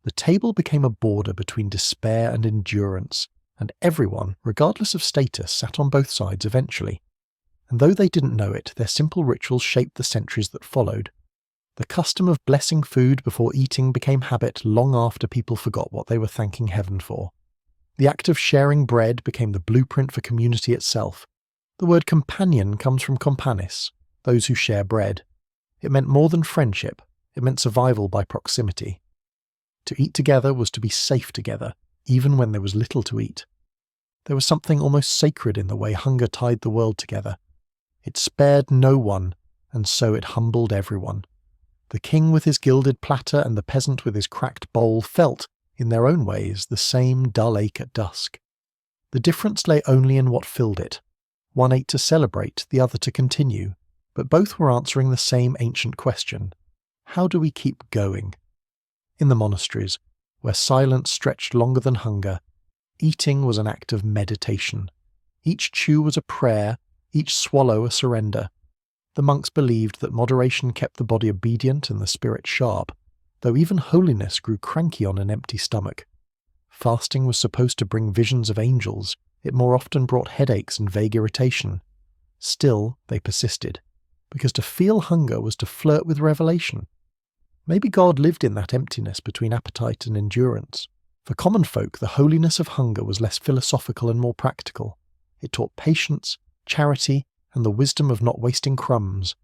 The table became a border between despair and endurance, and everyone, regardless of status, sat on both sides eventually. And though they didn't know it, their simple rituals shaped the centuries that followed. The custom of blessing food before eating became habit long after people forgot what they were thanking heaven for. The act of sharing bread became the blueprint for community itself. The word companion comes from companis, those who share bread. It meant more than friendship, it meant survival by proximity. To eat together was to be safe together, even when there was little to eat. There was something almost sacred in the way hunger tied the world together. It spared no one, and so it humbled everyone. The king with his gilded platter and the peasant with his cracked bowl felt, in their own ways, the same dull ache at dusk. The difference lay only in what filled it. One ate to celebrate, the other to continue, but both were answering the same ancient question. How do we keep going? In the monasteries, where silence stretched longer than hunger, eating was an act of meditation. Each chew was a prayer, each swallow a surrender. The monks believed that moderation kept the body obedient and the spirit sharp, though even holiness grew cranky on an empty stomach. Fasting was supposed to bring visions of angels, it more often brought headaches and vague irritation. Still, they persisted, because to feel hunger was to flirt with revelation. Maybe God lived in that emptiness between appetite and endurance. For common folk, the holiness of hunger was less philosophical and more practical. It taught patience, charity, and the wisdom of not wasting crumbs.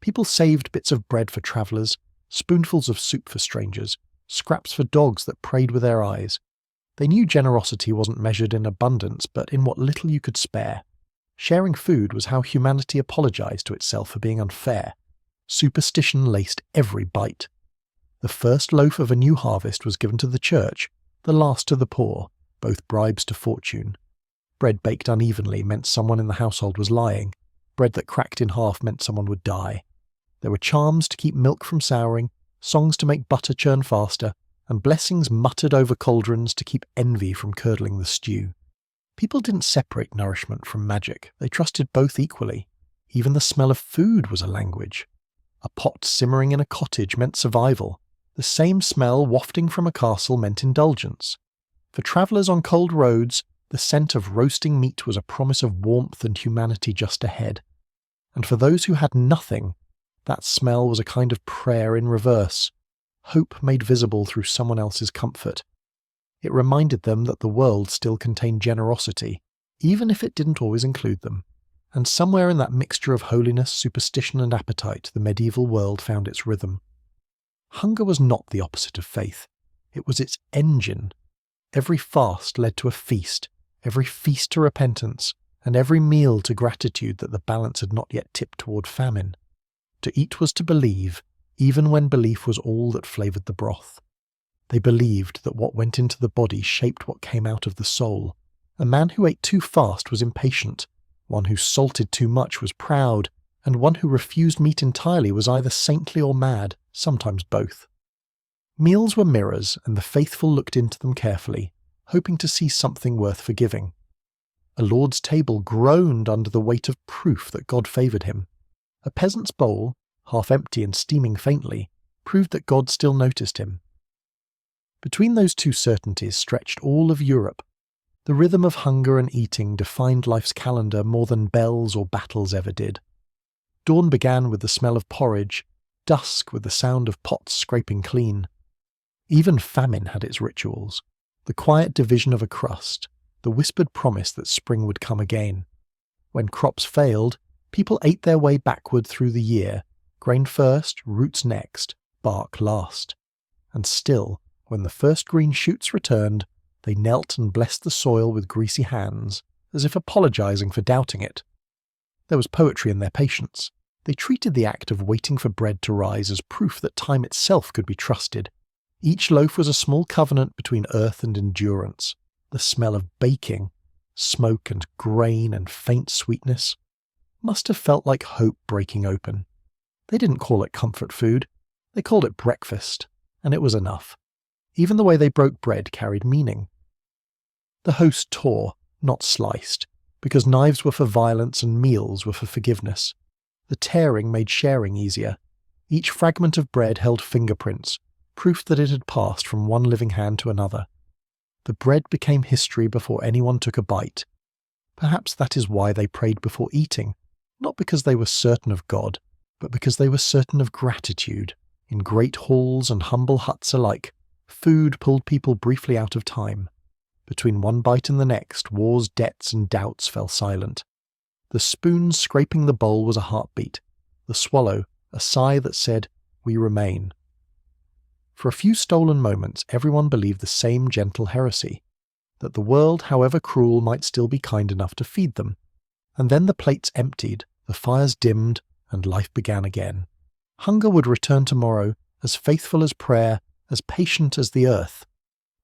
People saved bits of bread for travellers, spoonfuls of soup for strangers, scraps for dogs that prayed with their eyes. They knew generosity wasn't measured in abundance, but in what little you could spare. Sharing food was how humanity apologized to itself for being unfair. Superstition laced every bite. The first loaf of a new harvest was given to the church, the last to the poor, both bribes to fortune. Bread baked unevenly meant someone in the household was lying. Bread that cracked in half meant someone would die. There were charms to keep milk from souring, songs to make butter churn faster, and blessings muttered over cauldrons to keep envy from curdling the stew. People didn't separate nourishment from magic, they trusted both equally. Even the smell of food was a language. A pot simmering in a cottage meant survival. The same smell wafting from a castle meant indulgence. For travellers on cold roads, the scent of roasting meat was a promise of warmth and humanity just ahead. And for those who had nothing, that smell was a kind of prayer in reverse, hope made visible through someone else's comfort. It reminded them that the world still contained generosity, even if it didn't always include them. And somewhere in that mixture of holiness, superstition and appetite, the medieval world found its rhythm. Hunger was not the opposite of faith. It was its engine. Every fast led to a feast, every feast to repentance, and every meal to gratitude that the balance had not yet tipped toward famine. To eat was to believe, even when belief was all that flavoured the broth. They believed that what went into the body shaped what came out of the soul. A man who ate too fast was impatient, one who salted too much was proud, and one who refused meat entirely was either saintly or mad, sometimes both. Meals were mirrors, and the faithful looked into them carefully, hoping to see something worth forgiving. A lord's table groaned under the weight of proof that God favoured him. A peasant's bowl, half empty and steaming faintly, proved that God still noticed him. Between those two certainties stretched all of Europe. The rhythm of hunger and eating defined life's calendar more than bells or battles ever did. Dawn began with the smell of porridge, dusk with the sound of pots scraping clean. Even famine had its rituals, the quiet division of a crust, the whispered promise that spring would come again. When crops failed, people ate their way backward through the year, grain first, roots next, bark last. And still, when the first green shoots returned, they knelt and blessed the soil with greasy hands, as if apologizing for doubting it. There was poetry in their patience. They treated the act of waiting for bread to rise as proof that time itself could be trusted. Each loaf was a small covenant between earth and endurance. The smell of baking, smoke and grain and faint sweetness, must have felt like hope breaking open. They didn't call it comfort food. They called it breakfast, and it was enough. Even the way they broke bread carried meaning. The host tore, not sliced, because knives were for violence and meals were for forgiveness. The tearing made sharing easier. Each fragment of bread held fingerprints, proof that it had passed from one living hand to another. The bread became history before anyone took a bite. Perhaps that is why they prayed before eating, not because they were certain of God, but because they were certain of gratitude. In great halls and humble huts alike, food pulled people briefly out of time. Between one bite and the next, wars, debts, and doubts fell silent. The spoon scraping the bowl was a heartbeat. The swallow a sigh that said, "We remain." For a few stolen moments, everyone believed the same gentle heresy, that the world, however cruel, might still be kind enough to feed them. And then the plates emptied, the fires dimmed, and life began again. Hunger would return tomorrow, as faithful as prayer, as patient as the earth.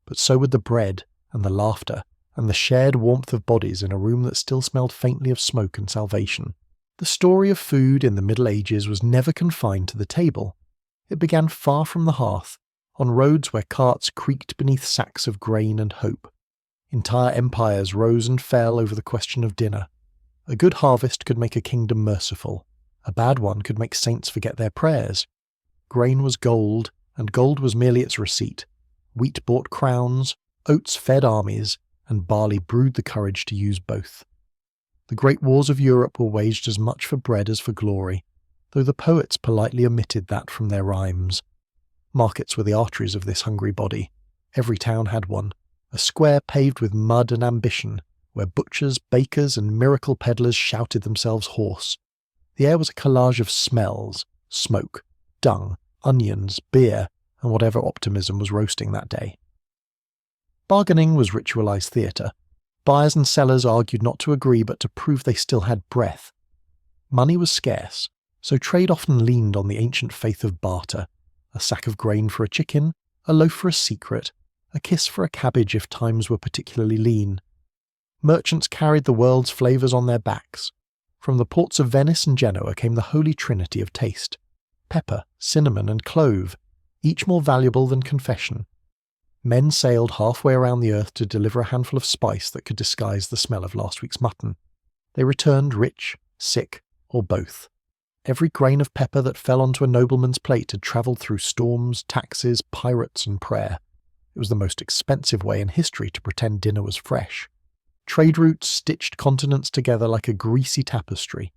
But so would the bread, and the laughter, and the shared warmth of bodies in a room that still smelled faintly of smoke and salvation. The story of food in the Middle Ages was never confined to the table. It began far from the hearth, on roads where carts creaked beneath sacks of grain and hope. Entire empires rose and fell over the question of dinner. A good harvest could make a kingdom merciful. A bad one could make saints forget their prayers. Grain was gold, and gold was merely its receipt. Wheat bought crowns, oats fed armies, and barley brewed the courage to use both. The great wars of Europe were waged as much for bread as for glory, though the poets politely omitted that from their rhymes. Markets were the arteries of this hungry body. Every town had one, a square paved with mud and ambition, where butchers, bakers, and miracle peddlers shouted themselves hoarse. The air was a collage of smells, smoke, dung, onions, beer, and whatever optimism was roasting that day. Bargaining was ritualized theatre. Buyers and sellers argued not to agree but to prove they still had breath. Money was scarce, so trade often leaned on the ancient faith of barter, a sack of grain for a chicken, a loaf for a secret, a kiss for a cabbage if times were particularly lean. Merchants carried the world's flavours on their backs. From the ports of Venice and Genoa came the holy trinity of taste: pepper, cinnamon, and clove, each more valuable than confession. Men sailed halfway around the earth to deliver a handful of spice that could disguise the smell of last week's mutton. They returned rich, sick, or both. Every grain of pepper that fell onto a nobleman's plate had travelled through storms, taxes, pirates, and prayer. It was the most expensive way in history to pretend dinner was fresh. Trade routes stitched continents together like a greasy tapestry.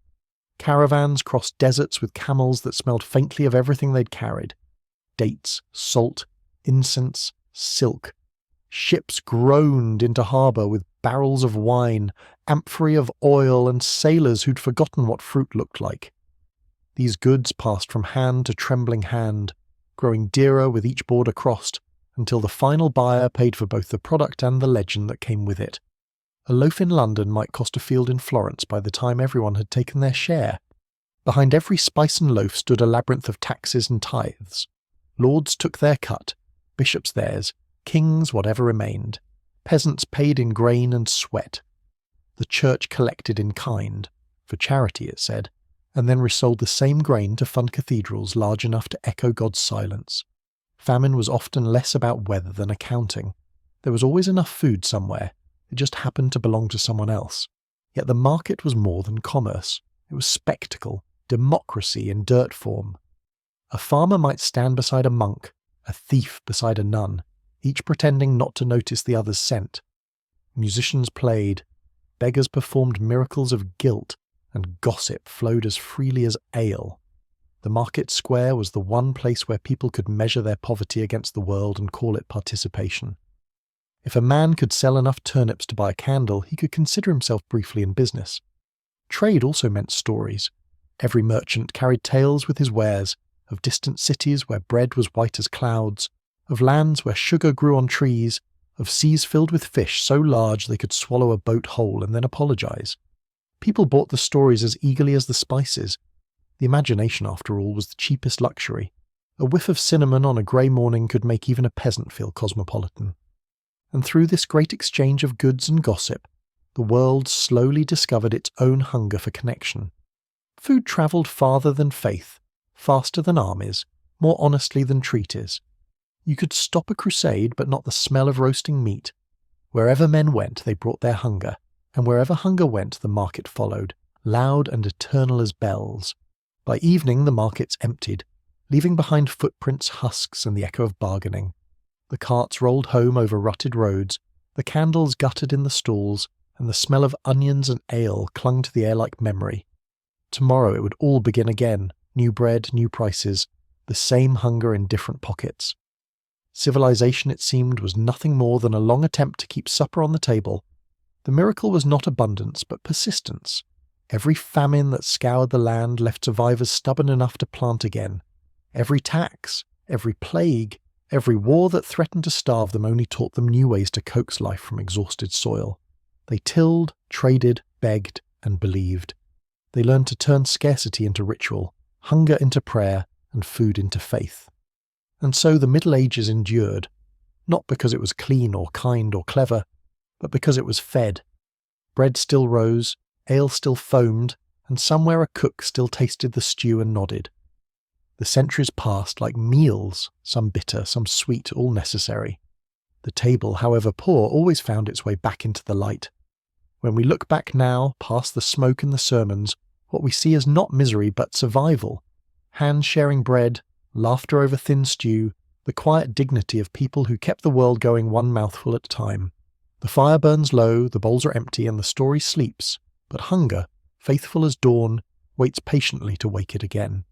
Caravans crossed deserts with camels that smelled faintly of everything they'd carried: dates, salt, incense, silk. Ships groaned into harbour with barrels of wine, amphorae of oil, and sailors who'd forgotten what fruit looked like. These goods passed from hand to trembling hand, growing dearer with each border crossed, until the final buyer paid for both the product and the legend that came with it. A loaf in London might cost a field in Florence by the time everyone had taken their share. Behind every spice and loaf stood a labyrinth of taxes and tithes. Lords took their cut, bishops theirs, kings whatever remained. Peasants paid in grain and sweat. The church collected in kind, for charity it said, and then resold the same grain to fund cathedrals large enough to echo God's silence. Famine was often less about weather than accounting. There was always enough food somewhere. It just happened to belong to someone else. Yet the market was more than commerce. It was spectacle, democracy in dirt form. A farmer might stand beside a monk, a thief beside a nun, each pretending not to notice the other's scent. Musicians played, beggars performed miracles of guilt, and gossip flowed as freely as ale. The market square was the one place where people could measure their poverty against the world and call it participation. If a man could sell enough turnips to buy a candle, he could consider himself briefly in business. Trade also meant stories. Every merchant carried tales with his wares, of distant cities where bread was white as clouds, of lands where sugar grew on trees, of seas filled with fish so large they could swallow a boat whole and then apologize. People bought the stories as eagerly as the spices. The imagination, after all, was the cheapest luxury. A whiff of cinnamon on a grey morning could make even a peasant feel cosmopolitan. And through this great exchange of goods and gossip, the world slowly discovered its own hunger for connection. Food travelled farther than faith, faster than armies, more honestly than treaties. You could stop a crusade, but not the smell of roasting meat. Wherever men went, they brought their hunger, and wherever hunger went, the market followed, loud and eternal as bells. By evening, the markets emptied, leaving behind footprints, husks, and the echo of bargaining. The carts rolled home over rutted roads, the candles guttered in the stalls, and the smell of onions and ale clung to the air like memory. Tomorrow it would all begin again, new bread, new prices, the same hunger in different pockets. Civilization, it seemed, was nothing more than a long attempt to keep supper on the table. The miracle was not abundance, but persistence. Every famine that scoured the land left survivors stubborn enough to plant again. Every tax, every plague, every war that threatened to starve them only taught them new ways to coax life from exhausted soil. They tilled, traded, begged, and believed. They learned to turn scarcity into ritual, hunger into prayer, and food into faith. And so the Middle Ages endured, not because it was clean or kind or clever, but because it was fed. Bread still rose, ale still foamed, and somewhere a cook still tasted the stew and nodded. The centuries passed like meals, some bitter, some sweet, all necessary. The table, however poor, always found its way back into the light. When we look back now, past the smoke and the sermons, what we see is not misery but survival. Hands sharing bread, laughter over thin stew, the quiet dignity of people who kept the world going one mouthful at a time. The fire burns low, the bowls are empty, and the story sleeps, but hunger, faithful as dawn, waits patiently to wake it again.